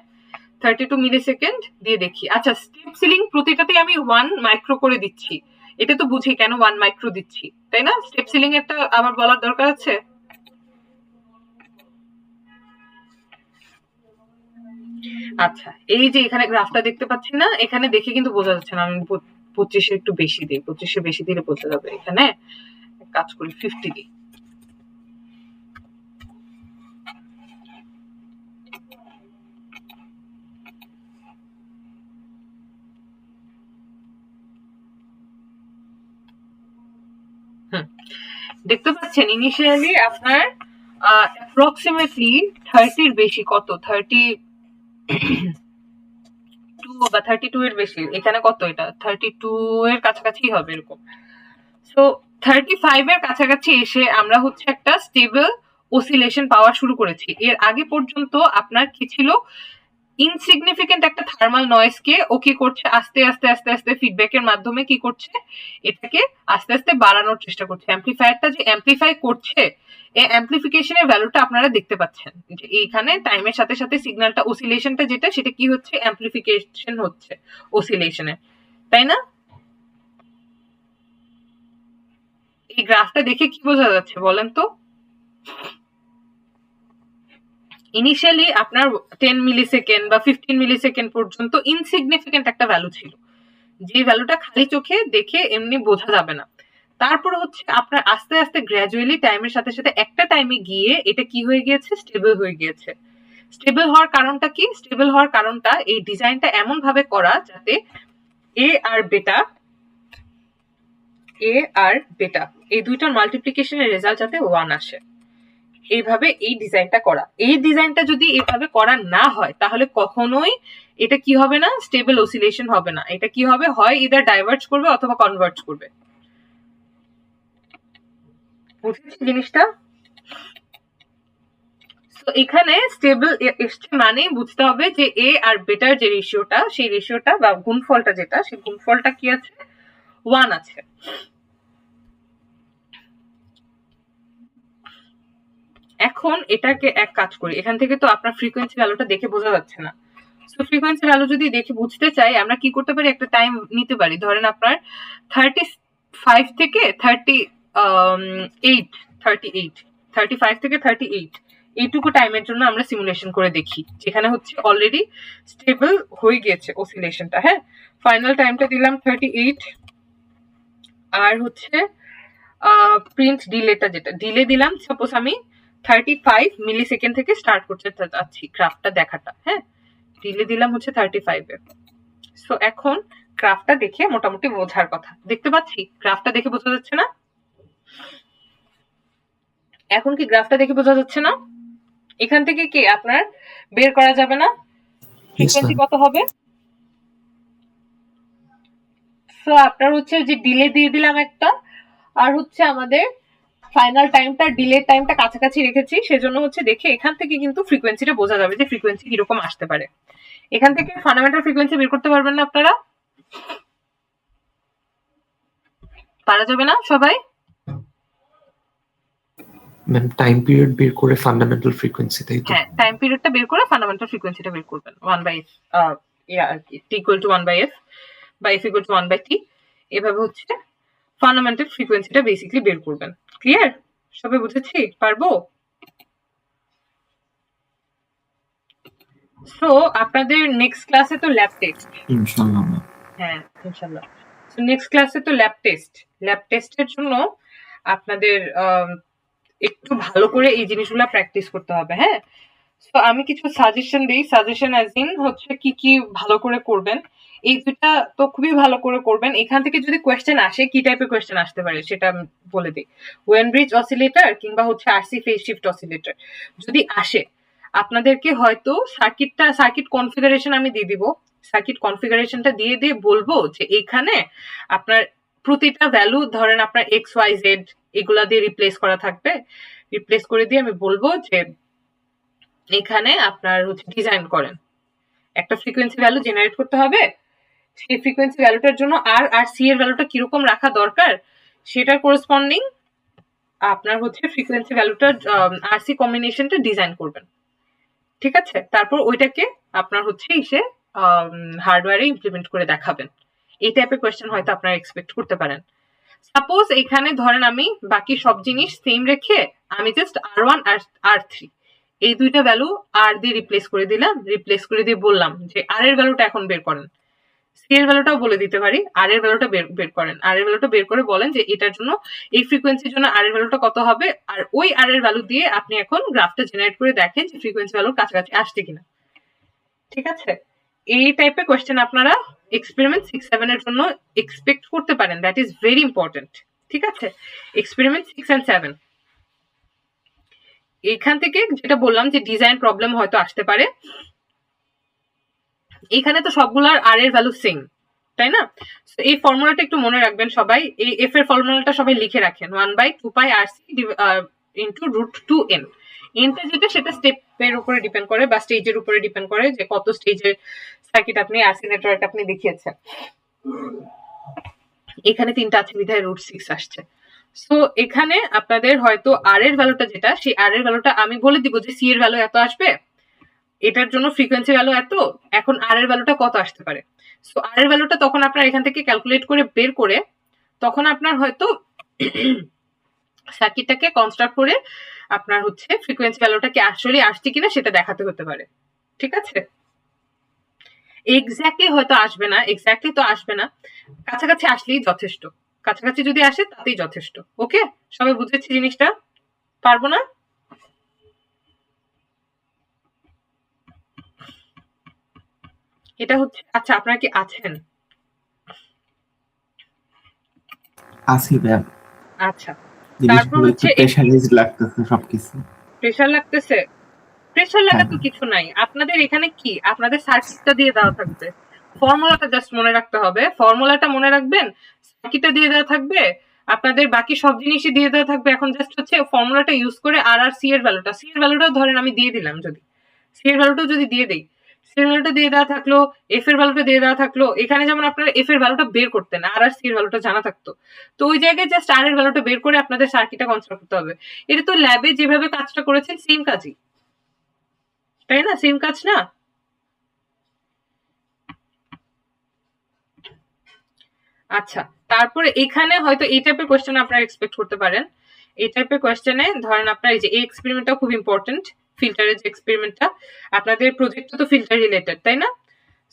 32 মিলি সেকেন্ড দিয়ে দেখি। আচ্ছা, স্টেপ সিলিং প্রতিটাতে আমি 1 মাইক্রো করে দিচ্ছি, এটা তো বুঝি কেন 1 মাইক্রো দিচ্ছি, তাই না? স্টেপ সিলিং একটা আবার বলার দরকার আছে? আচ্ছা, এই যে এখানে গ্রাফটা দেখতে পাচ্ছি না, এখানে দেখে কিন্তু বোঝা যাচ্ছে না, আমি 25 একটু বেশি দিই, 25 বেশি দিলে বোঝা যাবে। এখানে কাজ করি 50 দিই। দেখতে পাচ্ছেন ইনিশিয়ালি আপনার অ্যাপ্রক্সিমেটলি 30 বেশি, কত 32 বা 32 এর বেশি। এখানে কত, এটা 32 এর কাছাকাছি হবে এরকম। সো 35 এর কাছাকাছি এসে আমরা হচ্ছে একটা স্টেবল অসিলেশন পাওয়া শুরু করেছি। এর আগে পর্যন্ত আপনার কি ছিল, ইনসিগনিফিকেন্ট একটা থার্মাল নয়েজকে ও কি করছে, আস্তে আস্তে আস্তে আস্তে ফিডব্যাকের মাধ্যমে কি করছে, এটাকে আস্তে আস্তে বাড়ানোর চেষ্টা করছে। অ্যাম্পলিফায়ারটা যে অ্যাম্পলিফাই করছে, এই অ্যাম্পলিফিকেশনের ভ্যালুটা আপনারা দেখতে পাচ্ছেন যে এইখানে টাইমের সাথে সাথে সিগন্যালটা অসিলেশনটা যেটা, সেটা কি হচ্ছে, অ্যাম্পলিফিকেশন হচ্ছে অসিলেশনে, তাই না? এই গ্রাফটা দেখে কি বোঝা যাচ্ছে বলেন তো? ইনিশিয়ালি আপনার 10 মিলি সেকেন্ড বা 15 মিলি সেকেন্ড পর্যন্ত ইনসিগনিফিকেন্ট একটা ভ্যালু ছিল, যে ভ্যালুটা খালি চোখে দেখে এমনি বোঝা যাবে না। তারপরে হচ্ছে আপনার আস্তে আস্তে গ্র্যাজুয়ালি টাইমের সাথে সাথে একটা টাইমে গিয়ে এটা কি হয়ে গিয়েছে, স্টেবল হয়ে গিয়েছে। স্টেবল হওয়ার কারণটা কি? স্টেবল হওয়ার কারণটা এই ডিজাইনটা এমন ভাবে করা যাতে এ আর বেটা এই দুইটার মাল্টিপ্লিকেশনের রেজাল্ট যাতে 1 আসে, এইভাবে এই ডিজাইনটা করা। এই ডিজাইনটা যদি এইভাবে করা না হয় তাহলে কখনোই এটা কি হবে না, স্টেবল অসিলেশন হবে না। এটা কি হবে, হয় ইদার ডাইভার্জ করবে অথবা কনভার্জ করবে। বুঝেছি জিনিসটা? এখানে স্টেবল এসছে মানে বুঝতে হবে যে এ আর বেটার যে রেশিওটা, সেই রেশিওটা বা গুণফলটা যেটা, সেই গুণফলটা কি আছে, 1 আছে। এখন এটাকে এক কাজ করি, এখান থেকে তো আপনার ফ্রিকোয়েন্সি ভ্যালুটা দেখে বোঝা যাচ্ছে না। সো ফ্রিকোয়েন্সি ভ্যালু যদি দেখে বুঝতে চাই, আমরা কি করতে পারি, একটা টাইম নিতে পারি। ধরেন আপনার 35 থেকে 38 35 থেকে 38 এইটুকু টাইমের জন্য আমরা সিমুলেশন করে দেখি, যেখানে হচ্ছে অলরেডি স্টেবল হয়ে গিয়েছে অসিলেশনটা। হ্যাঁ, ফাইনাল টাইমটা দিলাম 38, আর হচ্ছে প্রিন্ট ডিলেটা, যেটা ডিলে দিলাম, সাপোজ আমি 35 মিলি সেকেন্ড থেকে স্টার্ট করতে যাচ্ছি গ্রাফটা দেখাটা। হ্যাঁ, ডিলে দিলাম হচ্ছে 35-এ। সো এখন গ্রাফটা দেখে মোটামুটি বোঝার কথা, দেখতে পাচ্ছি গ্রাফটা দেখে বোঝা যাচ্ছে না? এখন কি গ্রাফটা দেখে বোঝা যাচ্ছে না? এখান থেকে কি আপনার বের করা যাবে না ফ্রিকোয়েন্সি কত হবে? সো আপনার হচ্ছে যে ডিলে দিয়ে দিলাম একটা, আর হচ্ছে আমাদের ফাইনাল টাইমটা ডিলের টাইমটা কাছাকাছি রেখেছি, সেজন্য হচ্ছে দেখে এখান থেকে কিন্তু ফ্রিকোয়েন্সিটা বোঝা যাবে যে ফ্রিকোয়েন্সি কিরকম আসতে পারে। এখান থেকে ফান্ডামেন্টাল ফ্রিকোয়েন্সি বের করতে পারবেন না আপনারা? পারা যাবে না সবাই? ম্যাম টাইম পিরিয়ড বের করে ফান্ডামেন্টাল ফ্রিকোয়েন্সি, তাই তো? হ্যাঁ, টাইম পিরিয়ডটা বের করে ফান্ডামেন্টাল ফ্রিকোয়েন্সিটা বের করবেন 1/f t equal to 1/f বা f equal to 1/t, এভাবে হচ্ছে ফান্ডামেন্টাল ফ্রিকোয়েন্সিটা বেসিক্যালি বের করবেন। ক্লিয়ার? সবাই বুঝেছি? পারবো? সো আপনাদের নেক্সট ক্লাসে তো ল্যাব টেস্ট। ইনশাআল্লাহ ম্যাম। হ্যাঁ, ইনশাআল্লাহ। সো নেক্সট ক্লাসে তো ল্যাব টেস্ট। ল্যাব টেস্টের জন্য আপনাদের একটু ভালো করে এই জিনিসগুলো প্র্যাকটিস করতে হবে। হ্যাঁ, সো আমি কিছু সাজেশন দিই। সাজেশন অ্যাজ ইন হচ্ছে কি কি ভালো করে করবেন। এই দুটা তো খুবই ভালো করে করবেন। এখান থেকে যদি কোয়েশ্চেন আসে, কি টাইপের কোয়েশ্চেন আসতে পারে সেটা আমি বলে দিই। ওয়েন ব্রিজ অসিলেটর কিংবা হচ্ছে আরসি ফেজ শিফট অসিলেটর যদি আসে, আপনাদেরকে হয়তো সার্কিট কনফিগারেশন আমি দিয়ে দিব। সার্কিট কনফিগারেশনটা দিয়ে দিয়ে বলবো যে এখানে আপনার প্রতিটা ভ্যালু ধরেন আপনার এক্স ওয়াই জেড এগুলা দিয়ে রিপ্লেস করা থাকবে। রিপ্লেস করে দিয়ে আমি বলবো যে এখানে আপনার হচ্ছে ডিজাইন করেন, একটা ফ্রিকোয়েন্সি ভ্যালু জেনারেট করতে হবে। সেই ফ্রিকোয়েন্সি ভ্যালুটার জন্য আর আর সি এর ভ্যালুটা কিরকম রাখা দরকার সেটার করেসপন্ডিং আপনার হচ্ছে ফ্রিকোয়েন্সি ভ্যালুটার আর সি কম্বিনেশনটা ডিজাইন করবেন। ঠিক আছে? তারপর ওইটাকে আপনার হচ্ছে এসে হার্ডওয়্যারে ইমপ্লিমেন্ট করে দেখাবেন। এই টাইপের কোয়েশ্চেন হয়তো আপনারা এক্সপেক্ট করতে পারেন। সাপোজ এখানে ধরেন আমি বাকি সব জিনিস সেম রেখে আমি জাস্ট R1 আর R3 এই দুইটা ভ্যালু আর দিয়ে রিপ্লেস করে দিলাম। রিপ্লেস করে দিয়ে বললাম যে আর এর ভ্যালুটা এখন বের করেন। সি এর ভ্যালুটাও বলে দিতে পারি, আর এর ভ্যালুটা বের করেন। আর এর ভ্যালুটা বের করে বলেন যে এটার জন্য এই ফ্রিকোয়েন্সির জন্য আর এর ভ্যালুটা কত হবে, আর ওই আর এর ভ্যালু দিয়ে আপনি এখন গ্রাফটা জেনারেট করে দেখেন যে ফ্রিকোয়েন্সি ভ্যালুর কাছাকাছি আসছে কিনা। ঠিক আছে? এই টাইপের কোয়েশ্চেন আপনারা এক্সপেরিমেন্ট 6-7 এর জন্য এক্সপেক্ট করতে পারেন। That is very important. ঠিক আছে? এক্সপেরিমেন্ট 6 and 7 এখান থেকে যেটা বললাম যে ডিজাইন প্রবলেম হয়তো আসতে পারে। এখানে তো সবগুলার আর এর ভ্যালু সেম, তাই না? এই ফর্মুলাটা একটু মনে রাখবেন সবাই। এই এফ এর ফর্মুলাটা সবাই লিখে রাখেন, 1/2πRC ইন্টু √2n। এনটা যেটা সেটা স্টেপের উপরে ডিপেন্ড করে বা স্টেজের উপরে ডিপেন্ড করে যে কত স্টেজের সার্কিট আপনি আরসি নেটওয়ার্ক আপনি দেখিয়েছেন। এখানে 3টা আছে বিধায় √6 আসছে। সো এখানে আপনাদের হয়তো আর এর ভ্যালুটা যেটা, সেই আর এর ভ্যালুটা আমি বলে দিব যে সি এর ভ্যালু এত আসবে, এটার জন্য ফ্রিকোয়েন্সি ভ্যালু এত, এখন আর এর ভ্যালুটা কত আসতে পারে। সো আর এর ভ্যালুটা তখন আপনার এখান থেকে ক্যালকুলেট করে বের করে তখন আপনার হয়তো সার্কিটটাকে কনস্ট্রাক্ট করে আপনার হচ্ছে ফ্রিকোয়েন্সি ভ্যালুটা কি আসলে আসছে কিনা সেটা দেখাতে হতে পারে। ঠিক আছে? এক্স্যাক্টলি হয়তো আসবে না, এক্স্যাক্টলি তো আসবে না, কাছাকাছি আসলেই যথেষ্ট। কাছাকাছি যদি আসে তাতেই যথেষ্ট। ওকে, সবাই বুঝেছি জিনিসটা? পারবো না? এটা হচ্ছে, আচ্ছা আপনারা কি আছেন? আছি ম্যাম। আচ্ছা, জিনিসগুলো একটু হচ্ছে প্রেশারাইজ লাগতেছে সবকিছু। প্রেশার লাগতেছে। প্রেশার লাগাতে হ্যাঁ। কিছু নাই। আপনাদের এখানে কি আপনাদের সার্কিটটা দিয়ে দেওয়া থাকবে, ফর্মুলাটা জাস্ট মনে রাখতে হবে। ফর্মুলাটা মনে রাখবেন, সার্কিটটা দিয়ে দেওয়া থাকবে, আপনাদের বাকি সব জিনিসই দিয়ে দেওয়া থাকবে। এখন জাস্ট হচ্ছে ফর্মুলাটা ইউজ করে আর আর সি এর ভ্যালুটা, সি এর ভ্যালুটাও ধরেন আমি দিয়ে দিলাম, যদি সি এর ভ্যালুটাও যদি দিয়ে দেই, সি এর ভ্যালুটা দিয়ে দেওয়া থাকলো, এফ এর ভ্যালুটা দিয়ে দেওয়া থাকলো। এখানে যেমন আপনারা এফ এর ভ্যালুটা বের করতেন, আর আর সি এর ভ্যালুটা জানা থাকতো, তো ওই জায়গায় জাস্ট আর এর ভ্যালুটা বের করে আপনাদের সার্কিটটা কনস্ট্রাক্ট করতে হবে। এটা তো ল্যাবে যেভাবে কাজটা করেছেন সেম কাজই, তাই না? সেম কাজ না? আচ্ছা, তারপরে এখানে হয়তো এই টাইপের কোয়েশ্চেন আপনারা এক্সপেক্ট করতে পারেন। এই টাইপের কোয়েশ্চেনে ধরেন আপনার এই যে এই এক্সপেরিমেন্টটা খুব ইম্পর্টেন্ট। ফিল্টারের যে এক্সপেরিমেন্টটা, আপনাদের প্রজেক্ট তো ফিল্টার রিলেটেড, তাই না?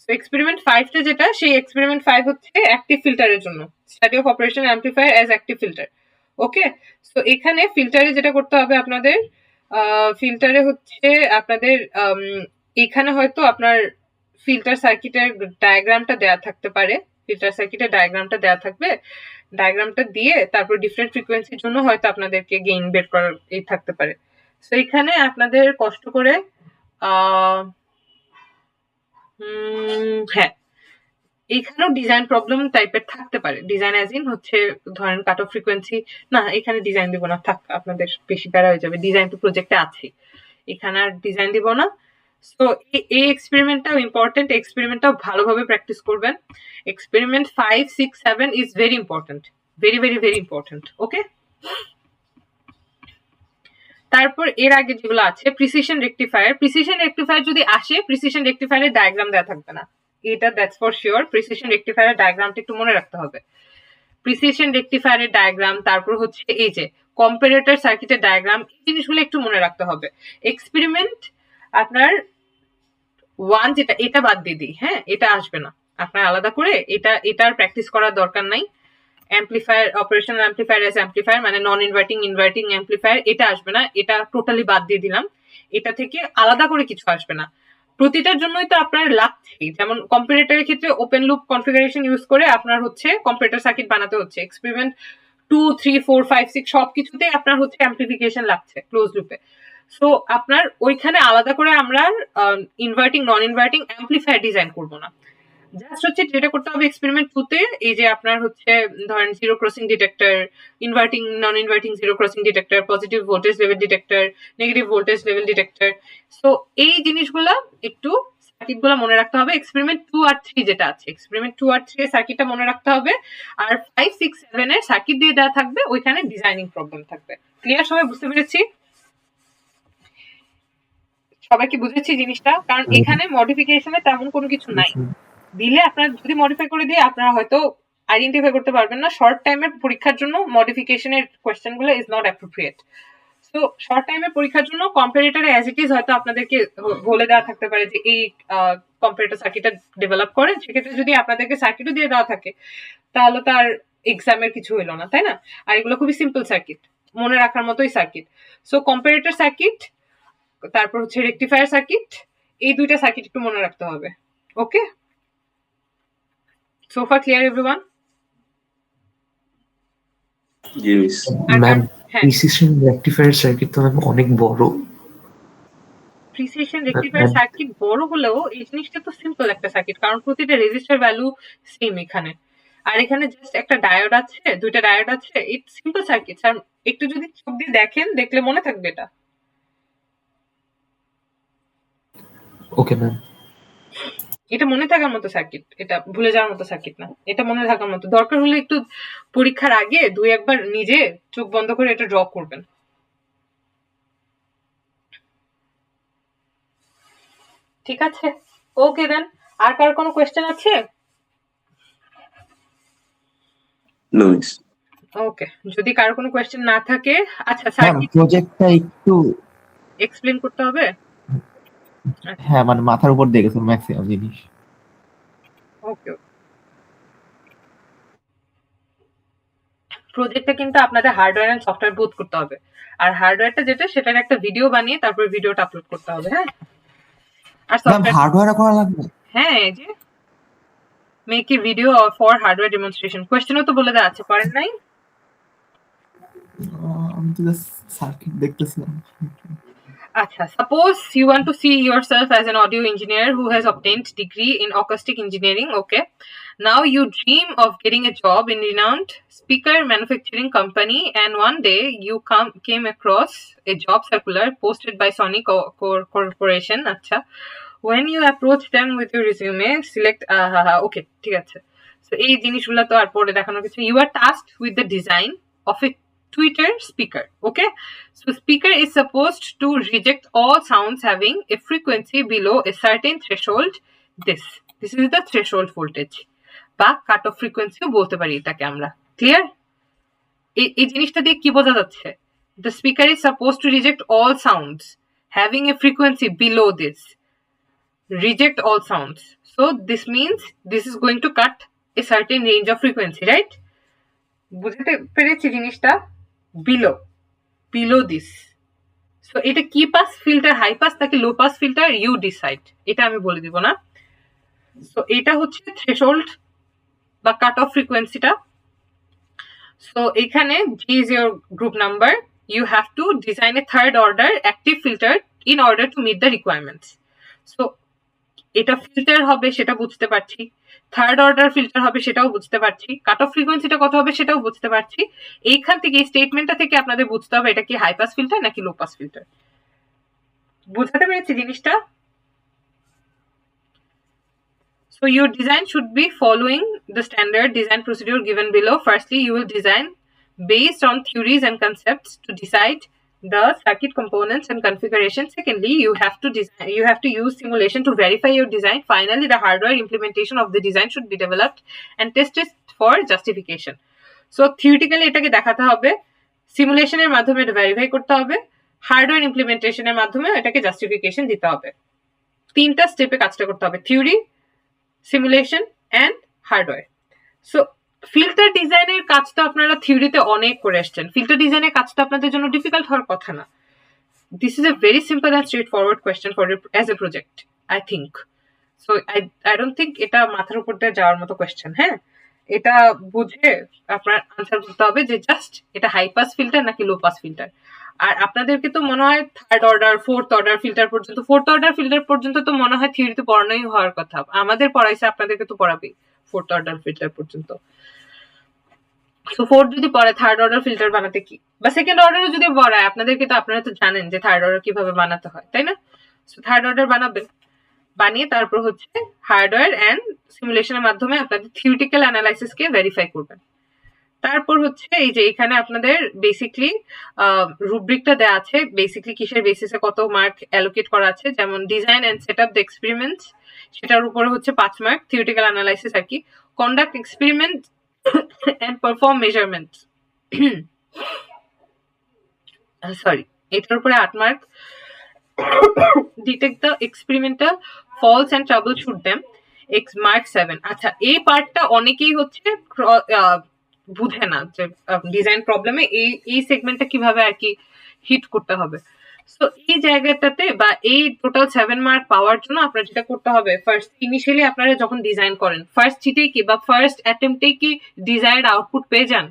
সো এক্সপেরিমেন্ট 5টা যেটা, সেই এক্সপেরিমেন্ট 5 হচ্ছে অ্যাক্টিভ ফিল্টারের জন্য, study of operation amplifier as active filter. Okay, so এখানে ফিল্টারে যেটা করতে হবে আপনাদের, ফিল্টারে হচ্ছে আপনাদের এখানে হয়তো আপনার ফিল্টার সার্কিটের ডায়াগ্রামটা দেয়া থাকতে পারে, ফিল্টার সার্কিটের ডায়াগ্রামটা দেয়া থাকবে, ডায়াগ্রামটা দিয়ে তারপর ডিফারেন্ট ফ্রিকোয়েন্সির জন্য হয়তো আপনাদেরকে গেইন বের করার এই থাকতে পারে। সো এখানে আপনাদের কষ্ট করে হ্যাঁ, এখানেও ডিজাইন প্রবলেম টাইপের থাকতে পারে। ডিজাইন অ্যাজ ইন হচ্ছে ধরেন কাট অফ ফ্রিকোয়েন্সি, না এখানে ডিজাইন দিব না, থাক, আপনাদের বেশি প্যারা হয়ে যাবে, ডিজাইন তো প্রজেক্টে আছে, এখানে আর ডিজাইন দিব না। সো এই এক্সপেরিমেন্টটাও ইম্পর্টেন্ট, এক্সপেরিমেন্টটাও ভালোভাবে প্র্যাকটিস করবেন। Experiment 5, 6, 7 is very important, very very very important. Okay, তারপর এর আগে যেগুলো আছে প্রিসিশন রেকটিফায়ার, প্রিসিশন রেকটিফায়ার যদি আসে, প্রিসিশন রেকটিফায়ারের ডায়াগ্রাম দেওয়া থাকবে না, এটা দ্যাটস ফর শিওর। প্রিসিশন রেকটিফায়ারের ডায়াগ্রামটা একটু মনে রাখতে হবে, প্রিসিশন রেকটিফায়ারের ডায়াগ্রাম, তারপর হচ্ছে এই যে কম্পারেটর সার্কিটের ডায়াগ্রাম, এই জিনিসগুলো একটু মনে রাখতে হবে। এক্সপেরিমেন্ট আপনার 1 যেটা, এটা বাদ দিয়ে দিই, হ্যাঁ এটা আসবে না, আপনার আলাদা করে এটার প্র্যাকটিস করার দরকার নাই। Amplifier, operational amplifier as amplifier মানে নন ইনভার্টিং ইনভার্টিং অ্যাম্পলিফায়ার, এটা আসবে না, এটা টোটালি বাদ দিয়ে দিলাম। এটা থেকে আলাদা করে কিছু আসবে না, প্রতিটার জন্যই তো আপনার লাগছেই। যেমন কম্পারেটরের ক্ষেত্রে ওপেন লুপ কনফিগারেশন ইউজ করে আপনার হচ্ছে কম্পারেটর সার্কিট বানাতে হচ্ছে, এক্সপেরিমেন্ট 2, 3, 4, 5, 6 সবকিছুতেই আপনার হচ্ছে অ্যাম্পলিফিকেশন লাগছে ক্লোজ লুপে। সো আপনার ওইখানে আলাদা করে আমরা inverting non inverting amplifier design করবো না, জাস্ট হচ্ছে যেটা করতে হবে এক্সপেরিমেন্ট 2 তে, এই যে আপনার হচ্ছে ধরেন zero crossing detector, inverting non inverting zero crossing detector, positive voltage level detector, negative voltage level detector. So এই জিনিসগুলা একটু সার্কিটগুলো মনে রাখতে হবে। এক্সপেরিমেন্ট 2 আর 3 যেটা আছে, এক্সপেরিমেন্ট 2 আর 3 এর সার্কিটটা মনে রাখতে হবে, আর 5, 6, 7 এর সার্কিট দিয়ে দেওয়া থাকবে, ওইখানে ডিজাইনিং প্রবলেম থাকবে। ক্লিয়ার? সবাই বুঝতে পেরেছি? সবাই কি বুঝেছি জিনিসটা? কারণ এখানে মডিফিকেশনে তেমন কোনো কিছু নাই, দিলে আপনার যদি মডিফাই করে দিয়ে আপনারা হয়তো আইডেন্টিফাই করতে পারবেন না। শর্ট টাইমের পরীক্ষার জন্য মডিফিকেশনের কোয়েশ্চেনগুলো is not appropriate. So short টাইমের পরীক্ষার জন্য কম্পারেটরে অ্যাজ ইট ইজ হয়তো আপনাদেরকে বলে দেওয়া থাকতে পারে যে এই কম্পারেটর সার্কিটটা ডেভেলপ করেন, সেক্ষেত্রে যদি আপনাদেরকে সার্কিটও দিয়ে দেওয়া থাকে তাহলে তার এক্সামের কিছু হইলো না, তাই না? আর এগুলো খুবই সিম্পল সার্কিট, মনে রাখার মতোই সার্কিট। সো কম্পারেটর সার্কিট, তারপর হচ্ছে রেকটিফায়ার সার্কিট, এই দুইটা সার্কিট একটু মনে রাখতে হবে। ওকে, so far clear everyone? জি মিস। ম্যাম হ্যাঁ, প্রিসিশন রেকটিফায়ার সার্কিট তো ম্যাম অনেক বড়। প্রিসিশন রেকটিফায়ার সার্কিট বড় হলেও এই জিনিসটা তো সিম্পল একটা সার্কিট, কারণ প্রতিটা রেজিস্টার ভ্যালু সেম এখানে, আর এখানে জাস্ট একটা ডায়োড আছে, দুইটা ডায়োড আছে, ইটস সিম্পল সার্কিট। আর একটু যদি চোখ দিয়ে দেখেন, দেখলে মনে থাকবে এটা। ওকে ম্যাম, এটা মনে থাকার মতো সার্কিট, এটা ভুলে যাওয়ার মতো সার্কিট না, এটা মনে থাকার মতো। দরকার হলে একটু পরীক্ষার আগে 2-1 নিজে চোখ বন্ধ করে এটা ড্র করবেন। ঠিক আছে, ওকে দেন। আর কার কোনো কোয়েশ্চেন আছে? No miss. ওকে, যদি কারো কোনো কোয়েশ্চেন না থাকে, আচ্ছা ম্যাম সার্কিট প্রজেক্টটা একটু এক্সপ্লেন করতে হবে। হ্যাঁ মানে মাথার উপর দিয়ে গেছে ম্যাক্সিমাম জিনিস। ওকে, প্রজেক্টটা কিন্তু আপনাদের হার্ডওয়্যার এন্ড সফটওয়্যার বোথ করতে হবে, আর হার্ডওয়্যারটা যেটা সেটার একটা ভিডিও বানিয়ে তারপর ভিডিওটা আপলোড করতে হবে। হ্যাঁ, আর ম্যাম সফটওয়্যার, হার্ডওয়্যার করা লাগবে? হ্যাঁ এই যে make a video for hardware demonstration, কোয়েশ্চেনও তো বলে দেওয়া আছে, করেন নাই? আমি তো জাস্ট সার্কিট দেখতেছিলাম। Acha, suppose you want to see yourself as an audio engineer who has obtained degree in acoustic engineering, okay? Now you dream of getting a job in renowned speaker manufacturing company, and one day you came across a job circular posted by Sony Corporation. Acha, when you approach them with your resume, select okay, ঠিক আছে। So এই জিনিসগুলো তো আর পরে দেখানোর কিছু। You are tasked with the design of a Twitter speaker, okay? So speaker is supposed to reject all sounds having a frequency below a certain threshold. This is the threshold voltage বা cut off ফ্রিকোয়েন্সিও বলতে পারি এটাকে আমরা। Clear? এই জিনিসটা দিয়ে কি বোঝা যাচ্ছে? The speaker is supposed to reject all sounds having a frequency below this, reject all sounds. So this means this is going to cut a certain range of frequency, right? বুঝতে পেরেছি জিনিসটা? below this. So এটা কি pass filter, high pass নাকি low pass filter, you decide, এটা আমি বলে দিব না। সো এটা হচ্ছে থ্রেশহোল্ড বা কাট অফ ফ্রিকোয়েন্সিটা। সো এখানে G is your group number, you have to design a third order active filter in order to meet the requirements. So এটা ফিল্টার হবে সেটা বুঝতে পারছি, থার্ড অর্ডার ফিল্টার হবে সেটাও বুঝতে পারছি, কাট অফ ফ্রিকোয়েন্সিটা কত হবে সেটাও বুঝতে পারছি। এইখান থেকে এই স্টেটমেন্টটা থেকে আপনাদের বুঝতে হবে এটা কি হাই পাস ফিল্টার নাকি লো পাস ফিল্টার। বুঝতে পেরেছি জিনিসটা? So your design should be following the standard design procedure given below. Firstly, you will design based on theories and concepts to decide the circuit components and configuration. Secondly, you have to use simulation to verify your design. Finally, the hardware implementation of the design should be developed and tested for justification. So theoretically এটাকে দেখাতে হবে, সিমুলেশনের মাধ্যমে এটা verify করতে হবে, hardware ইমপ্লিমেন্টেশনের মাধ্যমে এটাকে justification দিতে হবে। তিনটা স্টেপে কাজটা করতে হবে, theory, simulation and hardware. So filter ডিজাইনের কাজ তো আপনারা থিওরিতে অনেক করে আসছেন, ফিল্টার ডিজাইনের কাজটা আপনাদের জন্য ডিফিকাল্ট হওয়ার কথা না। This is a very simple and straight forward question for as a project, I think. So I don't think এটা মাথার উপর দিয়ে যাওয়ার মতো কোয়েশ্চেন। হ্যাঁ, এটা বুঝে আপনার আনসার করতে হবে যে জাস্ট এটা হাই পাস ফিল্টার নাকি লো পাস ফিল্টার। আর আপনাদেরকে তো মনে হয় third order, fourth order filter পর্যন্ত তো মনে হয় থিওরিতে পড়ানোই হওয়ার কথা। আমাদের পড়াইছে, আপনাদেরকে তো পড়াবেই ফোর্থ অর্ডার ফিল্টার পর্যন্ত। সো ফোর্থ যদি পড়ে থার্ড অর্ডার ফিল্টার বানাতে কি, বা সেকেন্ড অর্ডারও যদি পড়ায় আপনাদেরকে, তো আপনারা তো জানেন যে থার্ড অর্ডার কিভাবে বানাতে হয়, তাই না? সো থার্ড অর্ডার বানাবেন, বানিয়ে তারপর হচ্ছে হার্ডওয়্যার অ্যান্ড সিমুলেশনের মাধ্যমে আপনাদের থিওরিটিক্যাল অ্যানালাইসিসকে ভেরিফাই করবেন। তারপর হচ্ছে এই যে এখানে আপনাদের বেসিকলি রুব্রিকটা দেওয়া আছে, বেসিকলি কিসের বেসিসে কত মার্ক অ্যালোকেট করা আছে, যেমন design and set up the experiments, সেটার উপরে হচ্ছে 5 মার্ক, থিওরিটিক্যাল অ্যানালাইসিস আর কি, conduct experiment and perform measurements, sorry এটার উপরে 8 mark, detect the experimental faults and troubleshoot them, mark 7। আচ্ছা, এই পার্টটা অনেকেই হচ্ছে বুঝে না যে ডিজাইন প্রবলেমে এই সেগমেন্টটা কিভাবে আর কি হিট করতে হবে। সো এই জায়গাটাতে বা এই টোটাল 7 মার্ক পাওয়ার জন্য আপনার যেটা করতে হবে, ফার্স্ট ইনিশিয়ালি আপনারা যখন ডিজাইন করেন, ফার্স্ট চিটেই কি বা ফার্স্ট অ্যাটেম্পটেই কি ডিজায়ার্ড আউটপুট পেয়ে যান?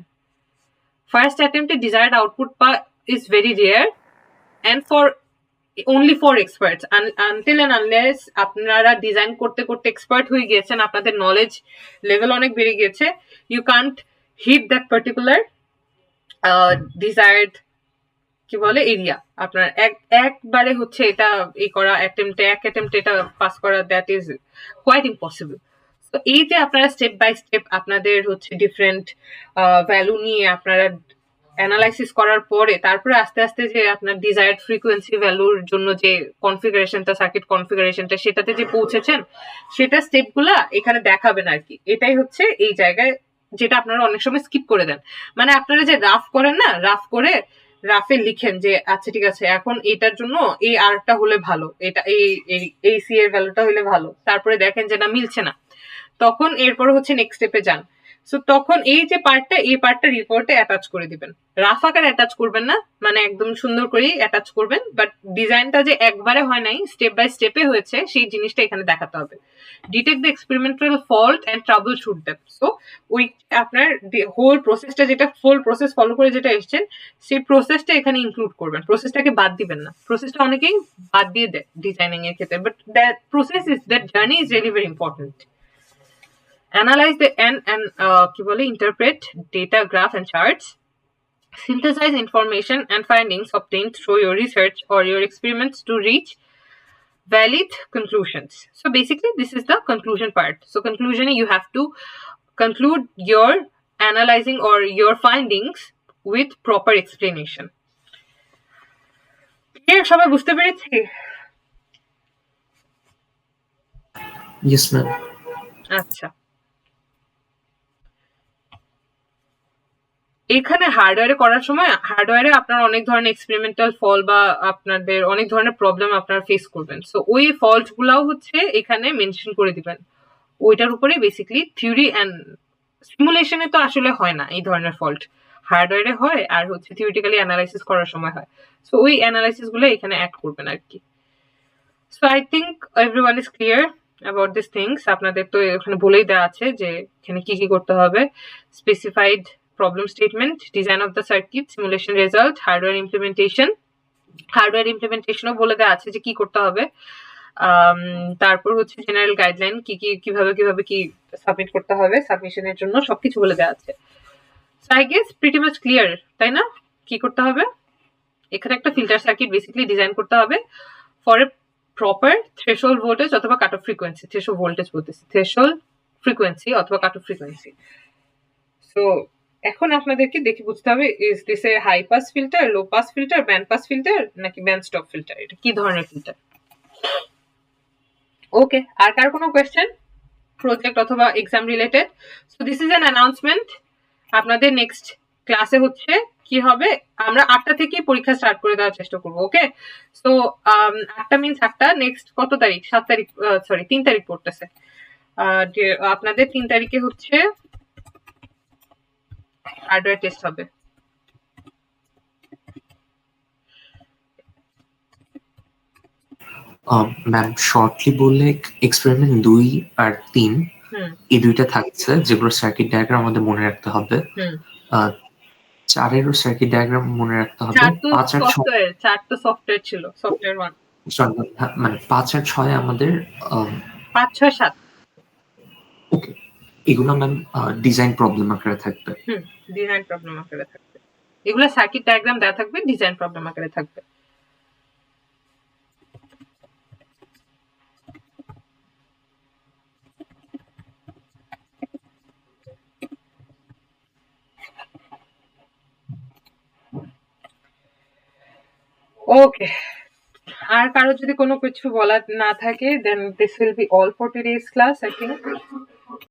ফার্স্ট অ্যাটেম্পটে ডিজায়ার্ড আউটপুট পাওয়া is very rare and only for experts. Until and unless আপনারা ডিজাইন করতে করতে এক্সপার্ট হয়ে গিয়েছেন, আপনাদের নলেজ লেভেল অনেক বেড়ে গিয়েছে, you can't hit that particular desired কি বলে এরিয়া। আপনার একবারে হচ্ছে এটা এই করা এক অ্যাটেম্পটে এটা পাস করা, দ্যাট ইজ কোয়াইট ইম্পসিবল। তো এই যে আপনারা স্টেপ বাই স্টেপ আপনাদের হচ্ছে ডিফারেন্ট ভ্যালু নিয়ে আপনারা অ্যানালাইসিস করার পরে তারপরে আস্তে আস্তে যে আপনার ডিজায়ার্ড ফ্রিকোয়েন্সি ভ্যালুর জন্য যে কনফিগারেশনটা, সার্কিট কনফিগারেশনটা, সেটাতে যে পৌঁছেছেন, সেটা স্টেপগুলা এখানে দেখাবেন আর কি। এটাই হচ্ছে এই জায়গায় যেটা আপনারা অনেক সময় স্কিপ করে দেন। মানে আপনারা যে রাফ করেন না, রাফ করে রাফে লিখেন যে আচ্ছা ঠিক আছে এখন এটার জন্য এই আরটা হলে ভালো, এটা এই সি এর ভ্যালুটা হলে ভালো, তারপরে দেখেন যে না মিলছে না, তখন এরপর হচ্ছে নেক্সট স্টেপে যান। সো তখন এই যে পার্টটা, এই পার্টটা রিপোর্টে অ্যাটাচ করে দিবেন, রাফ আকারে অ্যাটাচ করবেন না, মানে একদম সুন্দর করে অ্যাটাচ করবেন, বাট ডিজাইনটা যে একবারে হয় নাই, স্টেপ বাই স্টেপে হয়েছে, সেই জিনিসটা এখানে দেখাতে হবে। Detect the experimental fault and trouble shoot them. So ওই আপনার হোল প্রসেসটা, যেটা ফুল প্রসেস ফলো করে যেটা এসছেন, সেই প্রসেসটা এখানে ইনক্লুড করবেন, প্রসেসটাকে বাদ দিবেন না। প্রসেসটা অনেকেই বাদ দিয়ে দেয় ডিজাইনিং এর ক্ষেত্রে, but that process is, that journey is really very important. Analyze the interpret data, graph and charts. Synthesize information and findings obtained through your research or your experiments to reach valid conclusions. So basically this is the conclusion part. So conclusion, you have to conclude your analyzing or your findings with proper explanation. সবাই বুঝতে পেরেছি? Yes ma'am. আচ্ছা, এখানে হার্ডওয়্যারে করার সময় হার্ডওয়্যারে আপনার অনেক ধরনের এক্সপেরিমেন্টাল ফল বা আপনাদের অনেক ধরনের প্রবলেম আপনারা ফেস করবেন, সো ওই ফল্ট গুলাও হচ্ছে এখানে মেনশন করে দিবেন। ওইটার উপরে বেসিক্যালি থিওরি অ্যান্ড সিমুলেশনে তো আসলে হয় না এই ধরনের ফল্ট, হার্ডওয়্যারে হয় আর হচ্ছে থিওরিটিক্যালি অ্যানালাইসিস করার সময় হয়। সো ওই অ্যানালাইসিস গুলো এখানে অ্যাড করবেন আর কি। So I think everyone is clear about this things. আপনাদের তো এখানে বলেই দেওয়া আছে যে এখানে কি কি করতে হবে, specified problem statement, design of the circuit, simulation result, hardware implementation. Hardware ইমপ্লিমেন্টেশনও বলে দেওয়া আছে যে কি করতে হবে। তারপর হচ্ছে জেনারেল গাইডলাইন, কি কি কিভাবে কি সাবমিট করতে হবে, সাবমিশনের জন্য সবকিছু বলে দেওয়া আছে। So I guess pretty much clear, তাই না? কি করতে হবে, এখানে একটা ফিল্টার সার্কিট বেসিক্যালি ডিজাইন করতে হবে for a proper threshold voltage অথবা cut off frequency, threshold voltage বলতেছি, থ্রেশহোল্ড ফ্রিকোয়েন্সি অথবা কাট অফ ফ্রিকোয়েন্সি। সো এখন আপনাদেরকে দেখে বুঝতে হবে is this a high pass filter, low pass filter, band pass filter নাকি ব্যান্ড স্টপ ফিল্টার, এটা কি ধরনের ফিল্টার। ওকে, আর কার কোনো কোয়েশ্চেন প্রজেক্ট অথবা exam related? So this is an announcement. আপনাদের নেক্সট ক্লাসে হচ্ছে কি হবে, আমরা 8টা থেকে পরীক্ষা স্টার্ট করে দেওয়ার চেষ্টা করবো। ওকে, সো 8টা মিনস 8টা, নেক্সট কত তারিখ, 7 তারিখ, সরি 3 তারিখ পড়তেছে। আপনাদের 3 তারিখে হচ্ছে হার্ডওয়্যার টেস্ট হবে। ম্যাম শর্টলি বললে এক্সপেরিমেন্ট 2 আর 3 এই দুইটা থাকছে যেগুলো সার্কিট ডায়াগ্রাম আমাদের মনে রাখতে হবে। 4-এরও সার্কিট ডায়াগ্রাম মনে রাখতে হবে। 5 আর 6 4 তো সফটওয়্যার ছিল, সফটওয়্যার 1, মানে 5 আর 6 আমাদের 5, 6, 7 ওকে, এগুলো ম্যাম ডিজাইন প্রবলেম আকারে থাকবে। ডিজাইন প্রবলেম আকারে থাকবে, এগুলো সার্কিট ডায়াগ্রাম দেওয়া থাকবে, ডিজাইন প্রবলেম আকারে থাকবে। ওকে, আর কারো যদি কোনো কিছু বলার না থাকে, then this will be all for today's class I think.